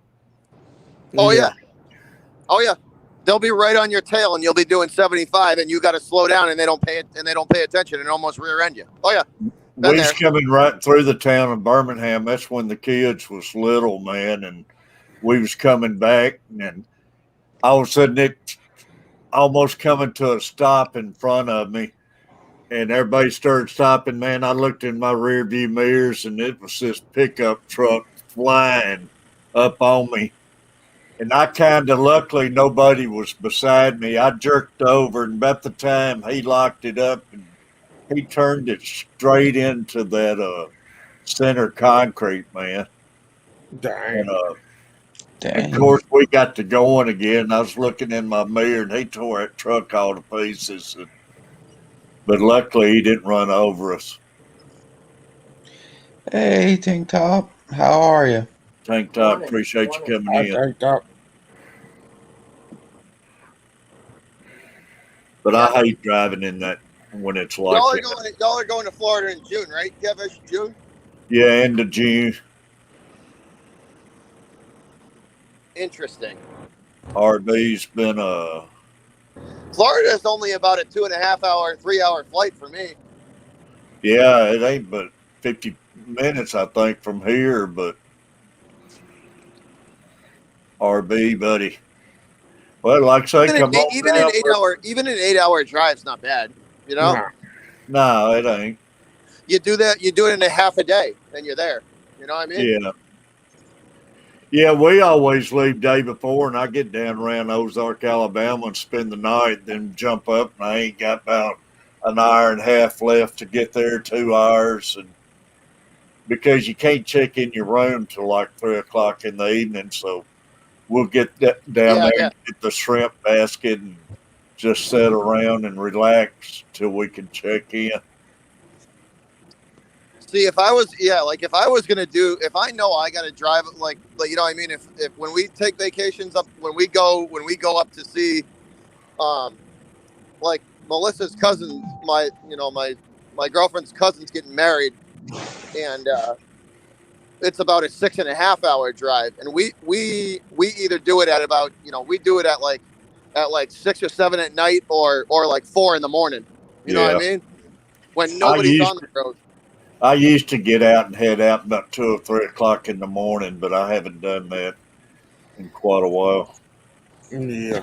[SPEAKER 2] Oh yeah. They'll be right on your tail, and you'll be doing 75, and you got to slow down, and they don't pay attention, and almost rear end you. Oh yeah. Been
[SPEAKER 1] We's
[SPEAKER 2] there.
[SPEAKER 1] coming right through the town of Birmingham. That's when the kids was little, man, and we was coming back, and all of a sudden it almost coming to a stop in front of me, and everybody started stopping. Man, I looked in my rear view mirrors, and it was this pickup truck flying up on me. And I kind of, luckily, nobody was beside me. I jerked over, and about the time he locked it up, and he turned it straight into that center concrete, man.
[SPEAKER 4] Dang.
[SPEAKER 1] And of
[SPEAKER 8] Dang.
[SPEAKER 1] course, we got to going again. I was looking in my mirror, and he tore that truck all to pieces. But luckily, he didn't run over us.
[SPEAKER 8] Hey, Tank Top. How are you?
[SPEAKER 1] Tank Top, appreciate you coming
[SPEAKER 4] I
[SPEAKER 1] in.
[SPEAKER 4] think that.
[SPEAKER 1] But I hate driving in that when it's like
[SPEAKER 2] Y'all
[SPEAKER 1] that.
[SPEAKER 2] are going to Florida in June, right? Catfish, June.
[SPEAKER 1] Yeah, end of June.
[SPEAKER 2] Interesting.
[SPEAKER 1] RB's been
[SPEAKER 2] Florida is only about a 2.5 hour, 3 hour flight for me.
[SPEAKER 1] yeah, it ain't but 50 minutes, I think, from here. But RB, buddy. Well, like I say, come on
[SPEAKER 2] Even
[SPEAKER 1] down.
[SPEAKER 2] an 8 hour drive's not bad. You know,
[SPEAKER 4] Nah.
[SPEAKER 1] No, it ain't.
[SPEAKER 2] you do it in a half a day, and you're there. You know what I mean?
[SPEAKER 1] Yeah. Yeah, we always leave day before, and I get down around Ozark, Alabama, and spend the night, then jump up, and I ain't got about an hour and a half left to get there, 2 hours, and because you can't check in your room till like 3 o'clock in the evening, so we'll get down there and get the shrimp basket and just sit around and relax till we can check in.
[SPEAKER 2] See, if I was if I know I got to drive, like you know what I mean, if when we take vacations up, when we go up to see like Melissa's cousin, my girlfriend's cousin's getting married, and it's about a 6.5 hour drive, and we either do it at about, we do it at like 6 or 7 at night, or like 4 in the morning. You know what I mean? When nobody's on the road.
[SPEAKER 1] I used to get out and head out about 2 or 3 o'clock in the morning, but I haven't done that in quite a while.
[SPEAKER 4] Yeah.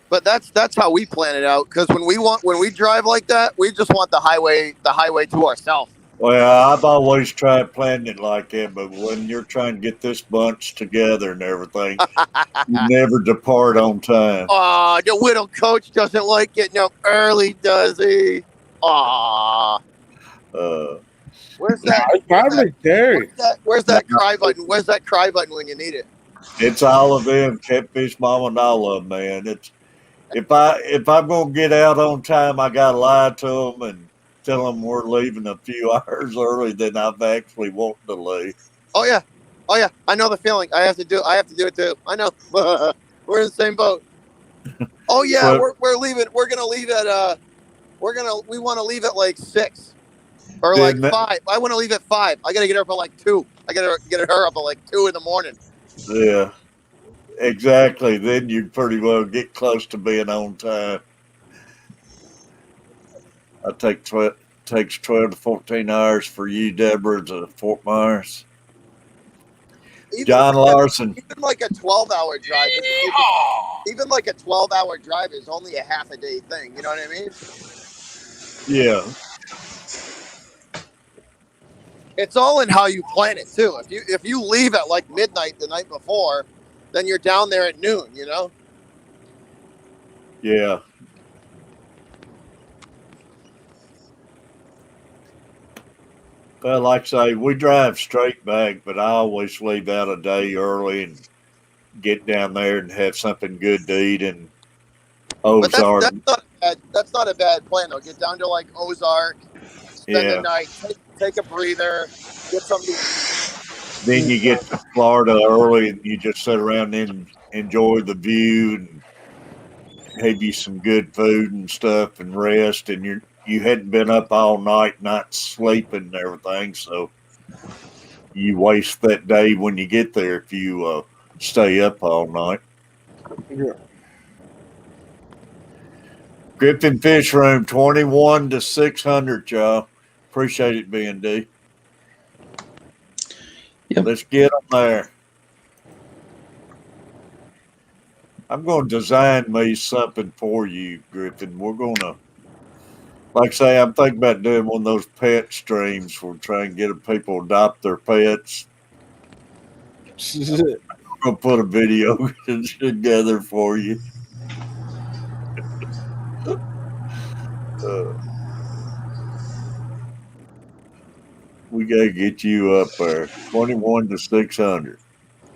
[SPEAKER 2] But that's how we plan it out, because when we drive like that, we just want the highway to ourselves.
[SPEAKER 1] Well, I've always tried planning it like that, but when you're trying to get this bunch together and everything, you never depart on time.
[SPEAKER 2] Oh, the little coach doesn't like getting up early, does he? Aw. Where's that?
[SPEAKER 4] It's probably Terry.
[SPEAKER 2] Where's that cry button? Where's that cry button when you need it?
[SPEAKER 1] It's all of them, Catfish Mama and all of them, man. It's if I'm gonna get out on time, I gotta lie to them and tell them we're leaving a few hours early than I've actually wanted to leave.
[SPEAKER 2] Oh yeah, I know the feeling. I have to do it too. I know. We're in the same boat. Oh yeah, we're leaving. We're gonna leave at we want to leave at like 6 or like 5. I want to leave at 5. I gotta get her up at like 2. I gotta get her up at like 2 in the morning.
[SPEAKER 1] Yeah, exactly. Then you pretty well get close to being on time. Takes 12 to 14 hours for you, Deborah, to Fort Myers. John Larson.
[SPEAKER 2] Even like a 12-hour drive. Even like a 12-hour drive is only a half a day thing. You know what I mean?
[SPEAKER 1] Yeah.
[SPEAKER 2] It's all in how you plan it too. If you leave at like midnight the night before, then you're down there at noon. You know.
[SPEAKER 1] Yeah. Well, like I say, we drive straight back, but I always leave out a day early and get down there and have something good to eat in
[SPEAKER 2] But
[SPEAKER 1] Ozark.
[SPEAKER 2] that's not a bad plan though. Get down to like Ozark, spend the
[SPEAKER 1] Yeah.
[SPEAKER 2] night, take a breather, get something.
[SPEAKER 1] Then you get to Florida early and you just sit around and enjoy the view and have you some good food and stuff and rest. And you hadn't been up all night, not sleeping and everything, so you waste that day when you get there if you stay up all night.
[SPEAKER 4] Yeah.
[SPEAKER 1] Griffin Fish Room 21 to 600, y'all. Appreciate it, B&D.
[SPEAKER 8] Yep.
[SPEAKER 1] Let's get them there. I'm going to design me something for you, Griffin. We're going to, like I say, I'm thinking about doing one of those pet streams where we're trying to get people to adopt their pets. I'm going to put a video together for you. We got to get you up there. 21 to 600.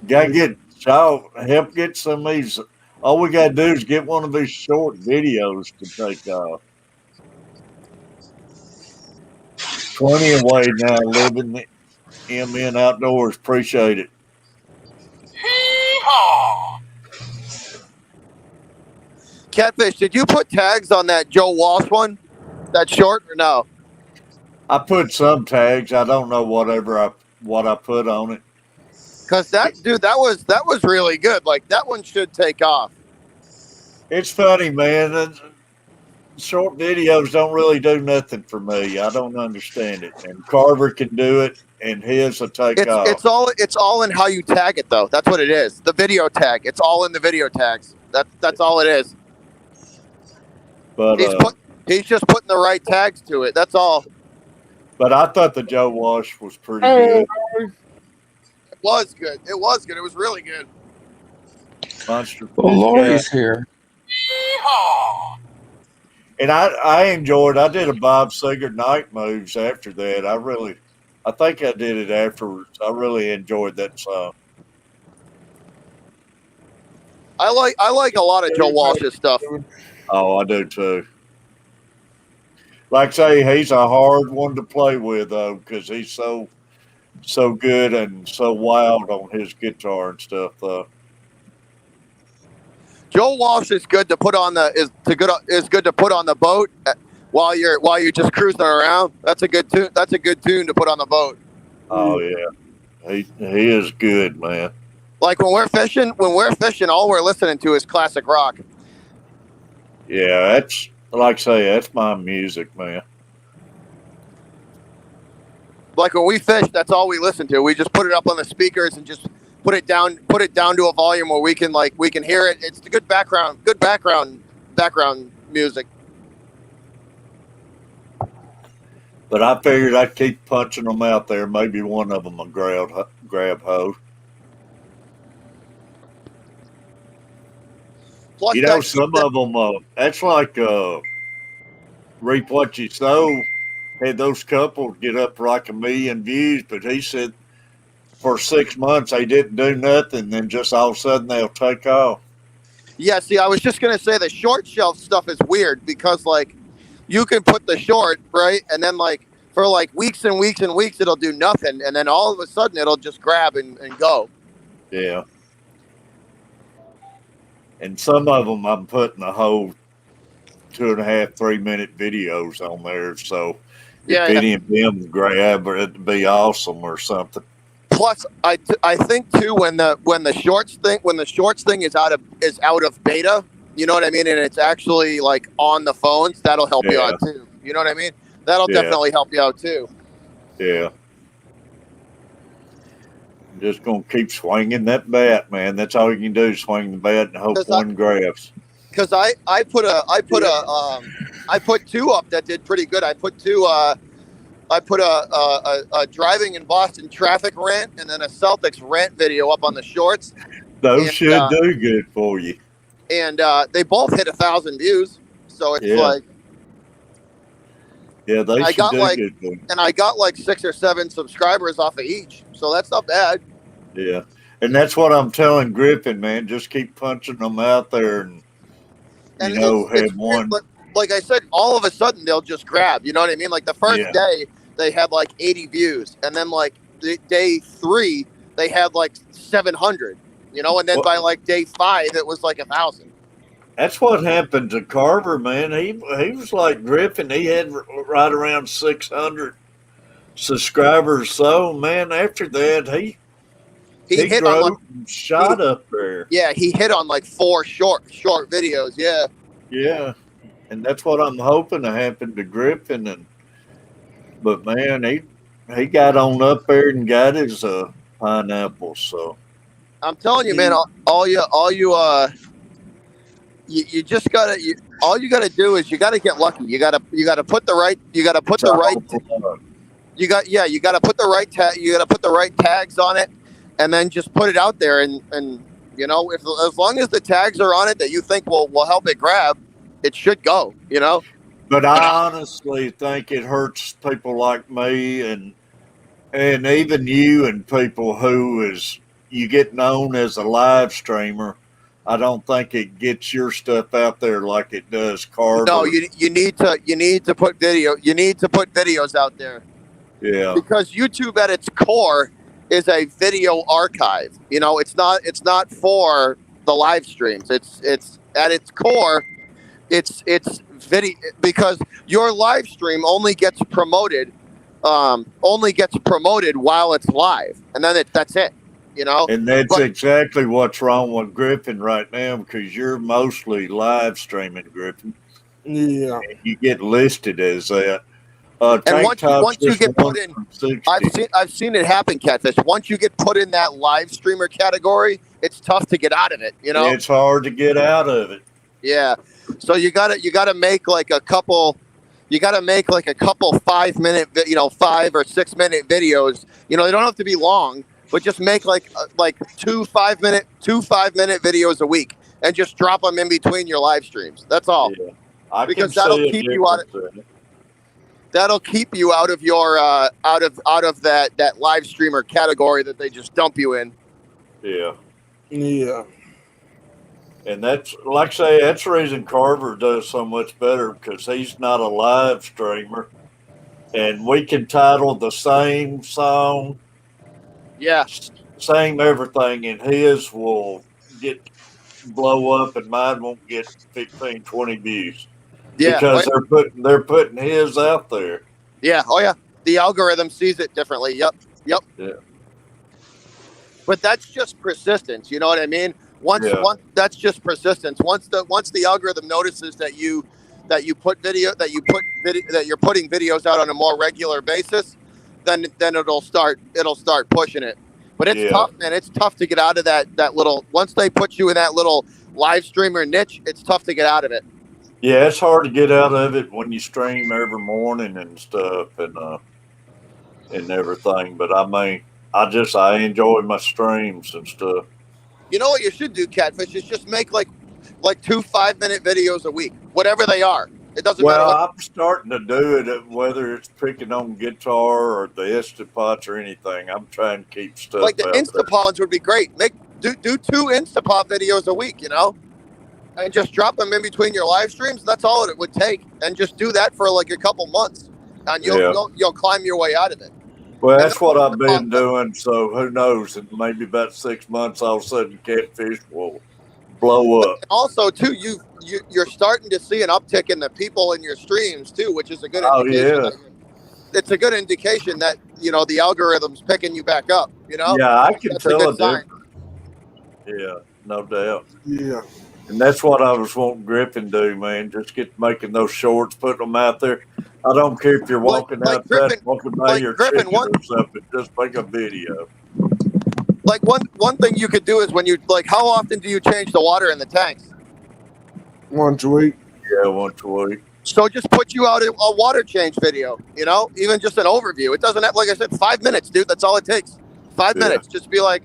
[SPEAKER 1] Got to get, y'all help get some of these. All we got to do is get one of these short videos to take off. 20 away now, living MN Outdoors. Appreciate it.
[SPEAKER 6] Hee-haw!
[SPEAKER 2] Catfish, did you put tags on that Joe Walsh one? That short or no?
[SPEAKER 1] I put some tags. I don't know what I put on it.
[SPEAKER 2] Because that was really good. Like that one should take off.
[SPEAKER 1] It's funny, man. Short videos don't really do nothing for me. I don't understand it. And Carver can do it, and his will take off.
[SPEAKER 2] It's all in how you tag it though. That's what it is. The video tag. It's all in the video tags. That's all it is.
[SPEAKER 1] But
[SPEAKER 2] he's just putting the right tags to it. That's all.
[SPEAKER 1] But I thought the Joe Walsh was pretty good.
[SPEAKER 2] It was good. It was good. It was really good.
[SPEAKER 1] Monster.
[SPEAKER 8] Well, Lori's here.
[SPEAKER 6] Hee-haw!
[SPEAKER 1] And I enjoyed. I did a Bob Seger night moves after that. I think I did it afterwards. I really enjoyed that song.
[SPEAKER 2] I like a lot of Joe Walsh's stuff.
[SPEAKER 1] Oh, I do too. Like I say, he's a hard one to play with though, because he's so good and so wild on his guitar and stuff though.
[SPEAKER 2] Joe Walsh is good to put on the boat while you're just cruising around. That's a good tune. That's a good tune to put on the boat.
[SPEAKER 1] Oh yeah, he is good, man.
[SPEAKER 2] Like when we're fishing, all we're listening to is classic rock.
[SPEAKER 1] Yeah, that's like I say, that's my music, man.
[SPEAKER 2] Like when we fish, that's all we listen to. We just put it up on the speakers and just put it down to a volume where we can hear it. It's the good background music.
[SPEAKER 1] But I figured I'd keep punching them out there. Maybe one of them will grab hold.
[SPEAKER 2] Plus,
[SPEAKER 1] You know, some of them, that's like Reap What You Sow. Had those couples get up for like 1 million views, but he said for 6 months they didn't do nothing, then just all of a sudden they'll take off.
[SPEAKER 2] Yeah, see, I was just gonna say the short shelf stuff is weird because like you can put the short right, and then like for like weeks and weeks and weeks it'll do nothing, and then all of a sudden it'll just grab and go.
[SPEAKER 1] Yeah. And some of them I'm putting the whole 2.5, 3 minute videos on there. So if any of them grab, it'd be awesome or something.
[SPEAKER 2] Plus, I think too when the shorts thing is out of beta, you know what I mean, and it's actually like on the phones, that'll help you out too. You know what I mean? That'll definitely help you out too.
[SPEAKER 1] Yeah. Just gonna keep swinging that bat, man. That's all you can do: swing the bat and hope one grabs.
[SPEAKER 2] Because I put two up that did pretty good. I put a driving in Boston traffic rant and then a Celtics rant video up on the shorts,
[SPEAKER 1] Those
[SPEAKER 2] And,
[SPEAKER 1] should do good for you.
[SPEAKER 2] And they both hit 1,000 views. So it's
[SPEAKER 1] Yeah.
[SPEAKER 2] like,
[SPEAKER 1] Yeah, they
[SPEAKER 2] I
[SPEAKER 1] should
[SPEAKER 2] got
[SPEAKER 1] do
[SPEAKER 2] like,
[SPEAKER 1] good for you.
[SPEAKER 2] and I got like 6 or 7 subscribers off of each. So that's not bad.
[SPEAKER 1] Yeah. And that's what I'm telling Griffin, man. Just keep punching them out there and,
[SPEAKER 2] And
[SPEAKER 1] have
[SPEAKER 2] it's
[SPEAKER 1] one.
[SPEAKER 2] weird, like I said, all of a sudden they'll just grab. You know what I mean? Like the first
[SPEAKER 1] Yeah.
[SPEAKER 2] day they had like 80 views, and then like day 3 they had like 700. You know, and then by like day 5 it was like 1,000.
[SPEAKER 1] That's what happened to Carver, man. He was like Griffin. He had right around 600 subscribers. So, man, after that, he
[SPEAKER 2] hit
[SPEAKER 1] drove
[SPEAKER 2] on like
[SPEAKER 1] and shot up there.
[SPEAKER 2] Yeah, he hit on like 4 short videos. Yeah.
[SPEAKER 1] Yeah. And that's what I'm hoping to happen to Griffin. But man, he got on up there and got his pineapple. So
[SPEAKER 2] I'm telling you, man, you just gotta. All you gotta do is you gotta get lucky. You gotta put the right. You gotta put the right. You gotta put the right tag. You gotta put the right tags on it, and then just put it out there. And you know, if as long as the tags are on it that you think will help it grab, it should go. You know.
[SPEAKER 1] But I honestly think it hurts people like me and even you and people who you get known as a live streamer. I don't think it gets your stuff out there like it does Carver.
[SPEAKER 2] No, you need to put video. You need to put videos out there.
[SPEAKER 1] Yeah.
[SPEAKER 2] Because YouTube at its core is a video archive. You know, it's not for the live streams. It's at its core, it's video, because your live stream only gets promoted while it's live, and then that's it. You know,
[SPEAKER 1] and that's exactly what's wrong with Griffin right now, because you're mostly live streaming, Griffin.
[SPEAKER 4] Yeah,
[SPEAKER 1] and you get listed as that.
[SPEAKER 2] And once you get put in, I've seen it happen, Catfish. Once you get put in that live streamer category, it's tough to get out of it. You know,
[SPEAKER 1] it's hard to get out of it.
[SPEAKER 2] Yeah, so you gotta make like a couple. You got to make like a couple 5-minute, 5 or 6 minute videos. You know, they don't have to be long, but just make like 2 5-minute videos a week, and just drop them in between your live streams. That's all.
[SPEAKER 1] Yeah.
[SPEAKER 2] Because that'll keep you out. That'll keep you out of your out of that live streamer category that they just dump you in.
[SPEAKER 1] Yeah.
[SPEAKER 4] Yeah.
[SPEAKER 1] And that's, like I say, that's the reason Carver does so much better, because he's not a live streamer. And we can title the same song.
[SPEAKER 2] Yeah.
[SPEAKER 1] Same everything, and his will blow up and mine won't get 15, 20 views.
[SPEAKER 2] Yeah.
[SPEAKER 1] Because they're putting his out there.
[SPEAKER 2] Yeah. Oh yeah. The algorithm sees it differently. Yep.
[SPEAKER 1] Yeah.
[SPEAKER 2] But that's just persistence. You know what I mean? Once that's just persistence. Once the algorithm notices that you're putting videos out on a more regular basis, then it'll start pushing it. But it's tough, man. It's tough to get out of that little. Once they put you in that little live streamer niche, it's tough to get out of it.
[SPEAKER 1] Yeah, it's hard to get out of it when you stream every morning and stuff and everything. But I mean, I enjoy my streams and stuff.
[SPEAKER 2] You know what you should do, Catfish, is just make like 2 5-minute videos a week, whatever they are. It doesn't matter.
[SPEAKER 1] Well, I'm starting to do it, whether it's picking on guitar or the Instapots or anything. I'm trying to keep stuff
[SPEAKER 2] like the
[SPEAKER 1] out
[SPEAKER 2] Instapods would be great. Do 2 Instapot videos a week, you know, and just drop them in between your live streams. That's all it would take, and just do that for like a couple months, and you'll climb your way out of it.
[SPEAKER 1] Well, that's what I've been doing. So who knows? In maybe about 6 months, all of a sudden, Catfish will blow up.
[SPEAKER 2] And also, too, you're starting to see an uptick in the people in your streams too, which is a good indication.
[SPEAKER 1] Yeah.
[SPEAKER 2] It's a good indication that the algorithm's picking you back up. You know.
[SPEAKER 1] Yeah, I can tell a
[SPEAKER 2] sign.
[SPEAKER 1] difference. Yeah, no doubt.
[SPEAKER 4] Yeah.
[SPEAKER 1] And that's what I was wanting Griffin to do, man. Just get making those shorts, putting them out there. I don't care if you're walking outside, walking by your chicken or something. Just make a video.
[SPEAKER 2] Like one thing you could do is when you how often do you change the water in the tanks?
[SPEAKER 4] Once a week.
[SPEAKER 1] Yeah, once a week.
[SPEAKER 2] So just put you out a water change video. Even just an overview. It doesn't have, like I said, 5 minutes, dude. That's all it takes. 5 minutes. Just be like,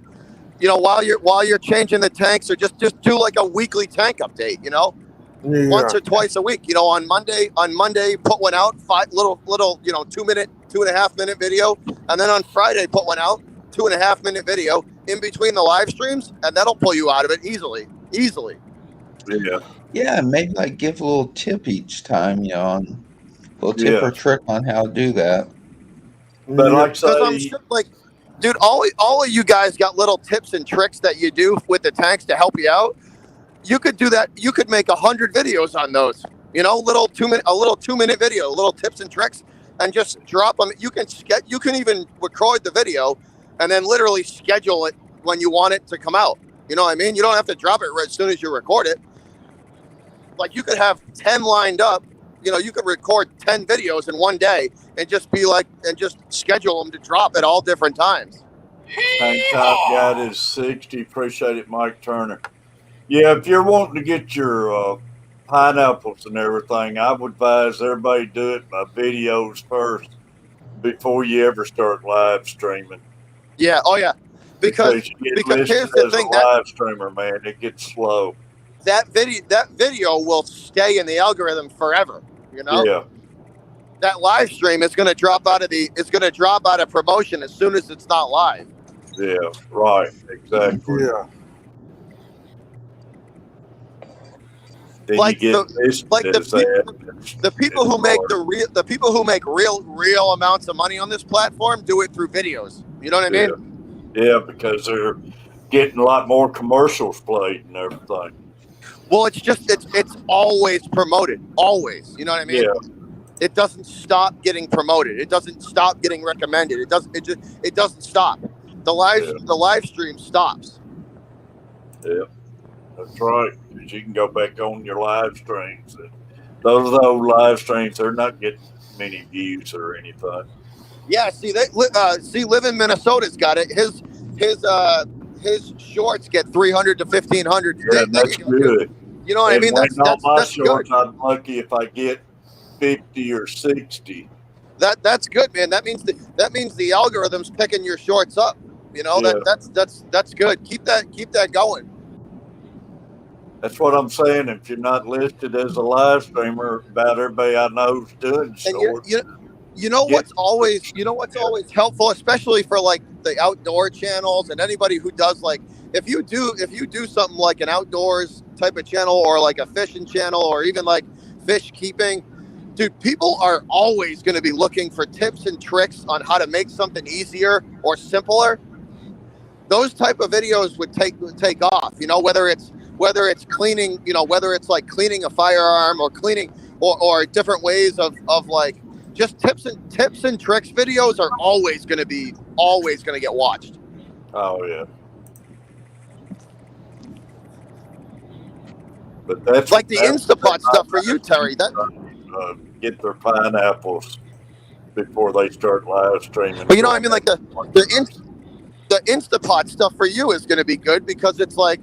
[SPEAKER 2] you know, while you're changing the tanks, or just do like a weekly tank update, you know, once or twice a week. You know, on Monday, put one out, little, you know, 2.5 minute video, and then on Friday put one out, 2.5 minute video in between the live streams, and that'll pull you out of it easily.
[SPEAKER 1] Yeah.
[SPEAKER 8] Yeah, maybe like give a little tip each time, you know, on a little tip or trick on how to do that.
[SPEAKER 1] But like I
[SPEAKER 2] Because I'm
[SPEAKER 1] say,
[SPEAKER 2] sure, like, dude, all of you guys got little tips and tricks that you do with the tanks to help you out. You could do that. You could make 100 videos on those. You know, a little 2-minute video, little tips and tricks, and just drop them. You can even record the video, and then literally schedule it when you want it to come out. You know what I mean? You don't have to drop it right as soon as you record it. Like, you could have 10 lined up. You know, you could record 10 videos in one day and just schedule them to drop at all different times.
[SPEAKER 1] Tank Top Guide is 60. Appreciate it, Mike Turner. Yeah, if you're wanting to get your pineapples and everything, I would advise everybody do it by videos first before you ever start live streaming.
[SPEAKER 2] Yeah. Oh yeah. Because here's the thing,
[SPEAKER 1] that live streamer, man, it gets slow.
[SPEAKER 2] That video will stay in the algorithm forever. You know.
[SPEAKER 1] Yeah.
[SPEAKER 2] That live stream is going to drop out of promotion as soon as it's not live.
[SPEAKER 1] Yeah. Right. Exactly.
[SPEAKER 4] Yeah.
[SPEAKER 1] Then
[SPEAKER 2] Like
[SPEAKER 1] the
[SPEAKER 2] people who make real amounts of money on this platform do it through videos. You know what I mean?
[SPEAKER 1] Yeah, because they're getting a lot more commercials played and everything.
[SPEAKER 2] Well, it's always promoted. Always. You know what I mean?
[SPEAKER 1] Yeah.
[SPEAKER 2] It doesn't stop getting promoted. It doesn't stop getting recommended. It doesn't stop. The live stream stops.
[SPEAKER 1] Yeah. That's right. Because you can go back on your live streams. Those old live streams, they're not getting many views or anything.
[SPEAKER 2] Yeah, Live in Minnesota's got it. His shorts get 300 to 1,500.
[SPEAKER 1] Yeah, that's good.
[SPEAKER 2] You know what I mean? That's
[SPEAKER 1] shorts,
[SPEAKER 2] good.
[SPEAKER 1] I'm lucky if I get 50 or 60.
[SPEAKER 2] That's good, man. That means the algorithm's picking your shorts up. You know,
[SPEAKER 1] Yeah.
[SPEAKER 2] that's good. Keep that going.
[SPEAKER 1] That's what I'm saying. If you're not listed as a live streamer, about everybody I know is doing shorts.
[SPEAKER 2] You know what's always helpful, especially for like the outdoor channels and anybody who does, like, if you do something like an outdoors type of channel, or like a fishing channel, or even like fish keeping, dude, people are always going to be looking for tips and tricks on how to make something easier or simpler. Those type of videos would take off. You know, whether it's cleaning, you know, whether it's like cleaning a firearm or cleaning or different ways of like just tips and tricks videos are always going to get watched.
[SPEAKER 1] Oh yeah. But that's
[SPEAKER 2] like the Instapot stuff for you, Terry. That
[SPEAKER 1] get their pineapples before they start live streaming.
[SPEAKER 2] But you know what I mean? Like the Instapot stuff for you is going to be good, because it's like,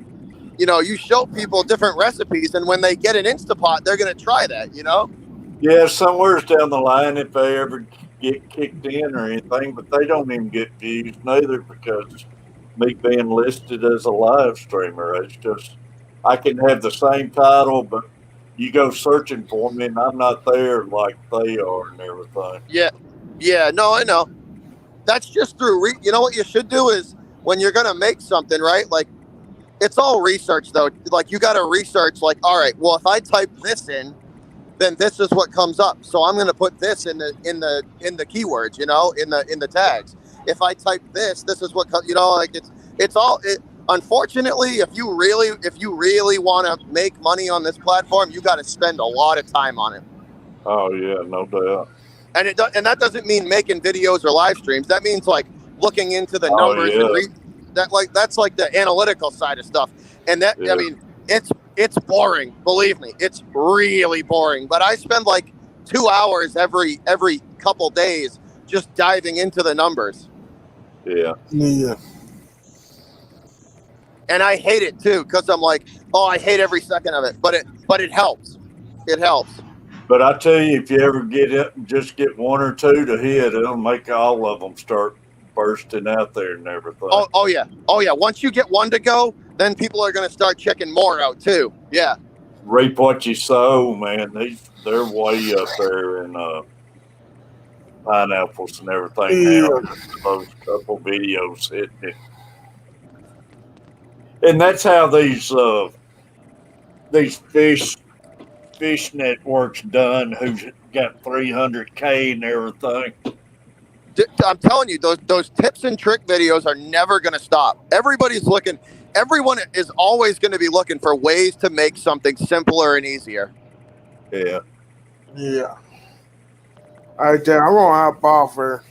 [SPEAKER 2] you know, you show people different recipes, and when they get an Instapot, they're going to try that, you know?
[SPEAKER 1] Yeah, somewhere's down the line, if they ever get kicked in or anything, but they don't even get views neither, because me being listed as a live streamer, it's just, I can have the same title, but you go searching for me and I'm not there like they are and everything.
[SPEAKER 2] Yeah, no, I know. That's just through, you know what you should do is, when you're going to make something, right? Like, it's all research though. Like, you got to research, like, all right, well, if I type this in, then this is what comes up. So I'm going to put this in the keywords, you know, in the tags. If I type this is what comes, you know, like it's all. Unfortunately, if you really want to make money on this platform, you got to spend a lot of time on it.
[SPEAKER 1] Oh yeah, no doubt.
[SPEAKER 2] And that doesn't mean making videos or live streams. That means like looking into the numbers and that's like the analytical side of stuff. And that, I mean, it's boring. Believe me, it's really boring. But I spend like 2 hours every couple days just diving into the numbers.
[SPEAKER 1] Yeah.
[SPEAKER 2] And I hate it too, because I'm like, oh, I hate every second of it. But it helps. It helps.
[SPEAKER 1] But I tell you, if you ever just get one or two to hit, it'll make all of them start bursting out there and everything.
[SPEAKER 2] Oh yeah. Once you get one to go, then people are going to start checking more out too. Yeah.
[SPEAKER 1] Reap what you sow, man. They're way up there in pineapples and everything now. Those couple videos hitting it. And that's how these fish networks done who's got 300K and everything.
[SPEAKER 2] I'm telling you, those tips and trick videos are never going to stop. Everybody's looking. Everyone is always going to be looking for ways to make something simpler and easier.
[SPEAKER 1] Yeah.
[SPEAKER 4] Yeah. All right, then I'm gonna hop off here.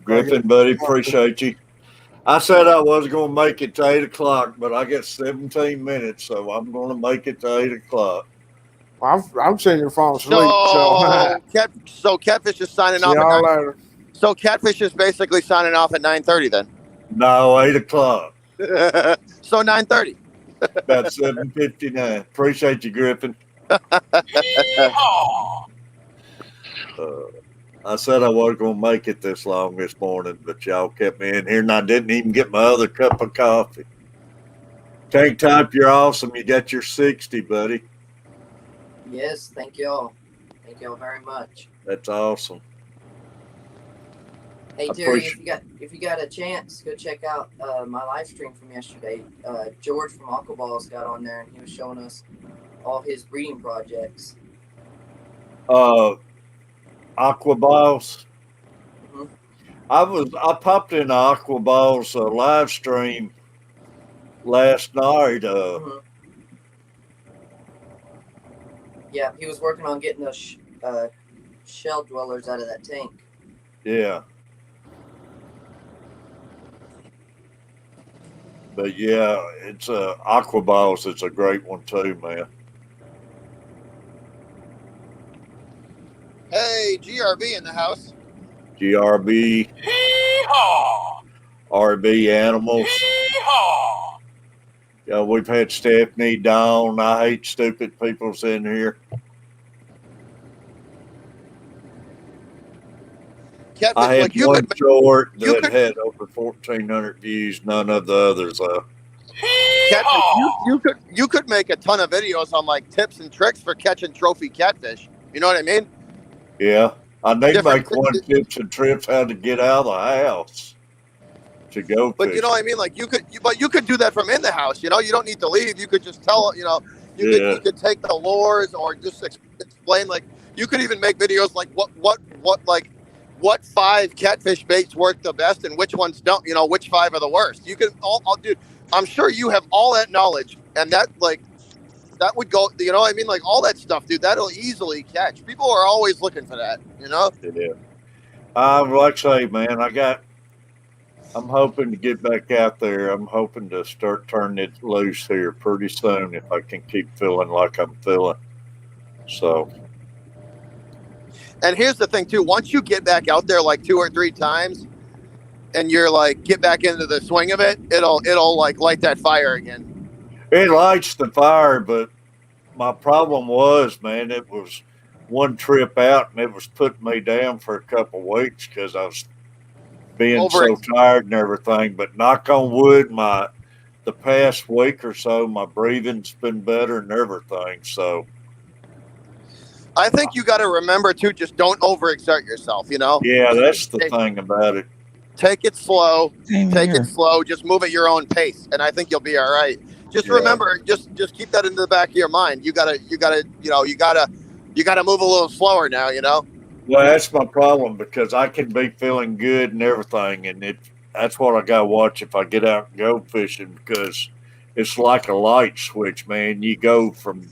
[SPEAKER 1] Griffin, buddy, appreciate you. I said I was going to make it to 8 o'clock, but I got 17 minutes, so I'm going to make it to 8 o'clock.
[SPEAKER 4] I'm seeing your phone asleep.
[SPEAKER 2] So Catfish is signing off.
[SPEAKER 4] See y'all later.
[SPEAKER 2] So Catfish is basically signing off at 9:30 then.
[SPEAKER 1] No, 8 o'clock.
[SPEAKER 2] So 9:30.
[SPEAKER 1] About 7:59. Appreciate you, Griffin. I said I wasn't going to make it this long this morning, but y'all kept me in here, and I didn't even get my other cup of coffee. Tank Type, you're awesome. You got your 60, buddy.
[SPEAKER 9] Yes, thank y'all. Thank y'all very much.
[SPEAKER 1] That's awesome.
[SPEAKER 9] Hey Terry, if you got a chance, go check out my live stream from yesterday. George from Aquaballs got on there and he was showing us all his breeding projects.
[SPEAKER 1] Aquaballs.
[SPEAKER 9] Mm-hmm.
[SPEAKER 1] I popped in Aquaballs live stream last night.
[SPEAKER 9] Mm-hmm. Yeah, he was working on getting those shell dwellers out of that tank.
[SPEAKER 1] Yeah. But yeah, it's Aquaballs. It's a great one too, man.
[SPEAKER 2] Hey, GRB in the house.
[SPEAKER 1] GRB.
[SPEAKER 6] Hee-haw!
[SPEAKER 1] RB Animals.
[SPEAKER 6] Hee-haw!
[SPEAKER 1] Yeah, we've had Stephanie, Dawn. I hate stupid people's in here.
[SPEAKER 2] Catfish,
[SPEAKER 1] I had
[SPEAKER 2] like you
[SPEAKER 1] one
[SPEAKER 2] could,
[SPEAKER 1] short
[SPEAKER 2] you
[SPEAKER 1] that
[SPEAKER 2] could-
[SPEAKER 1] had over 1,400 views. None of the others.
[SPEAKER 2] Catfish, you could make a ton of videos on like tips and tricks for catching trophy catfish. You know what I mean?
[SPEAKER 1] Yeah, I need to
[SPEAKER 2] Different-
[SPEAKER 1] make one tips and trips how to get out of the house to go
[SPEAKER 2] But you know what I mean? Like you could do that from in the house. You know, you don't need to leave. You could just tell. You know, you could take the lures or just explain. Like you could even make videos like what 5 catfish baits work the best and which ones don't. You know, which 5 are the worst. You can all do. I'm sure you have all that knowledge, and that would go. You know what I mean? Like all that stuff, dude. That'll easily catch. People are always looking for that. You know.
[SPEAKER 1] Yeah. Like I say, man, I'm hoping to get back out there. I'm hoping to start turning it loose here pretty soon if I can keep feeling like I'm feeling. So.
[SPEAKER 2] And here's the thing too. Once you get back out there like 2 or 3 times, and you're like get back into the swing of it, it'll like light that fire again.
[SPEAKER 1] It lights the fire, but my problem was, man, it was one trip out and it was putting me down for a couple of weeks because I was being so tired and everything. But knock on wood, the past week or so, my breathing's been better and everything. So
[SPEAKER 2] I think you got to remember too, just don't overexert yourself. You know?
[SPEAKER 1] Yeah, that's the thing about it.
[SPEAKER 2] Take it slow.
[SPEAKER 8] Take
[SPEAKER 2] it slow. Just move at your own pace, and I think you'll be all right. Just remember, just keep that in the back of your mind. You gotta move a little slower now. You know.
[SPEAKER 1] Well, that's my problem because I can be feeling good and everything, and that's what I gotta watch if I get out and go fishing because it's like a light switch, man. You go from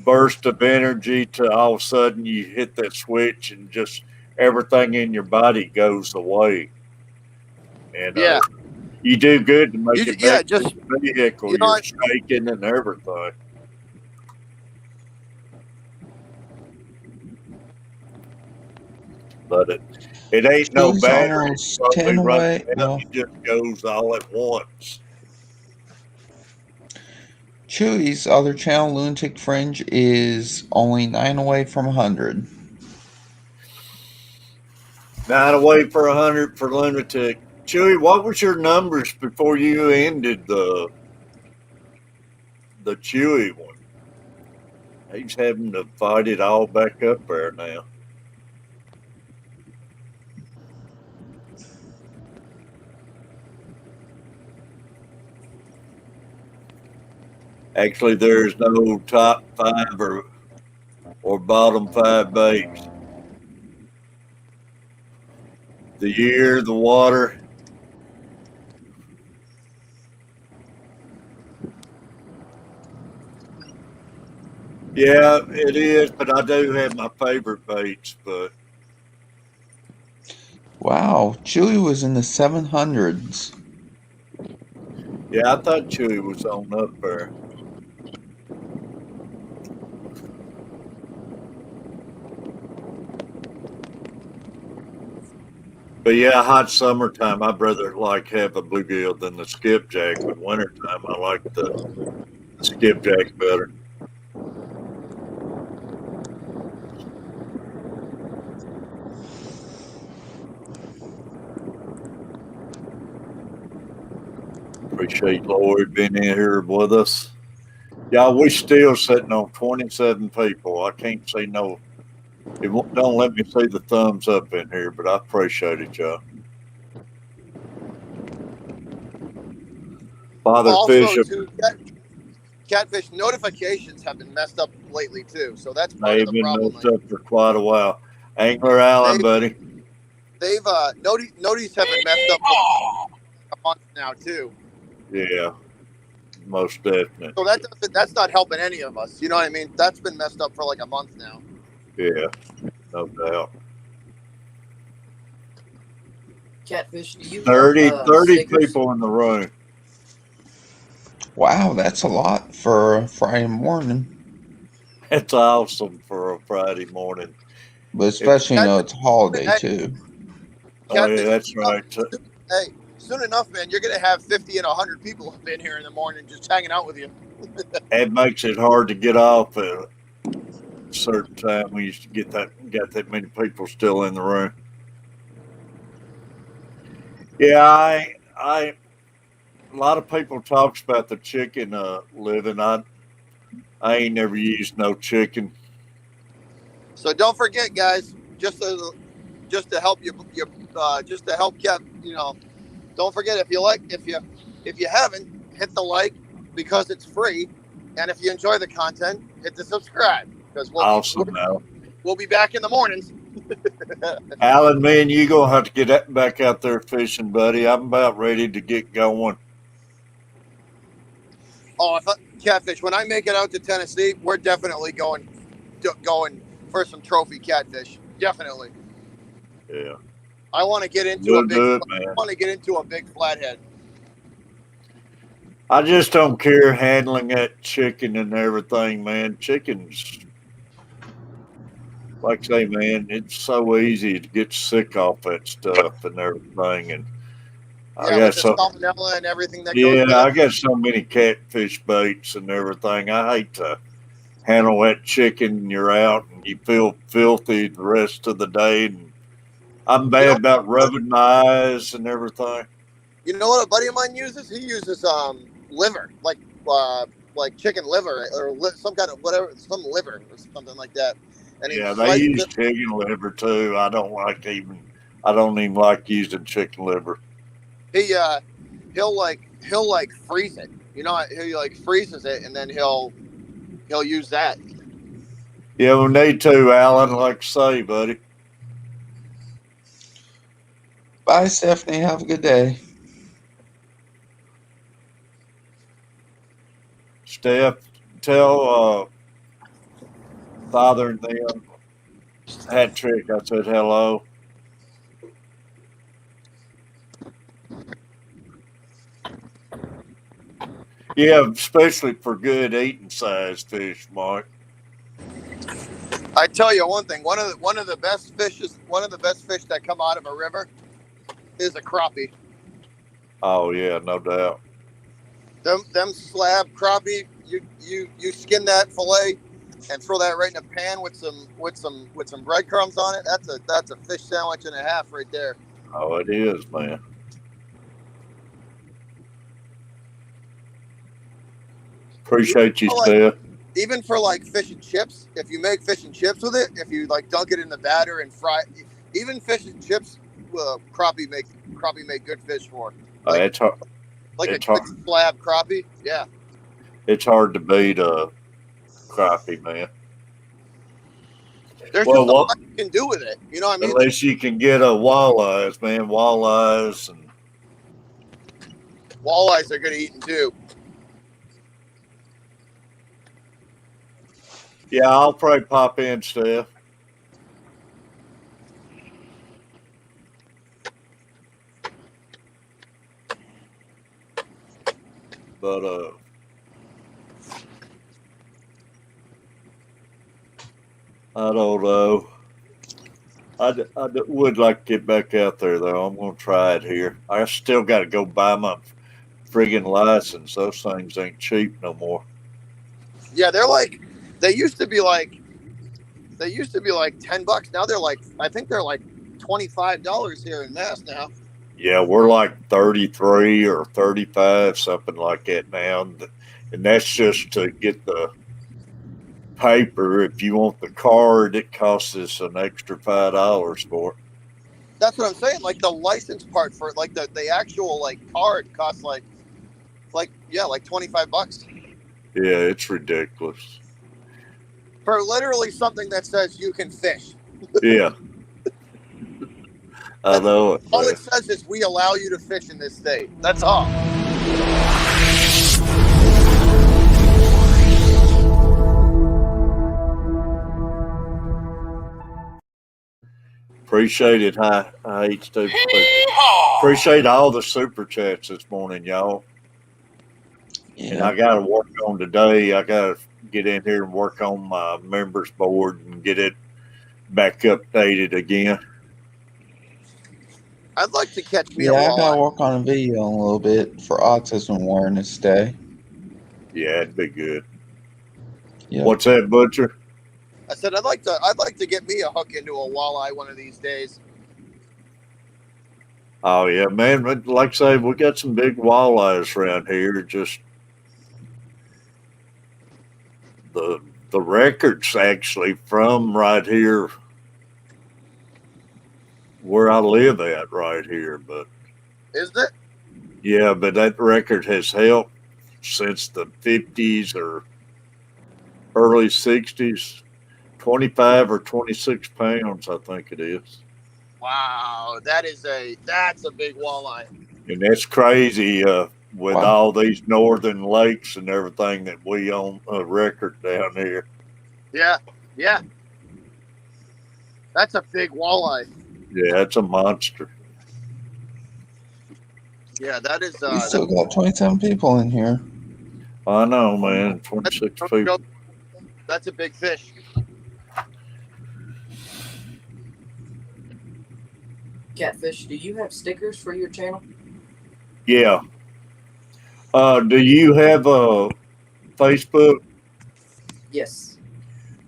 [SPEAKER 1] burst of energy to all of a sudden you hit that switch and just everything in your body goes away. And you do good to make it back to the vehicle. You're shaking and everything. But it ain't no battery. So
[SPEAKER 8] 10 away. Well,
[SPEAKER 1] it just goes all at once.
[SPEAKER 8] Chewy's other channel, Lunatic Fringe, is only 9 away from 100.
[SPEAKER 1] 9 away for 100 for Lunatic. Chewy, what was your numbers before you ended the Chewy one? He's having to fight it all back up there now. Actually, there's no top 5 or bottom 5 baits. The year, the water. Yeah, it is, but I do have my favorite baits. But
[SPEAKER 8] Wow, Chewy was in the 700s.
[SPEAKER 1] yeah, I thought Chewy was on up there. But yeah, hot summertime, I'd rather like have a bluegill than the skipjack. But wintertime, I like the skipjack better. Appreciate Lloyd being in here with us. Y'all, we still sitting on 27 people. I can't see no. Don't let me see the thumbs up in here, but I appreciate it, y'all. Father
[SPEAKER 2] Also,
[SPEAKER 1] Fish,
[SPEAKER 2] too, Catfish notifications have been messed up lately too, so that's part
[SPEAKER 1] they've
[SPEAKER 2] of the
[SPEAKER 1] been
[SPEAKER 2] problem.
[SPEAKER 1] messed up for quite a while. Angler Allen, buddy.
[SPEAKER 2] They've noties have been messed up for a month now too.
[SPEAKER 1] Yeah, most definitely.
[SPEAKER 2] So that's not helping any of us. You know what I mean? That's been messed up for like a month now.
[SPEAKER 1] Yeah, no doubt.
[SPEAKER 9] Catfish, do you
[SPEAKER 1] 30
[SPEAKER 9] stickers?
[SPEAKER 1] people in the room.
[SPEAKER 8] Wow, that's a lot for a Friday morning.
[SPEAKER 1] It's awesome for a Friday morning.
[SPEAKER 8] But especially, it's a holiday, too.
[SPEAKER 1] Oh, yeah, that's right.
[SPEAKER 2] Hey, soon enough, man, you're going to have 50 and 100 people have been here in the morning just hanging out with you.
[SPEAKER 1] It makes it hard to get off at a certain time when you get that many people still in the room. Yeah, a lot of people talks about the chicken living. I ain't never used no chicken.
[SPEAKER 2] So don't forget, guys, just to help you, just to help get, don't forget if you haven't, hit the like because it's free, and if you enjoy the content, hit the subscribe because we'll be back in the mornings.
[SPEAKER 1] Alan, man, you gonna have to get back out there fishing, buddy. I'm about ready to get going.
[SPEAKER 2] Oh, Catfish, when I make it out to Tennessee, we're definitely going for some trophy catfish. Definitely.
[SPEAKER 1] Yeah.
[SPEAKER 2] I want to get into a big flathead.
[SPEAKER 1] I just don't care handling that chicken and everything, man. Chickens, like I say, man, it's so easy to get sick off that stuff and everything. And
[SPEAKER 2] yeah, with the salmonella and everything that goes with it.
[SPEAKER 1] I got so many catfish baits and everything. I hate to handle that chicken and you're out and you feel filthy the rest of the day. And I'm bad about rubbing my eyes and everything.
[SPEAKER 2] You know what a buddy of mine uses? He uses liver, like chicken liver or some kind of some liver or something like that. And
[SPEAKER 1] they use chicken liver too. I don't even like using chicken liver.
[SPEAKER 2] He'll freeze it. You know, he like freezes it and then he'll use that.
[SPEAKER 1] Yeah, we need to, Alan. Like I say, buddy.
[SPEAKER 8] Bye, Stephanie. Have a good day.
[SPEAKER 1] Steph, tell Father and them hat trick. I said hello. Yeah, especially for good eating size fish, Mark.
[SPEAKER 2] I tell you one thing. One of the best fish that come out of a river is a crappie.
[SPEAKER 1] Oh yeah, no doubt.
[SPEAKER 2] Them slab crappie, you skin that fillet and throw that right in a pan with some breadcrumbs on it. That's a fish sandwich and a half right there.
[SPEAKER 1] Oh, it is, man. Appreciate you,
[SPEAKER 2] Like,
[SPEAKER 1] Steph.
[SPEAKER 2] even for like fish and chips, if you make fish and chips with it, if you like dunk it in the batter and fry, even fish and chips, crappie make good fish for. Like,
[SPEAKER 1] It's hard.
[SPEAKER 2] like
[SPEAKER 1] It's
[SPEAKER 2] a good
[SPEAKER 1] hard.
[SPEAKER 2] slab crappie. Yeah.
[SPEAKER 1] It's hard to beat a crappie, man.
[SPEAKER 2] There's
[SPEAKER 1] Well,
[SPEAKER 2] just a
[SPEAKER 1] what?
[SPEAKER 2] lot you can do with it. You know what I mean?
[SPEAKER 1] Unless you can get a walleyes, man. Walleyes and
[SPEAKER 2] Walleyes are good eating too.
[SPEAKER 1] yeah, I'll probably pop in, Steph. But I don't know. I would like to get back out there though. I'm gonna try it here. I still got to go buy my friggin' license. Those things ain't cheap no more.
[SPEAKER 2] Yeah, they used to be like $10. Now they're like, I think they're like $25 here in Mass now.
[SPEAKER 1] Yeah, we're like 33 or 35, something like that now, and that's just to get the paper. If you want the card, it costs us an extra $5 for it.
[SPEAKER 2] That's what I'm saying. Like the license part for it, like the actual like card costs like $25
[SPEAKER 1] Yeah, it's ridiculous.
[SPEAKER 2] for literally something that says you can fish.
[SPEAKER 1] Yeah, I know it.
[SPEAKER 2] All
[SPEAKER 1] Man.
[SPEAKER 2] it says is we allow you to fish in this state. That's all.
[SPEAKER 1] Appreciate it. I hate to appreciate all the super chats this morning, y'all.
[SPEAKER 8] Yeah.
[SPEAKER 1] And I got to work on today. I got to get in here and work on my members board and get it back updated again.
[SPEAKER 2] I'd like to catch me
[SPEAKER 8] Yeah,
[SPEAKER 2] a
[SPEAKER 8] I gotta
[SPEAKER 2] walleye.
[SPEAKER 8] work on a video in a little bit for Autism Awareness Day.
[SPEAKER 1] Yeah, it'd be good.
[SPEAKER 8] Yep.
[SPEAKER 1] What's that, Butcher?
[SPEAKER 2] I said I'd like to get me a hook into a walleye one of these days.
[SPEAKER 1] Oh yeah, man. But like I say, we got some big walleyes around here. Just the records actually from right here where I live at right here. But
[SPEAKER 2] Is it?
[SPEAKER 1] yeah, but that record has held since the 50s or early 60s. 25 or 26 pounds, I think it is.
[SPEAKER 2] Wow, that's a big walleye.
[SPEAKER 1] And that's crazy with
[SPEAKER 8] Wow.
[SPEAKER 1] all these northern lakes and everything that we own a record down here.
[SPEAKER 2] Yeah. That's a big walleye.
[SPEAKER 1] Yeah, it's a monster.
[SPEAKER 2] Yeah, that is.
[SPEAKER 8] We still got 27 people in here.
[SPEAKER 1] I know, man. 26 people.
[SPEAKER 2] That's a big fish.
[SPEAKER 9] Catfish, do you have stickers for your channel?
[SPEAKER 1] Yeah. Do you have a Facebook?
[SPEAKER 9] Yes.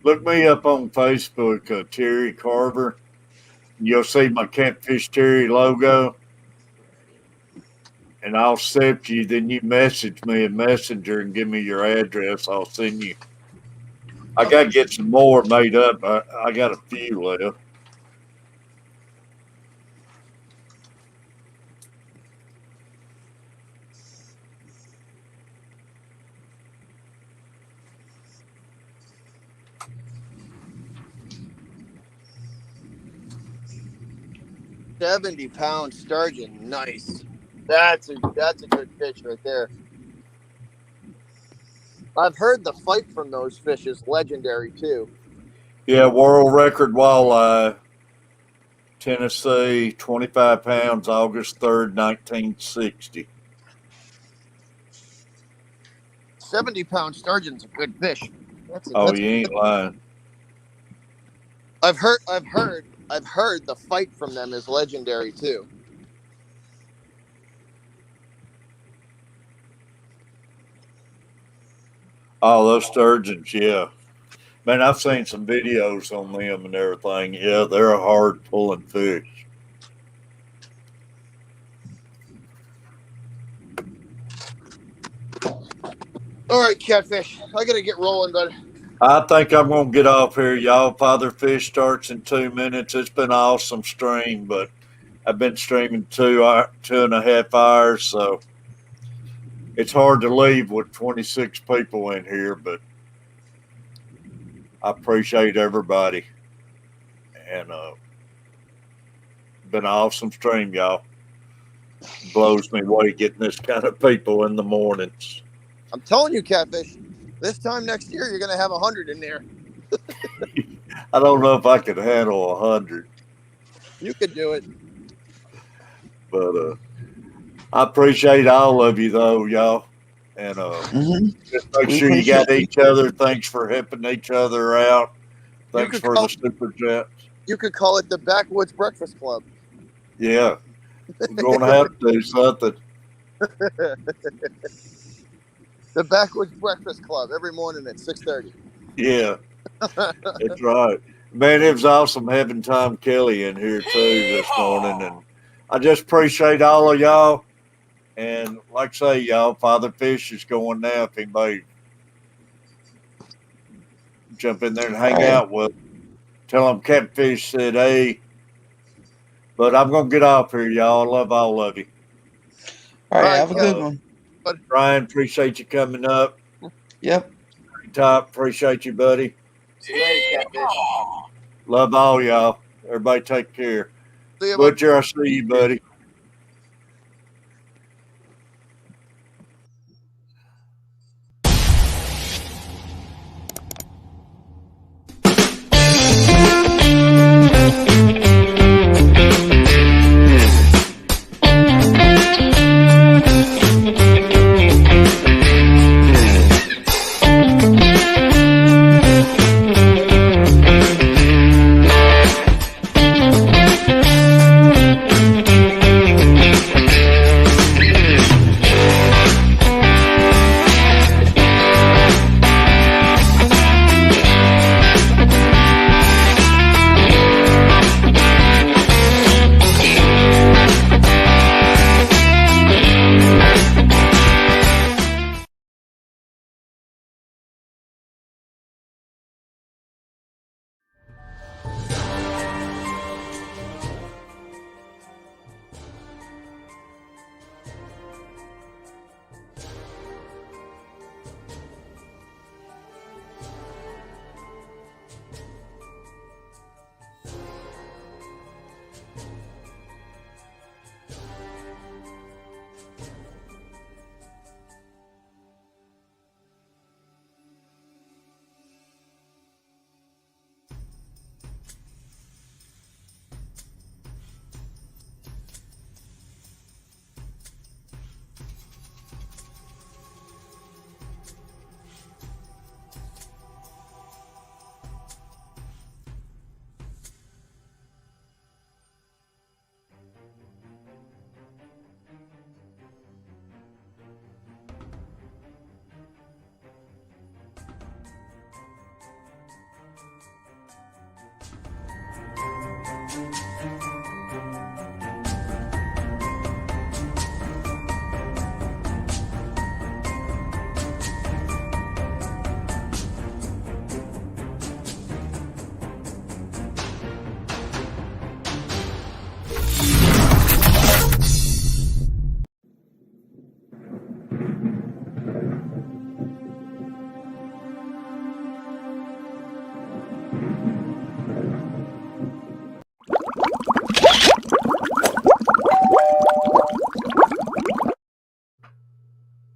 [SPEAKER 1] Look me up on Facebook, Terry Carver. You'll see my Catfish Terry logo. And I'll accept you. Then you message me in Messenger and give me your address. I'll send you. I got to get some more made up. I got a few left.
[SPEAKER 2] £70 sturgeon, nice. That's a good fish right there. I've heard the fight from those fish is legendary too.
[SPEAKER 1] Yeah, world record walleye, Tennessee, 25 pounds, August 3rd, 1960.
[SPEAKER 2] 70-pound sturgeon's a good fish.
[SPEAKER 1] You ain't lying.
[SPEAKER 2] I've heard the fight from them is legendary too.
[SPEAKER 1] Oh, those sturgeons, yeah. Man, I've seen some videos on them and everything. Yeah, they're a hard pulling fish.
[SPEAKER 2] All right, Catfish. I gotta get rolling, bud.
[SPEAKER 1] I think I'm gonna get off here, y'all. Father Fish starts in 2 minutes. It's been an awesome stream, but I've been streaming 2.5 hours, so it's hard to leave with 26 people in here. But I appreciate everybody, and been an awesome stream, y'all. Blows me away getting this kind of people in the mornings.
[SPEAKER 2] I'm telling you, Catfish. This time next year, you're gonna have 100 in there.
[SPEAKER 1] I don't know if I could handle 100,
[SPEAKER 2] You could do it.
[SPEAKER 1] but I appreciate all of you, though, y'all. And just make
[SPEAKER 8] We
[SPEAKER 1] sure you got
[SPEAKER 8] appreciate
[SPEAKER 1] each other. Thanks for helping each other out.
[SPEAKER 2] You
[SPEAKER 1] Thanks
[SPEAKER 2] could
[SPEAKER 1] for
[SPEAKER 2] call-
[SPEAKER 1] the super chats.
[SPEAKER 2] You could call it the Backwoods Breakfast Club.
[SPEAKER 1] Yeah, we're going to have to do something.
[SPEAKER 2] The Backwoods Breakfast Club every morning at 6:30.
[SPEAKER 1] Yeah, that's right. Man, it was awesome having Tom Kelly in here too this morning, and I just appreciate all of y'all. And like I say, y'all, Father Fish is going now. If anybody jump in there and hang
[SPEAKER 8] Right.
[SPEAKER 1] out with, tell them Catfish said, hey. But I'm gonna get off here, y'all. I love all of you.
[SPEAKER 8] All right,
[SPEAKER 2] All right,
[SPEAKER 8] have a good one.
[SPEAKER 1] Brian, appreciate you coming up.
[SPEAKER 8] Yep.
[SPEAKER 1] Top, appreciate you, buddy.
[SPEAKER 9] See you later, Catfish.
[SPEAKER 1] Love all y'all. Everybody take care.
[SPEAKER 2] See you, bud.
[SPEAKER 1] Butcher, I see you, buddy.